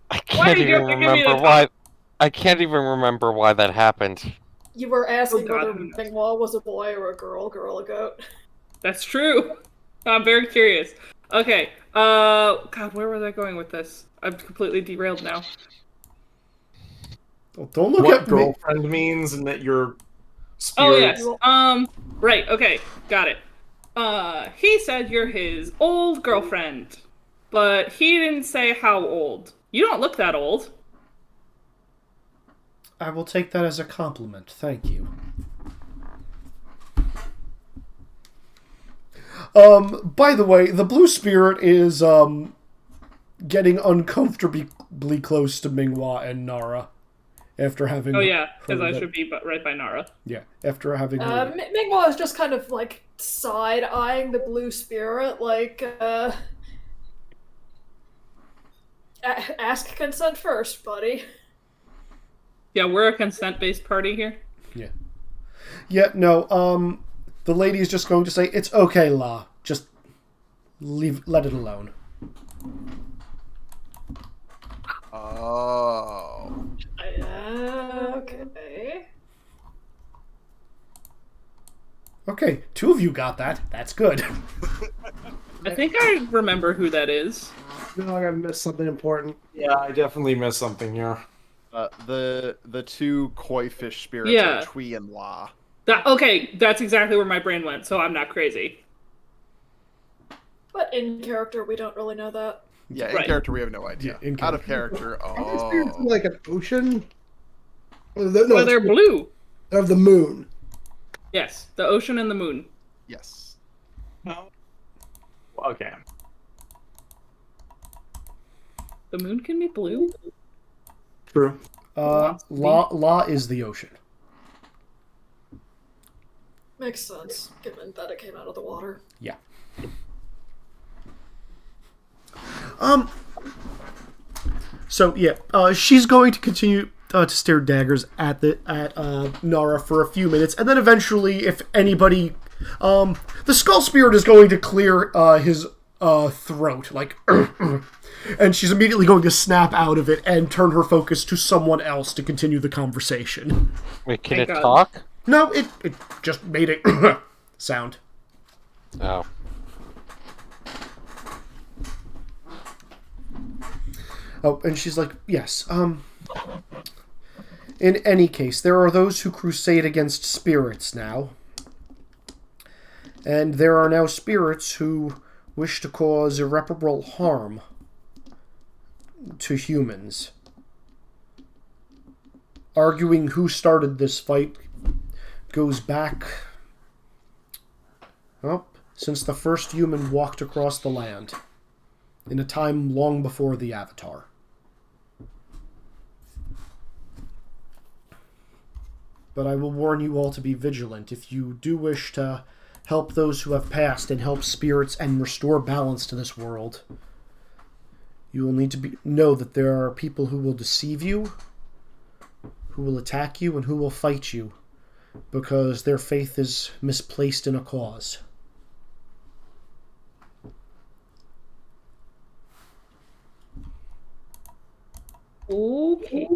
I can't even remember why that happened. You were asking God, whether who knows? Mingwa was a boy or a girl a goat. That's true. I'm very curious. Okay, God, where was I going with this? I'm completely derailed now. Don't look What at me. girlfriend means and that you're Oh, spirit. yes. Right, okay, got it. He said you're his old girlfriend, but he didn't say how old. You don't look that old. I will take that as a compliment. Thank you. By the way, the blue spirit is getting uncomfortably close to Mingwa and Nara after having. Oh yeah, because heard I that- should be right by Nara. Yeah, after having. heard it. Mingwa is just kind of like side-eyeing the blue spirit, like, ask consent first, buddy. Yeah, we're a consent-based party here. Yeah, no. The lady is just going to say, "It's okay, La. Just let it alone." Oh. Okay. Okay, 2 of you got that. That's good. I think I remember who that is. I feel like I missed something important. Yeah, I definitely missed something here. The 2 koi fish spirits Yeah. are Tui and La. Okay, that's exactly where my brain went, so I'm not crazy. But in character, we don't really know that. Yeah, in Right. character we have no idea. Yeah, in Out of character, Are these spirits in oh. like an ocean? No, Well, they're blue. of the moon. Yes, the ocean and the moon. Yes. Okay. The moon can be blue? True. La is the ocean. Makes sense, given that it came out of the water. Yeah. So yeah, she's going to continue to stare daggers at Nara for a few minutes, and then eventually, if anybody, the skull spirit is going to clear his throat, like, and she's immediately going to snap out of it and turn her focus to someone else to continue the conversation. Wait, can Thank it God. talk? No, it just made a sound. Oh. Oh, and she's like, yes, in any case, there are those who crusade against spirits now. And there are now spirits who wish to cause irreparable harm to humans. Arguing who started this fight goes back, well, since the first human walked across the land, in a time long before the Avatar. But I will warn you all to be vigilant. If you do wish to help those who have passed and help spirits and restore balance to this world, you will need to know that there are people who will deceive you, who will attack you, and who will fight you because their faith is misplaced in a cause. Okay.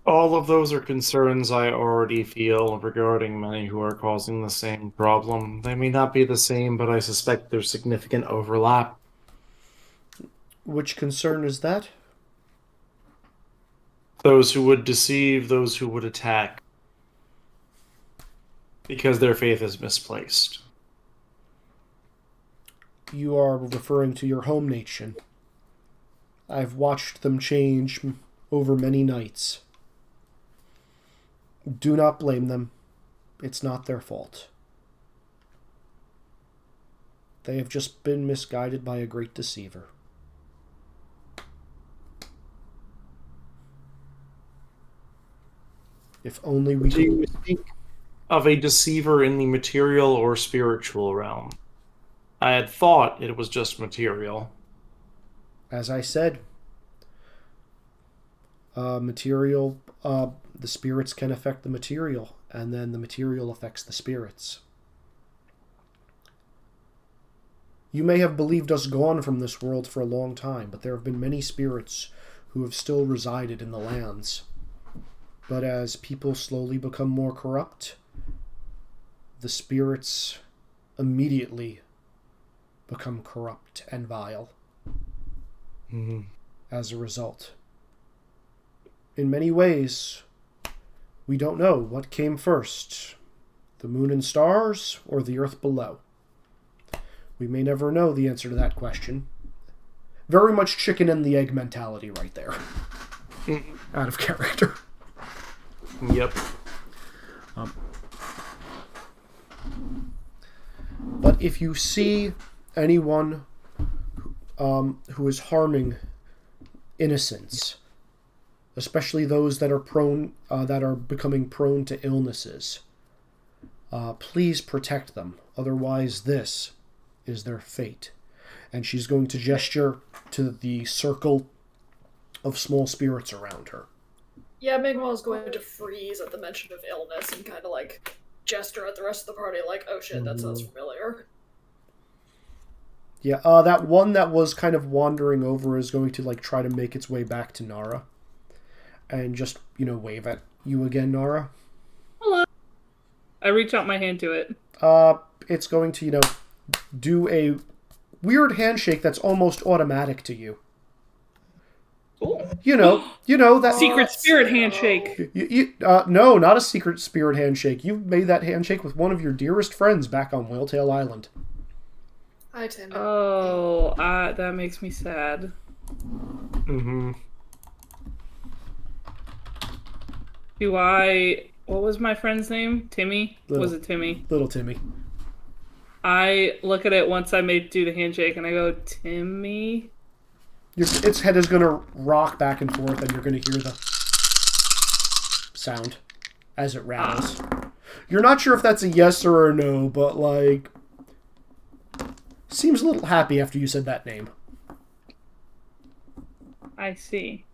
All of those are concerns I already feel regarding many who are causing the same problem. They may not be the same, but I suspect there's significant overlap. Which concern is that? Those who would deceive, those who would attack. Because their faith is misplaced. You are referring to your home nation. I've watched them change over many nights. Do not blame them. It's not their fault. They have just been misguided by a great deceiver. If only we Do you speak of a deceiver in the material or spiritual realm? I had thought it was just material. As I said, material, the spirits can affect the material, and then the material affects the spirits. You may have believed us gone from this world for a long time, but there have been many spirits who have still resided in the lands. But as people slowly become more corrupt, the spirits immediately become corrupt and vile as a result. In many ways, we don't know what came first, the moon and stars or the earth below. We may never know the answer to that question. Very much chicken and the egg mentality right there. Out of character. Yep. But if you see anyone who is harming innocents, especially those that are becoming prone to illnesses, please protect them. Otherwise, this is their fate. And she's going to gesture to the circle of small spirits around her. Yeah, Mingwell is going to freeze at the mention of illness and kind of like gesture at the rest of the party like, oh shit, that sounds familiar. Yeah, that one that was kind of wandering over is going to like try to make its way back to Nara. And just, wave at you again, Nara. Hello. I reach out my hand to it. It's going to, do a weird handshake that's almost automatic to you. Cool. That Secret spirit handshake. No, not a secret spirit handshake. You made that handshake with one of your dearest friends back on Whaletail Island. Hi, Tim. Oh, that makes me sad. What was my friend's name? Timmy? Was it Timmy? Little Timmy. I look at it once I do the handshake and I go, Timmy? Its head is going to rock back and forth and you're going to hear the sound as it rattles. You're not sure if that's a yes or a no, but seems a little happy after you said that name. I see.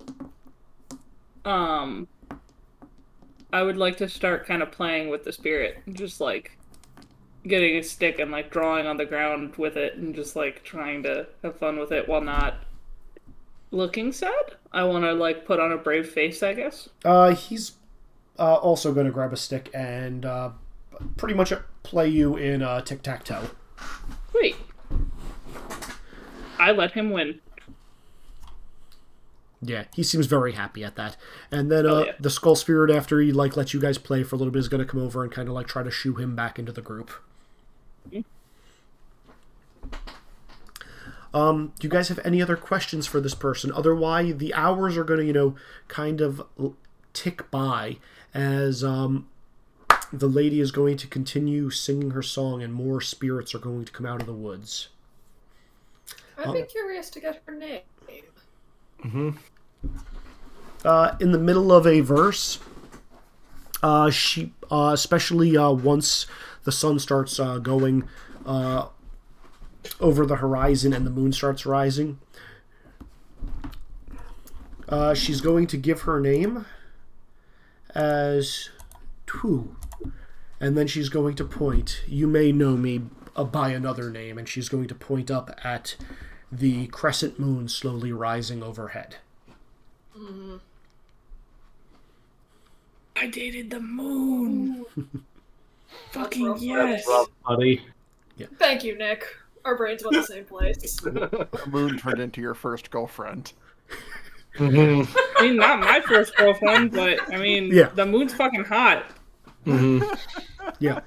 I would like to start kind of playing with the spirit. Just getting a stick and drawing on the ground with it and just trying to have fun with it while not looking sad. I want to put on a brave face, I guess. He's also going to grab a stick and pretty much play you in tic-tac-toe. Great. I let him win. Yeah, he seems very happy at that. And then Oh, yeah. the Skull Spirit, after he like lets you guys play for a little bit, is going to come over and kind of like try to shoo him back into the group. Do you guys have any other questions for this person? Otherwise, the hours are going to, kind of tick by as the lady is going to continue singing her song and more spirits are going to come out of the woods. I'd be curious to get her name. In the middle of a verse, she, especially once the sun starts going over the horizon and the moon starts rising, she's going to give her name as Tu. And then she's going to point. You may know me by another name. And she's going to point up at the crescent moon slowly rising overhead. I dated the moon. Fucking rough. yes. Buddy. Thank you, Nick. Our brains went the same place. The moon turned into your first girlfriend. I mean, not my first girlfriend, but I mean, Yeah. the moon's fucking hot. Yeah.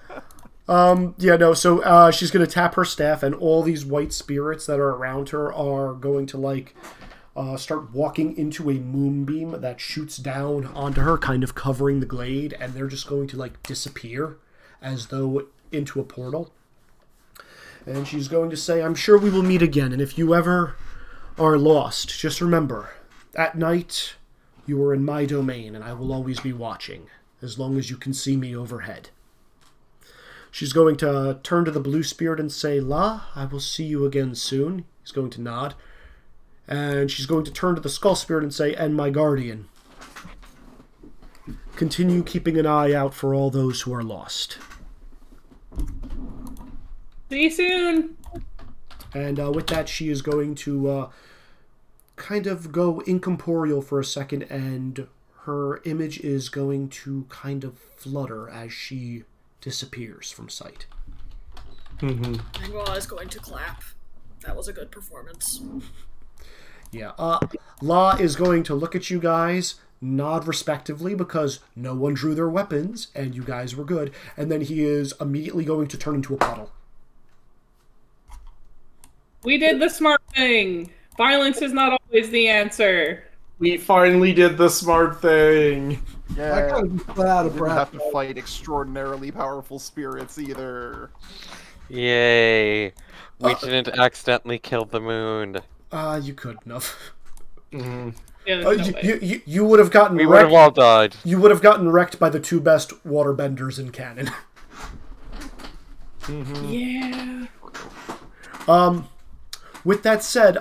So she's going to tap her staff, and all these white spirits that are around her are going to, start walking into a moonbeam that shoots down onto her, kind of covering the glade, and they're just going to, disappear as though into a portal. And she's going to say, I'm sure we will meet again, and if you ever are lost, just remember, at night, you are in my domain, and I will always be watching, as long as you can see me overhead. She's going to turn to the blue spirit and say, La, I will see you again soon. He's going to nod. And she's going to turn to the skull spirit and say, and my guardian. Continue keeping an eye out for all those who are lost. See you soon. And with that, she is going to kind of go incorporeal for a second, and her image is going to kind of flutter as she disappears from sight. Mingwa is going to clap. That was a good performance. Yeah. La is going to look at you guys, nod respectively because no one drew their weapons and you guys were good, and then he is immediately going to turn into a puddle. We did the smart thing. Violence is not always the answer. We finally did the smart thing. I Yeah, kind of just got out of didn't have breath. to fight extraordinarily powerful spirits either. Yay. We didn't accidentally kill the moon. You couldn't have. Yeah, there's no way. You would have gotten We would have wrecked. all died. You would have gotten wrecked by the two best waterbenders in canon. Yeah. With that said,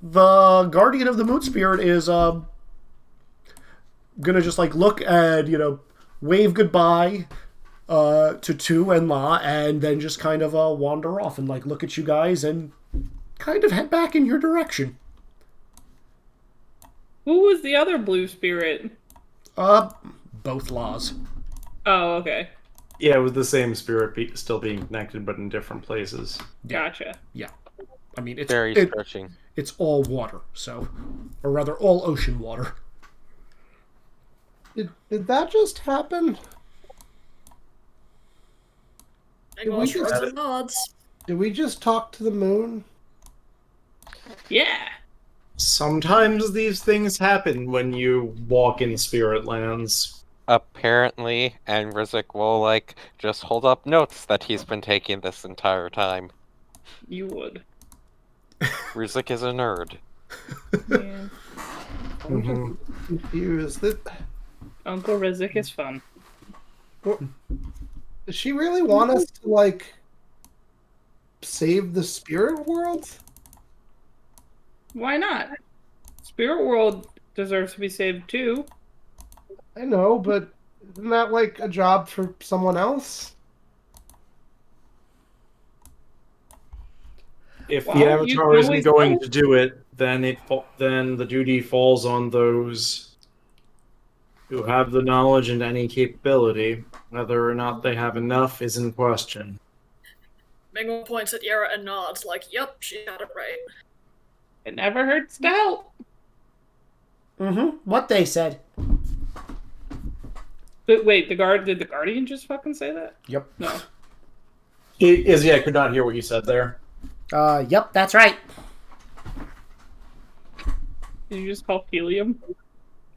the guardian of the moon spirit is gonna just look and wave goodbye to Tu and La, and then just kind of wander off and look at you guys and kind of head back in your direction. Who was the other blue spirit? Both La's. Oh, okay. Yeah, it was the same spirit still being connected, but in different places. Gotcha. Yeah. I mean, it's Very stretching. it's all water, or rather, all ocean water. Did that just happen? Mingwa we shrugs just- and nods. Did we just talk to the moon? Yeah. Sometimes these things happen when you walk in spirit lands. Apparently, and Rizik will, just hold up notes that he's been taking this entire time. You would. Rizik is a nerd. Yeah. I'm just confused. Uncle Rizik is fun. Does she really want us to save the spirit world? Why not? Spirit World deserves to be saved too. I know, but isn't that a job for someone else? If Well, the you Avatar can isn't always going go. to do it, then then the duty falls on those who have the knowledge and any capability. Whether or not they have enough is in question. Mingwa points at Yara and nods, like, yep, she got it right. It never hurts to help. What they said. But wait, did the Guardian just fucking say that? Yep. No. Izzy, I could not hear what you said there. Yep, that's right. Did you just call helium?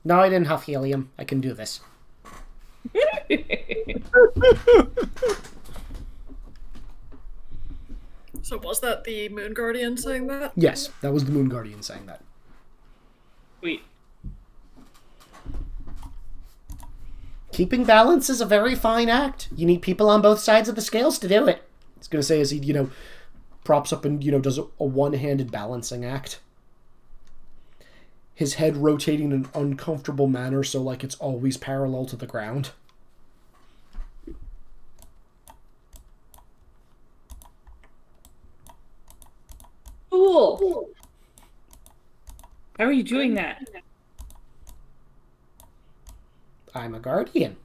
No, I didn't huff helium. I can do this. So was that the Moon Guardian saying that? Yes, that was the Moon Guardian saying that. Sweet. Keeping balance is a very fine act. You need people on both sides of the scales to do it. I was going to say as he, props up and, does a one-handed balancing act. His head rotating in an uncomfortable manner so, like, it's always parallel to the ground. Cool. How are you doing that? I'm a guardian.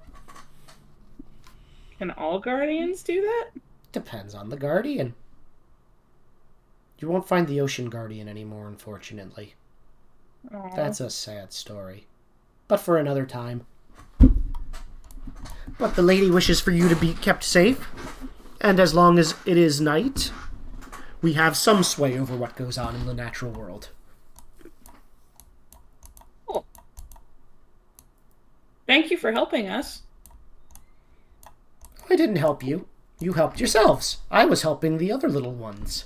Can all Guardians do that? Depends on the guardian. You won't find the Ocean Guardian anymore, unfortunately. Aww. That's a sad story. But for another time. But the lady wishes for you to be kept safe. And as long as it is night, we have some sway over what goes on in the natural world. Cool. Thank you for helping us. I didn't help you. You helped yourselves. I was helping the other little ones.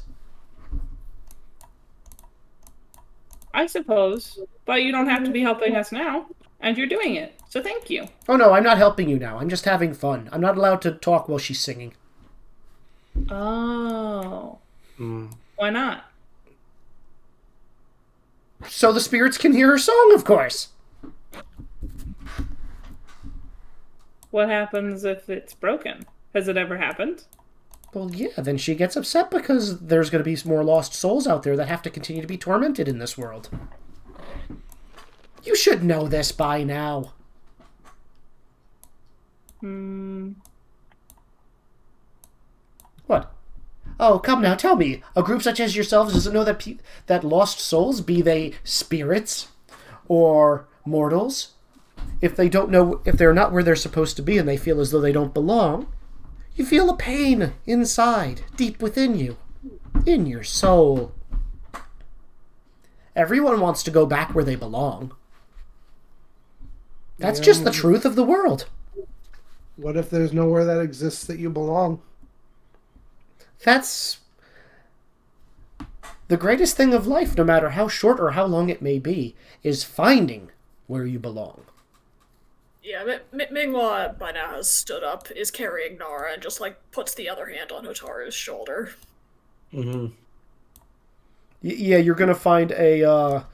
I suppose. But you don't have to be helping us now. And you're doing it. So thank you. Oh no, I'm not helping you now. I'm just having fun. I'm not allowed to talk while she's singing. Oh. Why not? So the spirits can hear her song, of course. What happens if it's broken? Has it ever happened? Well, yeah, then she gets upset because there's going to be more lost souls out there that have to continue to be tormented in this world. You should know this by now. What? Oh, come now, tell me. A group such as yourselves doesn't know that that lost souls, be they spirits or mortals, if they don't know, if they're not where they're supposed to be and they feel as though they don't belong, you feel a pain inside, deep within you, in your soul. Everyone wants to go back where they belong. That's just the truth of the world. What if there's nowhere that exists that you belong? That's the greatest thing of life, no matter how short or how long it may be, is finding where you belong. Yeah, Mingwa by now has stood up, is carrying Nara, and just, puts the other hand on Hotaru's shoulder. Yeah, you're gonna find a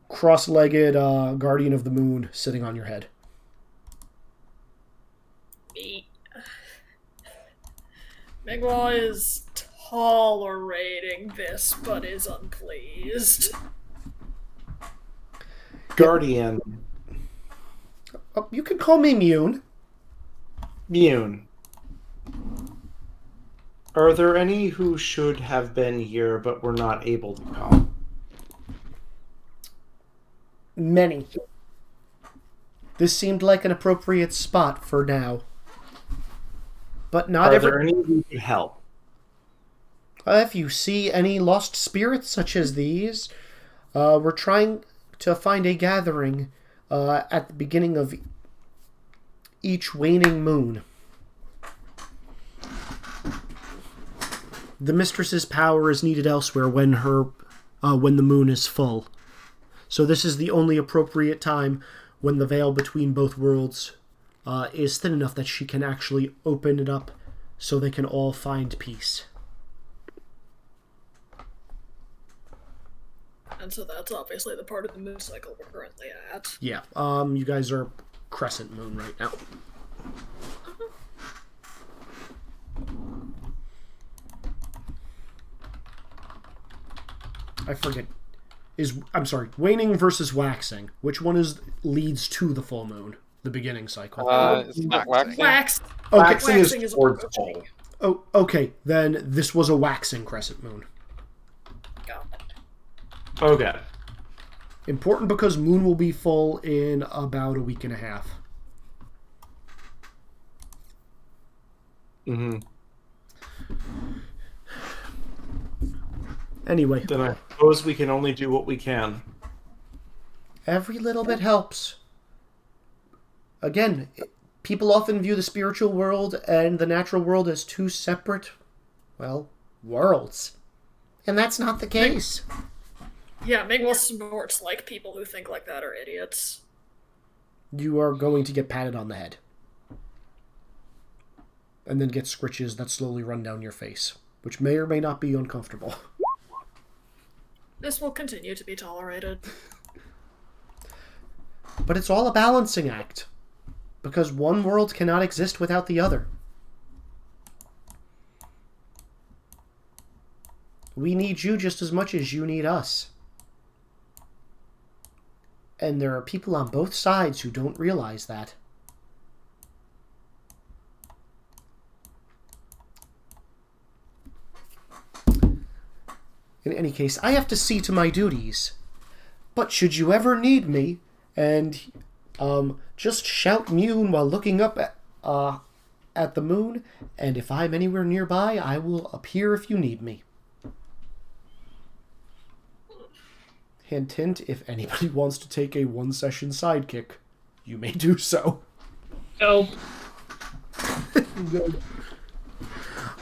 cross-legged guardian of the moon sitting on your head. Mingwa is tolerating this, but is unpleased. Guardian. Oh, you can call me Mune. Mune. Are there any who should have been here but were not able to come? Many. This seemed like an appropriate spot for now. But not Are there any who could help? If you see any lost spirits such as these, we're trying to find a gathering at the beginning of each waning moon. The mistress's power is needed elsewhere when the moon is full. So this is the only appropriate time when the veil between both worlds is thin enough that she can actually open it up so they can all find peace. And so that's obviously the part of the moon cycle we're currently at. Yeah, you guys are crescent moon right now. I forget. I'm sorry, waning versus waxing. Which one leads to the full moon? The beginning cycle. Is it waxing? Wax. Okay. Waxing is Waxing is towards approaching. full. Oh, okay. Then this was a waxing crescent moon. Got it. Okay. Important because moon will be full in about a week and a half. Mm-hmm. Anyway, Then I suppose we can only do what we can. every little bit helps. Again, people often view the spiritual world and the natural world as two separate, well, worlds. And that's not the case. Yeah, Mingwell snorts like people who think like that are idiots. You are going to get patted on the head. And then get scritches that slowly run down your face, which may or may not be uncomfortable. This will continue to be tolerated. But it's all a balancing act. Because one world cannot exist without the other. We need you just as much as you need us. And there are people on both sides who don't realize that. In any case, I have to see to my duties. But should you ever need me, and just shout Mune while looking up at the moon, and if I'm anywhere nearby, I will appear if you need me. Hint, hint, if anybody wants to take a one-session sidekick, you may do so. Nope.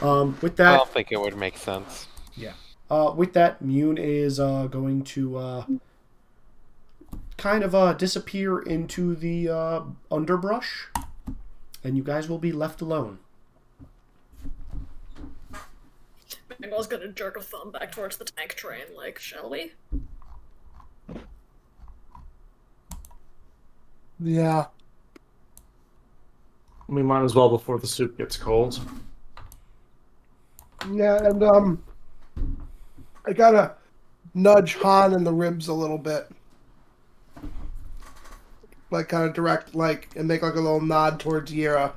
With I that, don't think it would make sense. yeah. With that, Mune is going to kind of disappear into the underbrush, and you guys will be left alone. Mingwell's gonna jerk a thumb back towards the tank train, like, shall we? Yeah. We might as well before the soup gets cold. Yeah, and I gotta nudge Han in the ribs a little bit. Like kind of direct, like, and make like a little nod towards Yira.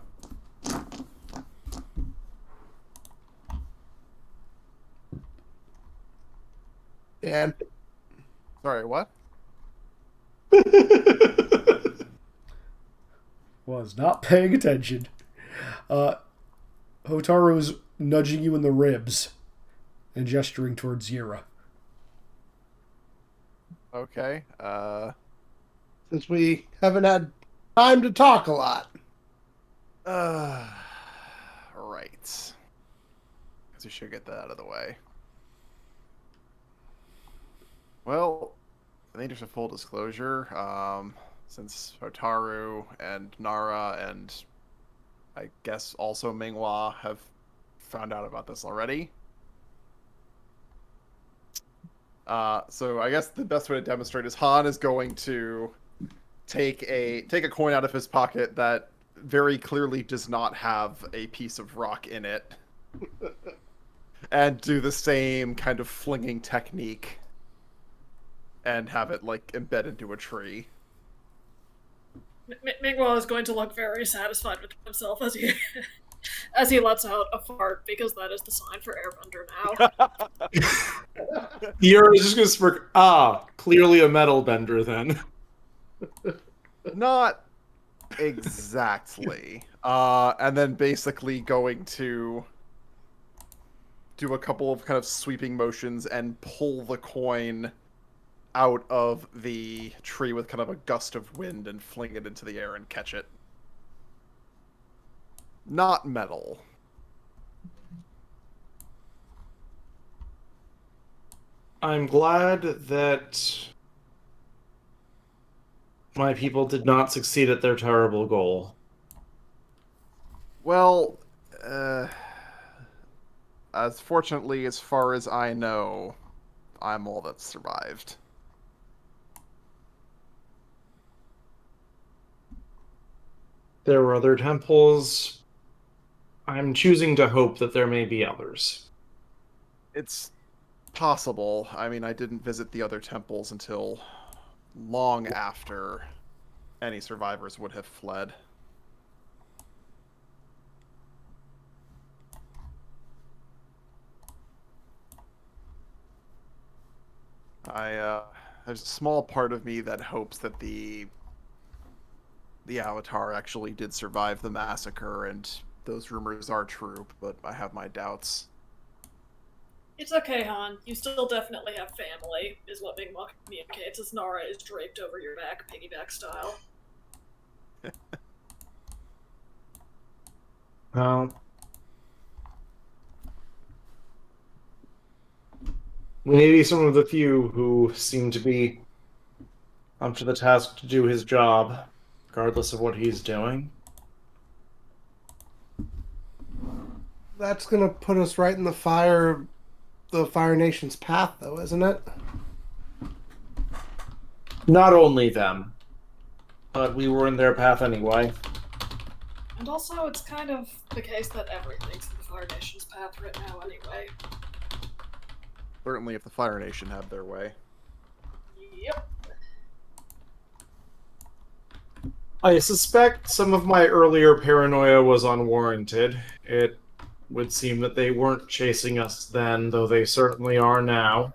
And Sorry, what? Was not paying attention. Hotaru's nudging you in the ribs and gesturing towards Yira. Okay. since we haven't had time to talk a lot. Right. Guess we should get that out of the way. Well, I think there's a full disclosure. Since Hotaru and Nara and I guess also Minghua have found out about this already. So I guess the best way to demonstrate is Han is going to take a coin out of his pocket that very clearly does not have a piece of rock in it, and do the same kind of flinging technique, and have it like embed into a tree. Mingwell is going to look very satisfied with himself as he as he lets out a fart, because that is the sign for Airbender now. You're just gonna smirk. Ah, clearly a metal bender then. Not exactly. And then basically going to do a couple of kind of sweeping motions and pull the coin out of the tree with kind of a gust of wind and fling it into the air and catch it. Not metal. I'm glad that my people did not succeed at their terrible goal. Well, as fortunately, as far as I know, I'm all that survived. There were other temples. I'm choosing to hope that there may be others. It's possible. I mean, I didn't visit the other temples until long after any survivors would have fled. There's a small part of me that hopes that the Avatar actually did survive the massacre, and those rumors are true, but I have my doubts. It's okay, Han. You still definitely have family, is what Big Mok communicates as Nara is draped over your back, piggyback style. Well, maybe some of the few who seem to be up to the task to do his job, regardless of what he's doing. That's gonna put us right in the Fire Nation's path, though, isn't it? Not only them, but we were in their path anyway. And also, it's kind of the case that everything's in the Fire Nation's path right now anyway. Certainly if the Fire Nation had their way. Yep. I suspect some of my earlier paranoia was unwarranted. It would seem that they weren't chasing us then, though they certainly are now.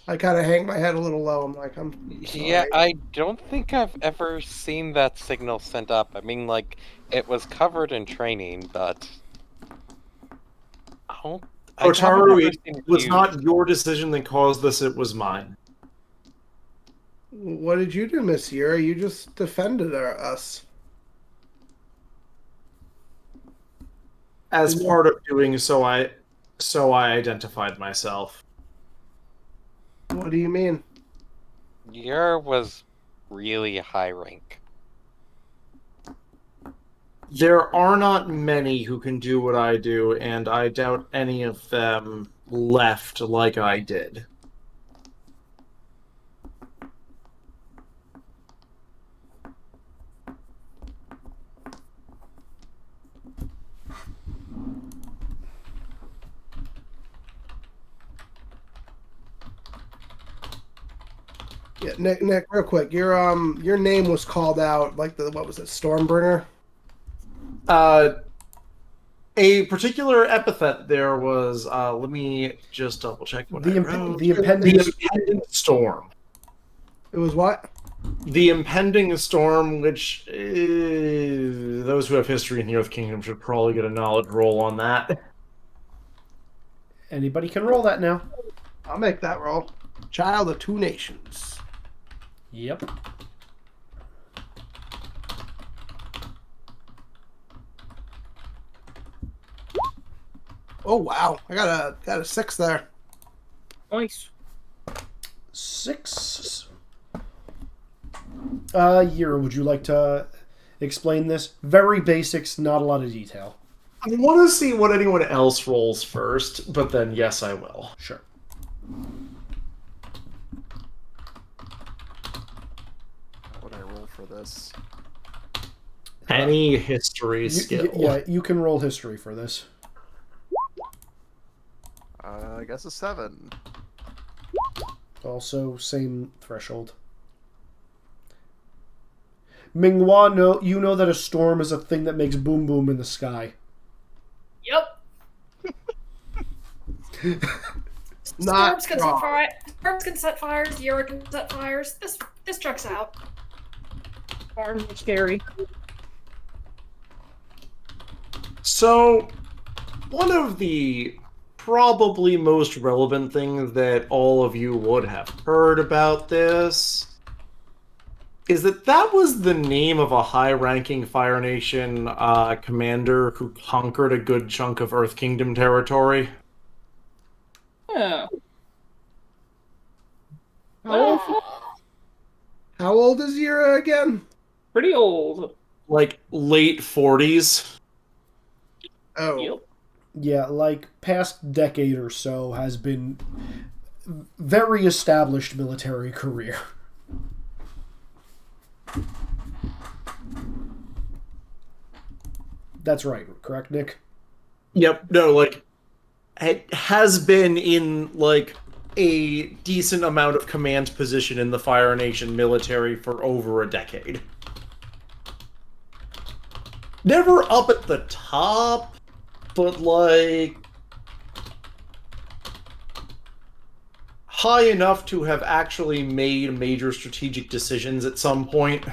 I kind of hang my head a little low. I'm like, I'm sorry. Yeah, I don't think I've ever seen that signal sent up. I mean, like, it was covered in training, but I haven't Otaru, ever it seen it was used. not your decision that caused this, it was mine. What did you do, Miss Yura? You just defended us. As part of doing so, I identified myself. What do you mean? Yer was really high rank. There are not many who can do what I do, and I doubt any of them left like I did. Yeah, Nick, real quick. Your name was called out, like what was it, Stormbringer? A particular epithet there was, let me just double check what I wrote. The impending storm. It was what? The impending storm, which those who have history in the Earth Kingdom should probably get a knowledge roll on that. Anybody can roll that now. I'll make that roll. Child of Two Nations. Yep. Oh wow, I got a 6 there. Nice. 6. Yura, would you like to explain this? Very basics, not a lot of detail. I want to see what anyone else rolls first, but then yes, I will. Sure. What would I roll for this? Any history skill. Yeah, you can roll history for this. I guess a 7. Also, same threshold. Minghua, you know that a storm is a thing that makes boom boom in the sky. Yep. Not Storms can set fire. Storms can set fires. Yura can set fires. This checks out. Farms are scary. So, one of the probably most relevant things that all of you would have heard about this is that was the name of a high-ranking Fire Nation commander who conquered a good chunk of Earth Kingdom territory. Yeah. How old is Yura again? Pretty old. Like, late 40s. Oh. Yep. Yeah, like past decade or so has been very established military career. That's right, correct, Nick? Yep, no, like, it has been in, like, a decent amount of command position in the Fire Nation military for over a decade. Never up at the top, but, like, high enough to have actually made major strategic decisions at some point.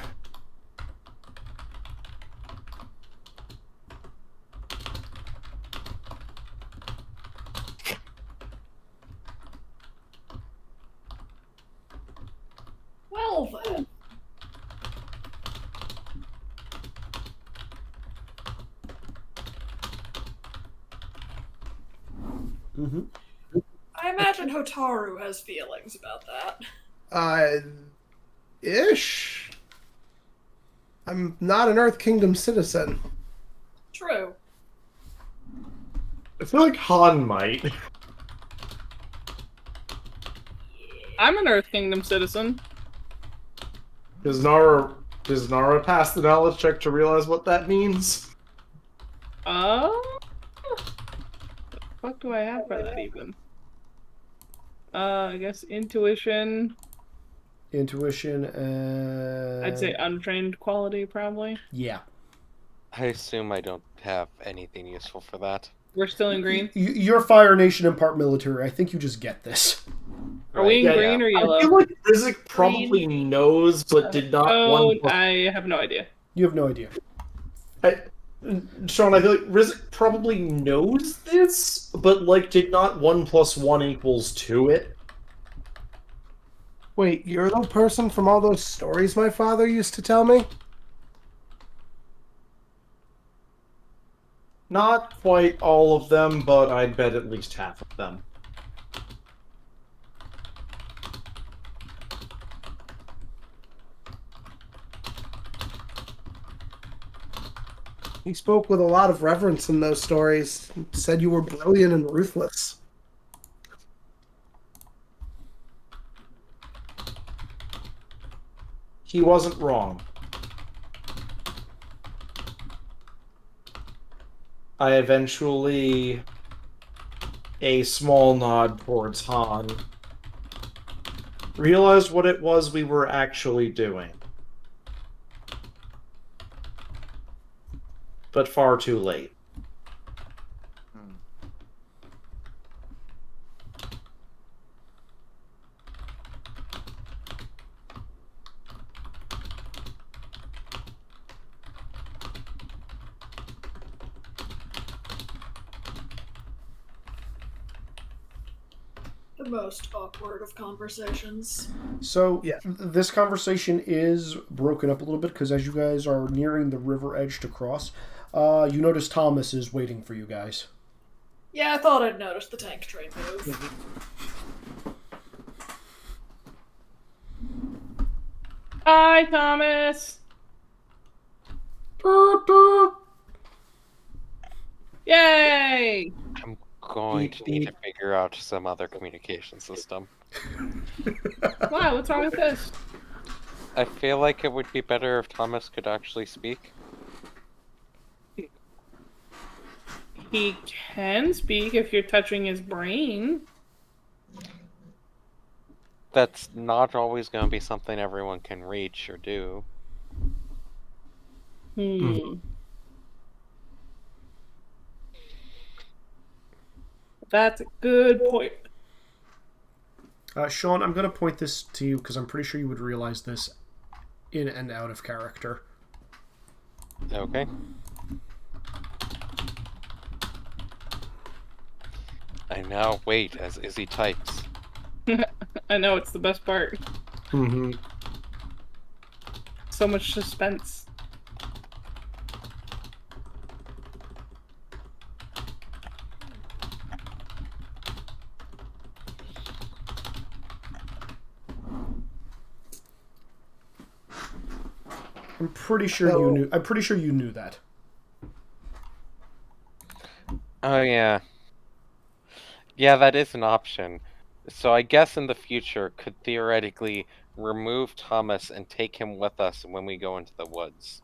Well then. Mm-hmm. I imagine Hotaru has feelings about that. Ish. I'm not an Earth Kingdom citizen. True. I feel like Han might. I'm an Earth Kingdom citizen. Does Nara pass the knowledge check to realize what that means? What do I have for that even? I guess intuition. Intuition and... I'd say untrained quality, probably. Yeah. I assume I don't have anything useful for that. We're still in green. You're Fire Nation and part military. I think you just get this. Are we in green or yellow? I feel like Rizik probably knows, but did not Oh, I have no idea. You have no idea. Sean, I feel like Rizik probably knows this, but like did not 1 + 1 = 2 it. Wait, you're the person from all those stories my father used to tell me? Not quite all of them, but I'd bet at least half of them. He spoke with a lot of reverence in those stories. Said you were brilliant and ruthless. He wasn't wrong. I eventually, a small nod towards Han, realized what it was we were actually doing. But far too late. The most awkward of conversations. So, Yeah. This conversation is broken up a little bit because as you guys are nearing the river edge to cross, you notice Thomas is waiting for you guys. Yeah, I thought I'd noticed the tank train move. Hi, Thomas. Yay! I'm going to need to figure out some other communication system. Wow, what's wrong with this? I feel like it would be better if Thomas could actually speak. He can speak if you're touching his brain. That's not always going to be something everyone can reach or do. That's a good point. Sean, I'm going to point this to you because I'm pretty sure you would realize this in and out of character. Okay. I now wait as Izzy types. I know, it's the best part. Mm-hmm. So much suspense. I'm pretty sure you knew. I'm pretty sure you knew that. Oh yeah. Yeah, that is an option. So I guess in the future could theoretically remove Thomas and take him with us when we go into the woods.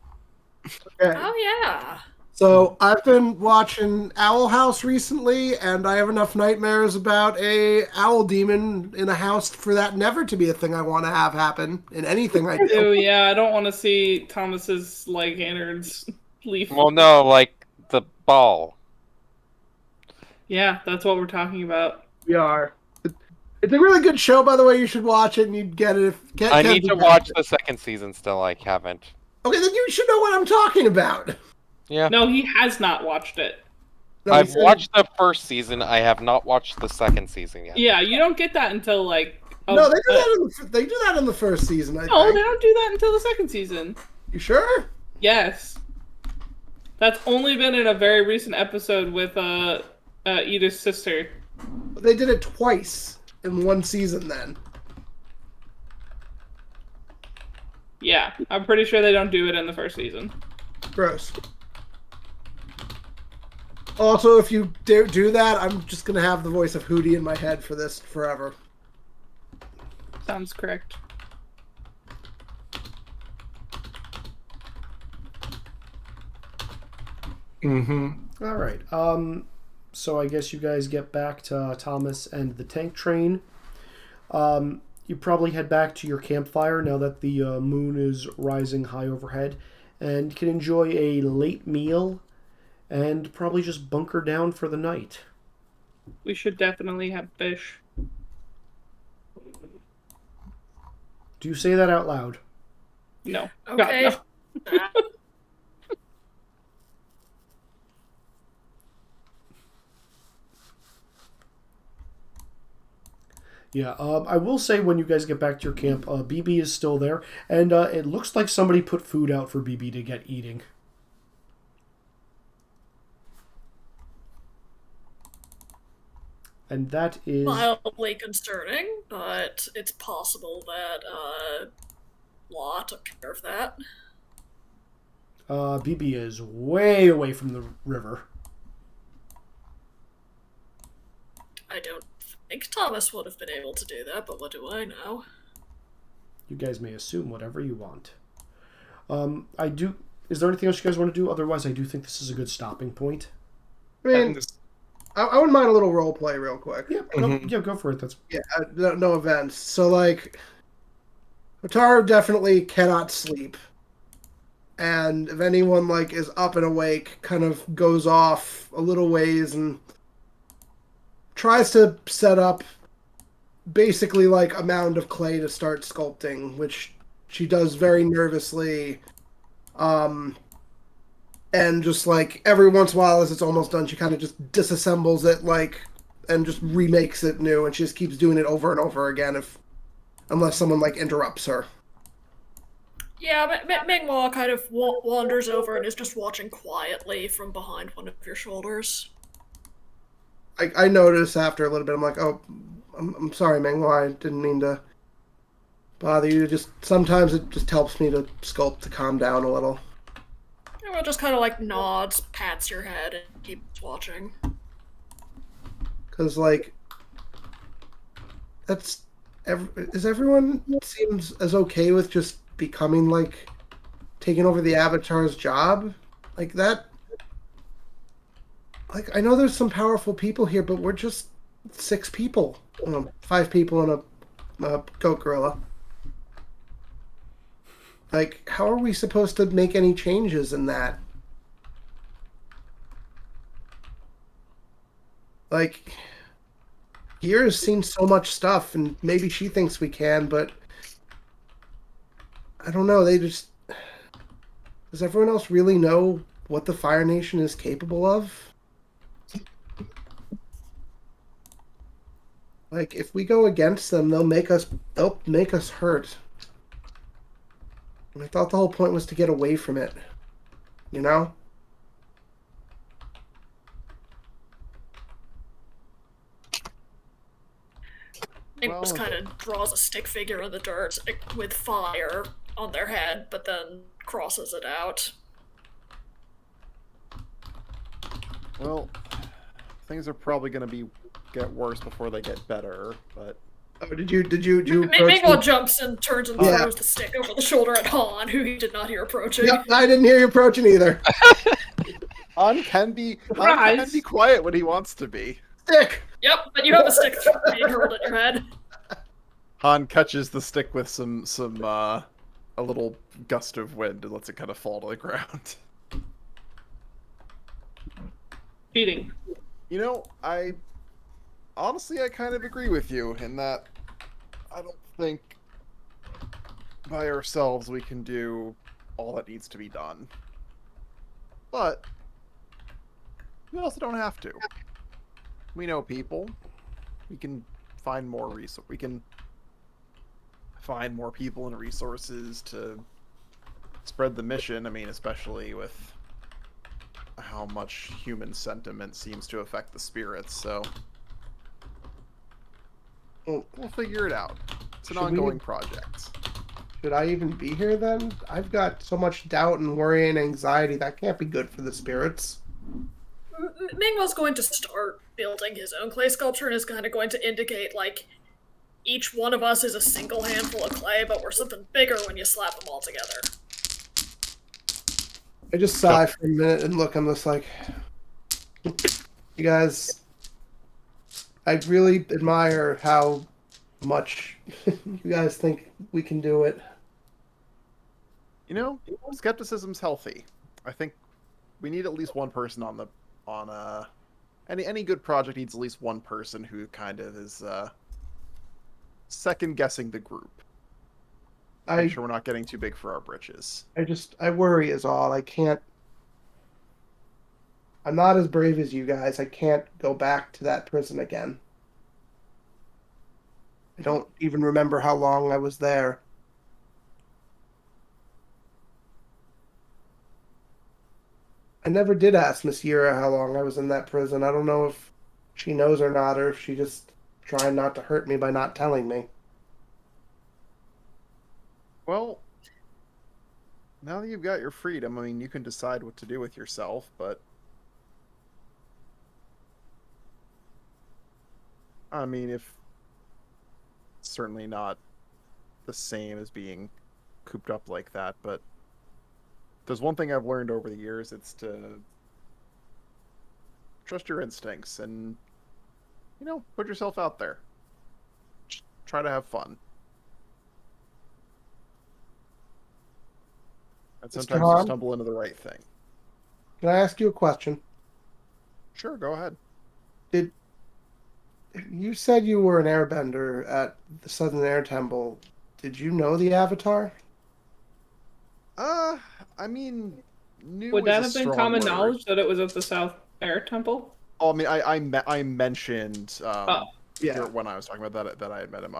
Okay. Oh yeah. So I've been watching Owl House recently, and I have enough nightmares about a owl demon in a house for that never to be a thing I want to have happen in anything I do. Oh yeah, I don't want to see Thomas's like innards leave. Well, no, like the ball. Yeah, that's what we're talking about. We are. It's a really good show, by the way. You should watch it, and you'd get it. If I need to watch the second season still. I haven't. Okay, then you should know what I'm talking about. Yeah. No, he has not watched it. No, I've he said- watched the first season. I have not watched the second season yet. Yeah, you don't get that until like. No, they do that in the first season. I No, think. they don't do that until the second season. You sure? Yes. That's only been in a very recent episode with Edith's sister. They did it twice in one season. Then. Yeah, I'm pretty sure they don't do it in the first season. Gross. Also, if you do that, I'm just gonna have the voice of Hootie in my head for this forever. Sounds correct. Mm-hmm. All right. So I guess you guys get back to Thomas and the tank train. You probably head back to your campfire now that the moon is rising high overhead, and can enjoy a late meal and probably just bunker down for the night. We should definitely have fish. Do you say that out loud? No. Okay. God, no. Yeah, I will say when you guys get back to your camp, BB is still there, and it looks like somebody put food out for BB to get eating. And that is... Mildly concerning, but it's possible that Law took care of that. BB is way away from the river. I don't think Thomas would have been able to do that, but what do I know? You guys may assume whatever you want. I do... Is there anything else you guys want to do? Otherwise, I do think this is a good stopping point. I mean, I wouldn't mind a little role play real quick. Yeah, yeah, go for it. That's Yeah, no events. So, like, Hotaru definitely cannot sleep. And if anyone, like, is up and awake, kind of goes off a little ways and tries to set up basically, like, a mound of clay to start sculpting, which she does very nervously. And just, like, every once in a while, as it's almost done, she kind of just disassembles it, like, and just remakes it new, and she just keeps doing it over and over again unless someone, like, interrupts her. Yeah, Mingwa kind of wanders over and is just watching quietly from behind one of your shoulders. I notice after a little bit, I'm like, oh, I'm sorry, Mingwa, I didn't mean to bother you. Just sometimes it just helps me to sculpt to calm down a little. Everyone just kind of like nods, pats your head, and keeps watching. Because, like, is everyone seems as okay with just becoming, like, taking over the Avatar's job? Like, that... Like, I know there's some powerful people here, but we're just 6 people. 5 people and a goat gorilla. Like, how are we supposed to make any changes in that? Like, Gira has seen so much stuff, and maybe she thinks we can, but I don't know. Does everyone else really know what the Fire Nation is capable of? Like, if we go against them, they'll make us hurt. And I thought the whole point was to get away from it. You know? It just kind of draws a stick figure in the dirt with fire on their head, but then crosses it out. Well, things are probably going to get worse before they get better, but... Oh, did you approach Mingwa me? jumps and turns and throws the stick over the shoulder at Han, who he did not hear approaching. Yep, I didn't hear you approaching either. Han can be quiet when he wants to be. Stick! Yep, but you have a stick being hurled at your head. Han catches the stick with a little gust of wind and lets it kind of fall to the ground. Cheating. You know, I honestly, I kind of agree with you in that I don't think by ourselves we can do all that needs to be done. But we also don't have to. We know people. We can find more We can find more people and resources to spread the mission. I mean, especially with how much human sentiment seems to affect the spirits. So we'll figure it out. It's an ongoing project. Should I even be here then? I've got so much doubt and worry and anxiety that can't be good for the spirits. Mingwell's going to start building his own clay sculpture and is kind of going to indicate, like, each one of us is a single handful of clay, but we're something bigger when you slap them all together. I just sigh for a minute and look, I'm just like, you guys, I really admire how much you guys think we can do it. You know, skepticism's healthy. I think we need at least one person any good project needs at least one person who kind of is second guessing the group. Make sure we're not getting too big for our britches. I worry is all. I'm not as brave as you guys. I can't go back to that prison again. I don't even remember how long I was there. I never did ask Miss Yira how long I was in that prison. I don't know if she knows or not, or if she just trying not to hurt me by not telling me. Well, now that you've got your freedom, I mean, you can decide what to do with yourself, but I mean, if it's certainly not the same as being cooped up like that, but there's one thing I've learned over the years, it's to trust your instincts and, put yourself out there. Just try to have fun. And sometimes you stumble into the right thing. Can I ask you a question? Sure, go ahead. You said you were an airbender at the Southern Air Temple. Did you know the Avatar? I mean, would that have been common knowledge that it was at the South Air Temple? Oh, I mean, I mentioned when I was talking about that I had met him.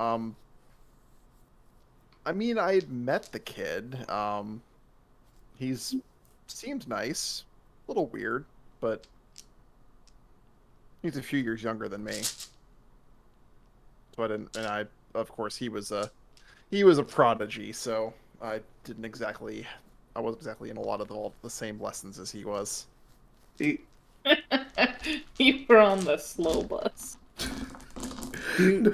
I mean, I had met the kid. He's seemed nice, a little weird, but he's a few years younger than me. Of course, he was a prodigy, so I wasn't exactly in a lot of the same lessons as he was. You were on the slow bus.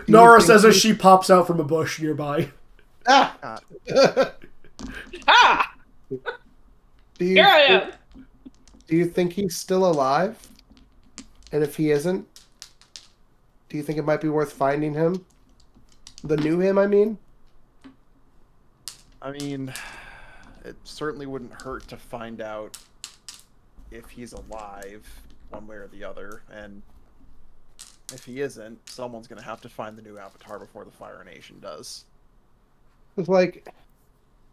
Nara says as she pops out from a bush nearby. Ah! Ah! Here I am! Do you think he's still alive? And if he isn't, do you think it might be worth finding him? The new him, I mean? I mean, it certainly wouldn't hurt to find out if he's alive, one way or the other, and if he isn't, someone's going to have to find the new Avatar before the Fire Nation does. It's like,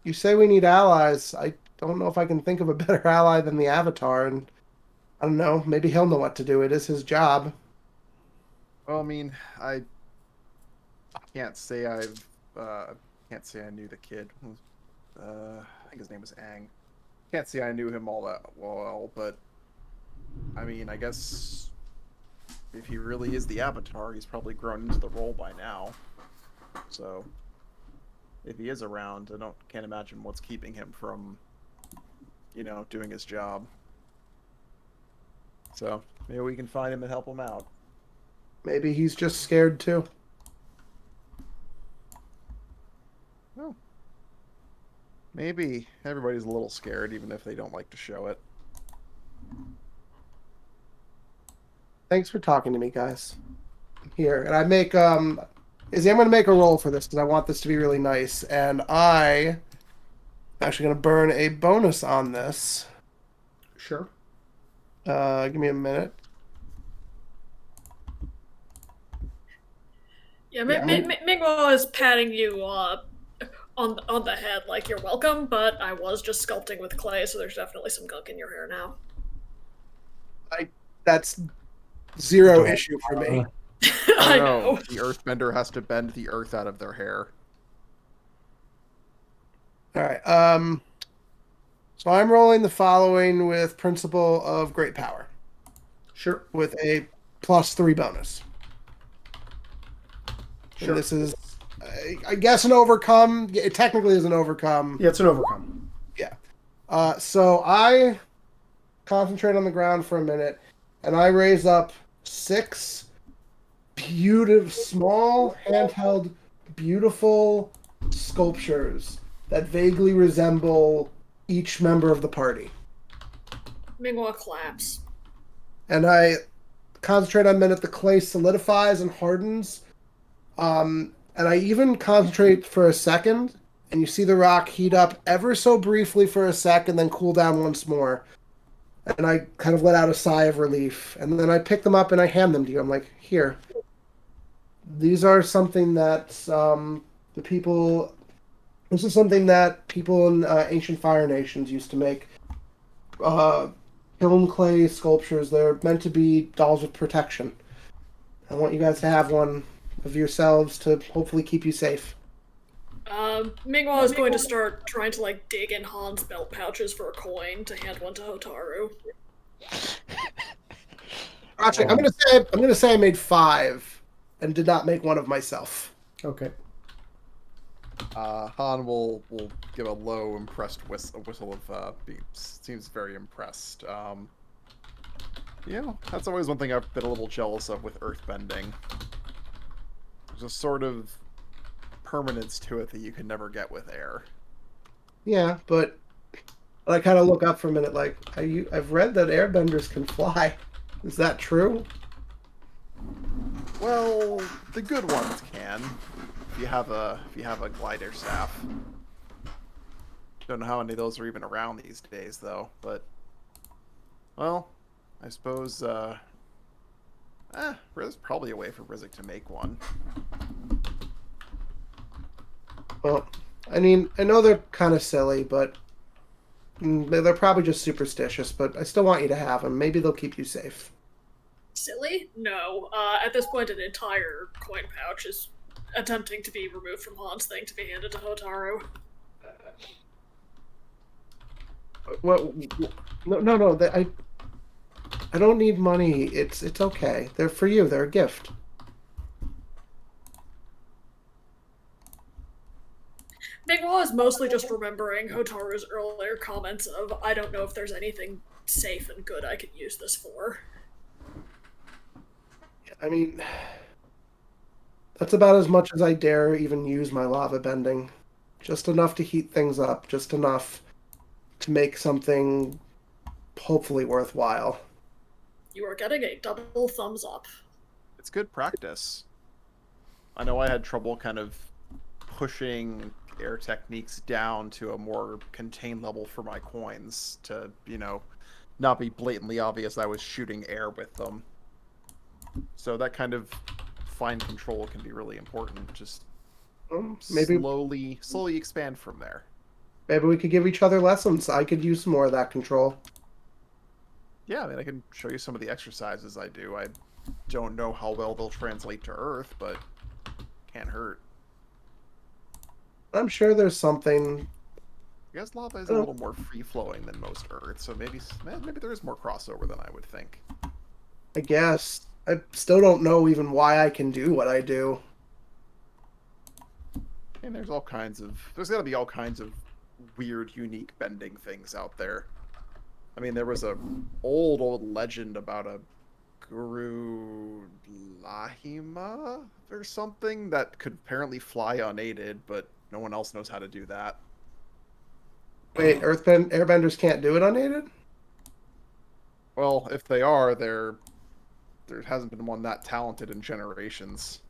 you say we need allies. I don't know if I can think of a better ally than the Avatar, and I don't know, maybe he'll know what to do. It is his job. Well, I mean, I can't say I knew the kid. I think his name was Aang. Can't say I knew him all that well, but I mean, I guess if he really is the Avatar, he's probably grown into the role by now. So if he is around, can't imagine what's keeping him from, doing his job. So maybe we can find him and help him out. Maybe he's just scared too. Well, maybe everybody's a little scared, even if they don't like to show it. Thanks for talking to me, guys. Here, and I make Izzy, I'm going to make a roll for this because I want this to be really nice, and I'm actually going to burn a bonus on this. Sure. Give me a minute. Yeah, Yeah, Mingwa is patting you on the head like you're welcome, but I was just sculpting with clay, so there's definitely some gunk in your hair now. that's zero issue for me. I know. The earthbender has to bend the earth out of their hair. All right. So I'm rolling the following with principle of great power Sure. with a +3 bonus. Sure. And this is, I guess, an overcome. It technically is an overcome. Yeah, it's an overcome. Yeah. So I concentrate on the ground for a minute, and I raise up 6 beautiful, small, handheld, beautiful sculptures that vaguely resemble each member of the party. Mingwa claps. And I concentrate on a minute. The clay solidifies and hardens. And I even concentrate for a second, and you see the rock heat up ever so briefly for a second, then cool down once more. And I kind of let out a sigh of relief. And then I pick them up and I hand them to you. I'm like, here. These are something that this is something that people in ancient Fire Nations used to make. Kiln clay sculptures. They're meant to be dolls of protection. I want you guys to have one of yourselves to hopefully keep you safe. Mingwa is going to start trying to dig in Han's belt pouches for a coin to hand one to Hotaru. Actually, I'm gonna say I made 5 and did not make one of myself. Okay. Han will give a low, impressed whistle of seems very impressed. That's always one thing I've been a little jealous of with earthbending. There's a sort of permanence to it that you can never get with air. Yeah, but I kind of look up for a minute, like, I've read that airbenders can fly. Is that true? Well, the good ones can. If you have a glider staff. Don't know how many of those are even around these days, though. But well, I suppose there's probably a way for Rizzik to make one. Well, I mean, I know they're kind of silly, but they're probably just superstitious, but I still want you to have them. Maybe they'll keep you safe. Silly? No. At this point, an entire coin pouch is attempting to be removed from Han's thing to be handed to Hotaru. What? No. I don't need money. It's okay. They're for you. They're a gift. Mingwa is mostly just remembering Hotaru's earlier comments of, I don't know if there's anything safe and good I can use this for. I mean, that's about as much as I dare even use my lava bending. Just enough to heat things up. Just enough to make something hopefully worthwhile. You are getting a double thumbs up. It's good practice. I know I had trouble kind of pushing air techniques down to a more contained level for my coins to, not be blatantly obvious I was shooting air with them. So that kind of fine control can be really important. Just maybe slowly expand from there. Maybe we could give each other lessons. I could use some more of that control. Yeah, I mean, I can show you some of the exercises I do. I don't know how well they'll translate to Earth, but can't hurt. I'm sure there's something. I guess lava is a little more free-flowing than most Earth, so maybe there is more crossover than I would think. I guess. I still don't know even why I can do what I do. And there's got to be all kinds of weird, unique bending things out there. I mean, there was a old legend about a Guru Lahima or something that could apparently fly unaided, but no one else knows how to do that. Wait, airbenders can't do it unaided? Well, if they are, there hasn't been one that talented in generations.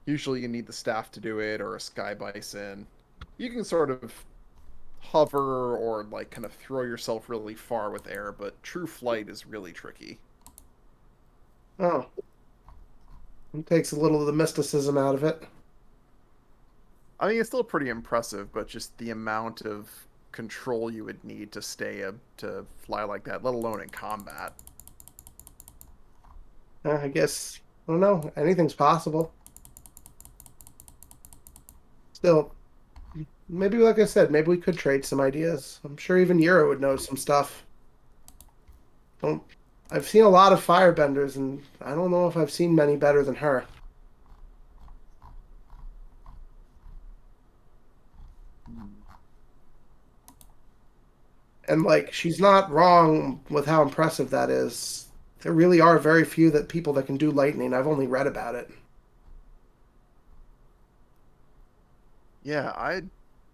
Usually you need the staff to do it, or a sky bison. You can sort of hover or kind of throw yourself really far with air, but true flight is really tricky. Oh. It takes a little of the mysticism out of it. I mean, it's still pretty impressive, but just the amount of control you would need to to fly like that, let alone in combat. I guess, I don't know, anything's possible. Still, maybe like I said, maybe we could trade some ideas. I'm sure even Yura would know some stuff. I've seen a lot of firebenders, and I don't know if I've seen many better than her. And like, she's not wrong with how impressive that is. There really are very few people that can do lightning. I've only read about it. Yeah, I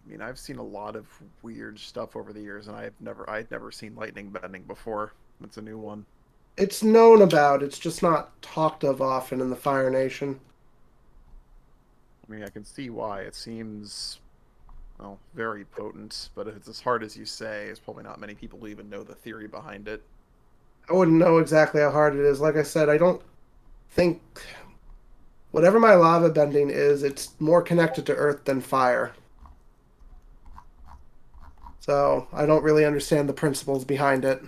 mean, I've seen a lot of weird stuff over the years, and I'd never seen lightning bending before. That's a new one. It's known about, it's just not talked of often in the Fire Nation. I mean, I can see why. It seems, well, very potent, but if it's as hard as you say, there's probably not many people who even know the theory behind it. I wouldn't know exactly how hard it is. Like I said, I don't think whatever my lava bending is, it's more connected to earth than fire. So I don't really understand the principles behind it.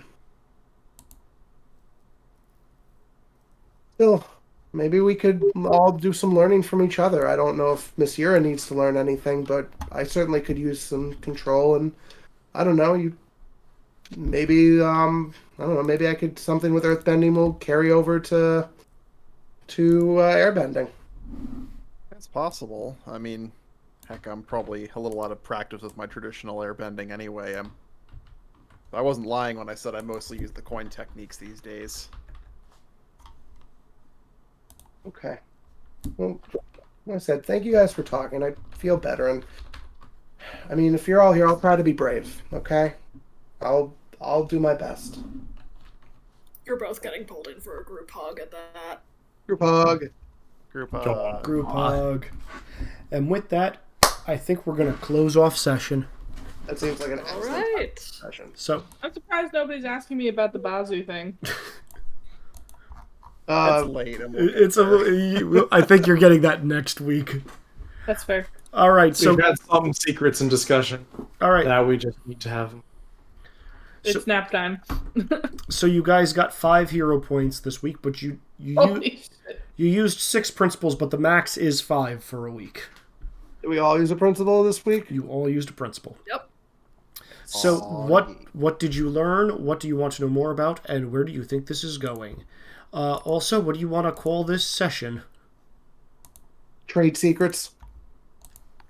Still, maybe we could all do some learning from each other. I don't know if Miss Yura needs to learn anything, but I certainly could use some control. And I don't know, maybe I don't know, maybe I could something with earthbending will carry over to airbending. That's possible. I mean, heck, I'm probably a little out of practice with my traditional airbending anyway. I wasn't lying when I said I mostly use the coin techniques these days. Okay. Well, like I said, thank you guys for talking. I feel better, and I mean, if you're all here, I'll try to be brave. Okay, I'll do my best. You're both getting pulled in for a group hug at that. Group hug. Group hug. Group hug. And with that, I think we're going to close off session. That seems like an All excellent right. session. So, I'm surprised nobody's asking me about the Bazoo thing. It's late. I think you're getting that next week. That's fair. All right. So We've had some secrets in discussion. All right. Now we just need to have them. It's nap time. So you guys got 5 hero points this week, but you used 6 principles, but the max is 5 for a week. Did we all use a principle this week? You all used a principle. Yep. So what did you learn? What do you want to know more about? And where do you think this is going? Also, what do you want to call this session? Trade secrets.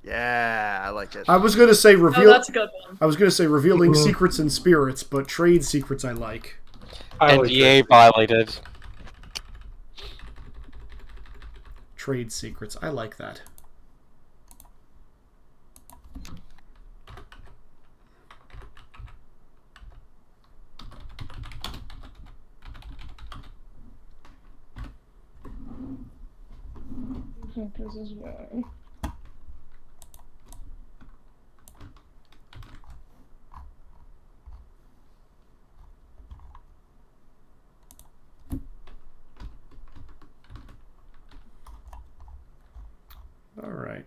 Yeah, I like it. I was going to say That's a good one. I was going to say revealing secrets and spirits, but trade secrets I like. NDA violated. Trade secrets. I like that. This is why. All right.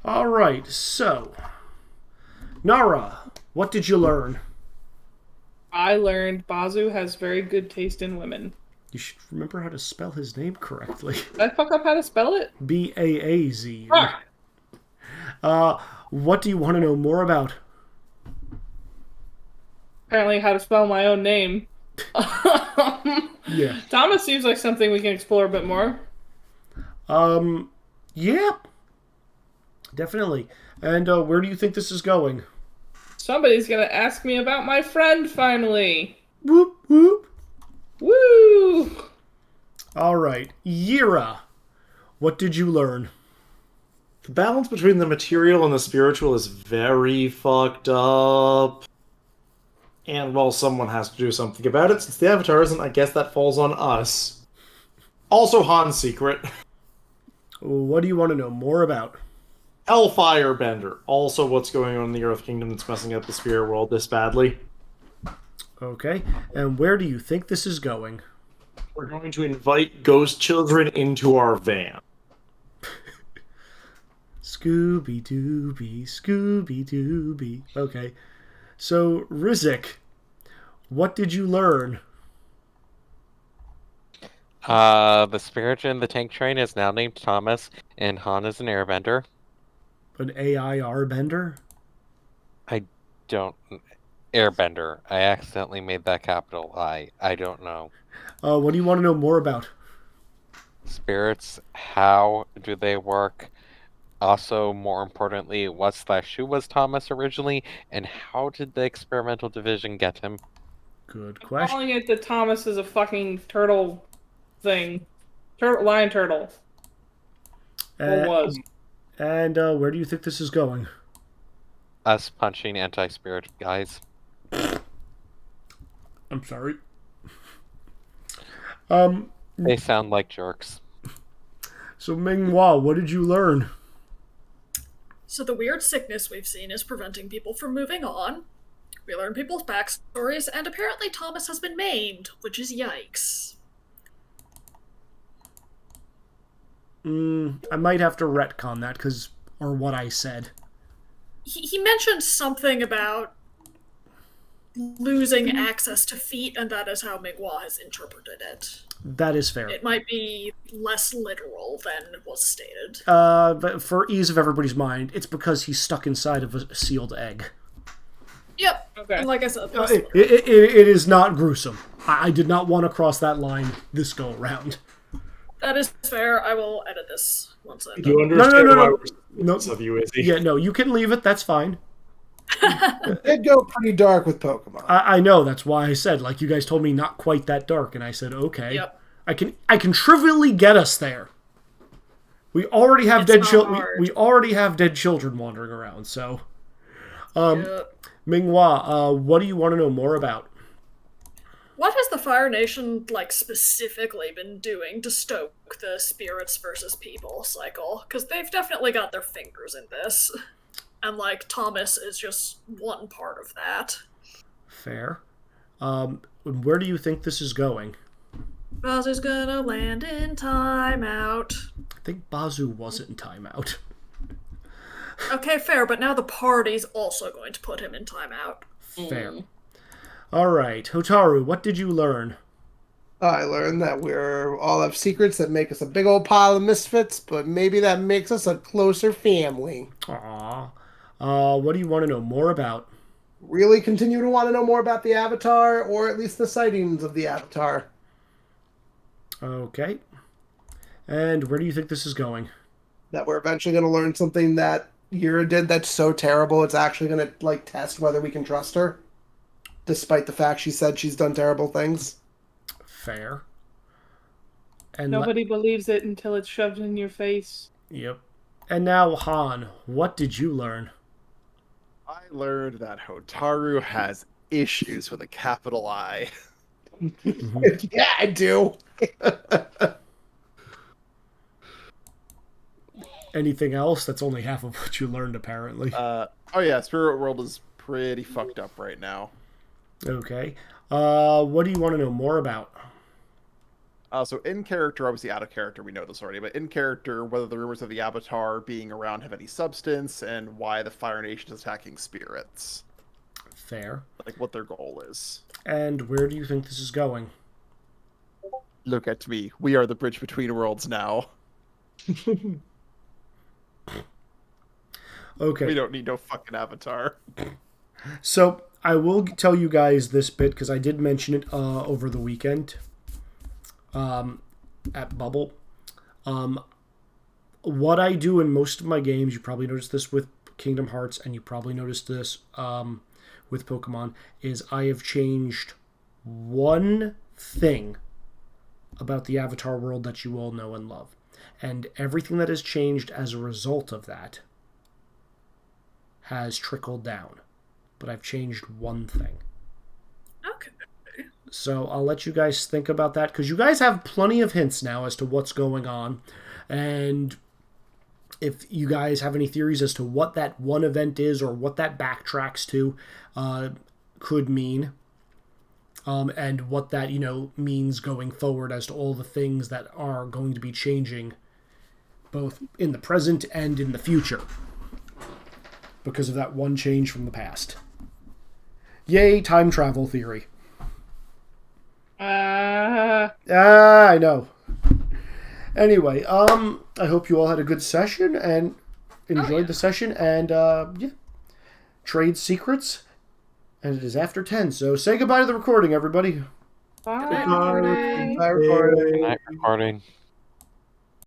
All right, so Nara, what did you learn? I learned Bazoo has very good taste in women. You should remember how to spell his name correctly. Did I fuck up how to spell it? B-A-A-Z. Ah! What do you want to know more about? Apparently how to spell my own name. Yeah. Thomas seems like something we can explore a bit more. Yeah. Definitely. And where do you think this is going? Somebody's gonna ask me about my friend finally. Whoop, whoop. Woo! All right. Yira, what did you learn? The balance between the material and the spiritual is very fucked up. And, well, someone has to do something about it. Since the Avatar isn't, I guess that falls on us. Also, Han's secret. What do you want to know more about? Hellfire Bender. Also, what's going on in the Earth Kingdom that's messing up the spirit world this badly? Okay. And where do you think this is going? We're going to invite ghost children into our van. Scooby-Dooby, Scooby-Dooby. Okay. So, Rizik, what did you learn? The spirit in the tank train is now named Thomas, and Han is an airbender. An AIR bender? I don't... Airbender. I accidentally made that capital I. I don't know. What do you want to know more about? Spirits, how do they work? Also, more importantly, what/who was Thomas originally, and how did the experimental division get him? Good question. Calling it that Thomas is a fucking turtle thing. Lion turtle. Or was. And where do you think this is going? Us punching anti-spirit guys. I'm sorry. They sound like jerks. So Minghua, what did you learn? So the weird sickness we've seen is preventing people from moving on. We learn people's backstories, and apparently Thomas has been maimed, which is yikes. I might have to retcon that, or what I said. He mentioned something about losing access to feet, and that is how Mingwa has interpreted it. That is fair. It might be less literal than was stated. But for ease of everybody's mind, it's because he's stuck inside of a sealed egg. Yep. Okay. And like I said, It is not gruesome. I did not want to cross that line this go around. that is fair. I will edit this once I'm Do you done. understand No. why we're suspicious of you, Izzy? Yeah, no, you can leave it. That's fine. It did go pretty dark with Pokemon. I know. That's why I said, like, you guys told me not quite that dark, and I said, okay. Yep. I can trivially get us there. We already have It's dead not children. hard. We already have dead children wandering around. So, Yep. Minghua, what do you want to know more about? What has the Fire Nation, specifically been doing to stoke the spirits versus people cycle? Because they've definitely got their fingers in this. And, Thomas is just one part of that. Fair. Where do you think this is going? Bowser's gonna land in timeout. I think Bazu wasn't in timeout. Okay, fair, but now the party's also going to put him in timeout. Fair. All right, Hotaru, what did you learn? I learned that we're all have secrets that make us a big old pile of misfits, but maybe that makes us a closer family. Aww. What do you want to know more about? Really continue to want to know more about the Avatar, or at least the sightings of the Avatar. Okay. And where do you think this is going? That we're eventually going to learn something that Yura did that's so terrible it's actually going to test whether we can trust her, despite the fact she said she's done terrible things. Fair. And Nobody believes it until it's shoved in your face. Yep. And now, Han, what did you learn? I learned that Hotaru has issues with a capital I. Yeah, I do. Anything else? That's only half of what you learned, apparently. Oh yeah, Spirit World is pretty fucked up right now. Okay. What do you want to know more about? So in character, obviously out of character, we know this already, but in character, whether the rumors of the Avatar being around have any substance, and why the Fire Nation is attacking spirits. Fair. What their goal is. And where do you think this is going? Look at me. We are the bridge between worlds now. Okay. We don't need no fucking Avatar. So, I will tell you guys this bit, because I did mention it over the weekend at Bubble. What I do in most of my games, you probably noticed this with Kingdom Hearts, and you probably noticed this with Pokemon, is I have changed one thing about the Avatar world that you all know and love. And everything that has changed as a result of that has trickled down. But I've changed one thing. Okay. So I'll let you guys think about that, because you guys have plenty of hints now as to what's going on. And if you guys have any theories as to what that one event is or what that backtracks to, could mean, and what that, means going forward as to all the things that are going to be changing both in the present and in the future because of that one change from the past. Yay, time travel theory. I know. Anyway, I hope you all had a good session and enjoyed the session, and trade secrets. And it is after 10, so say goodbye to the recording, everybody. Bye. Bye, recording. Good night, recording.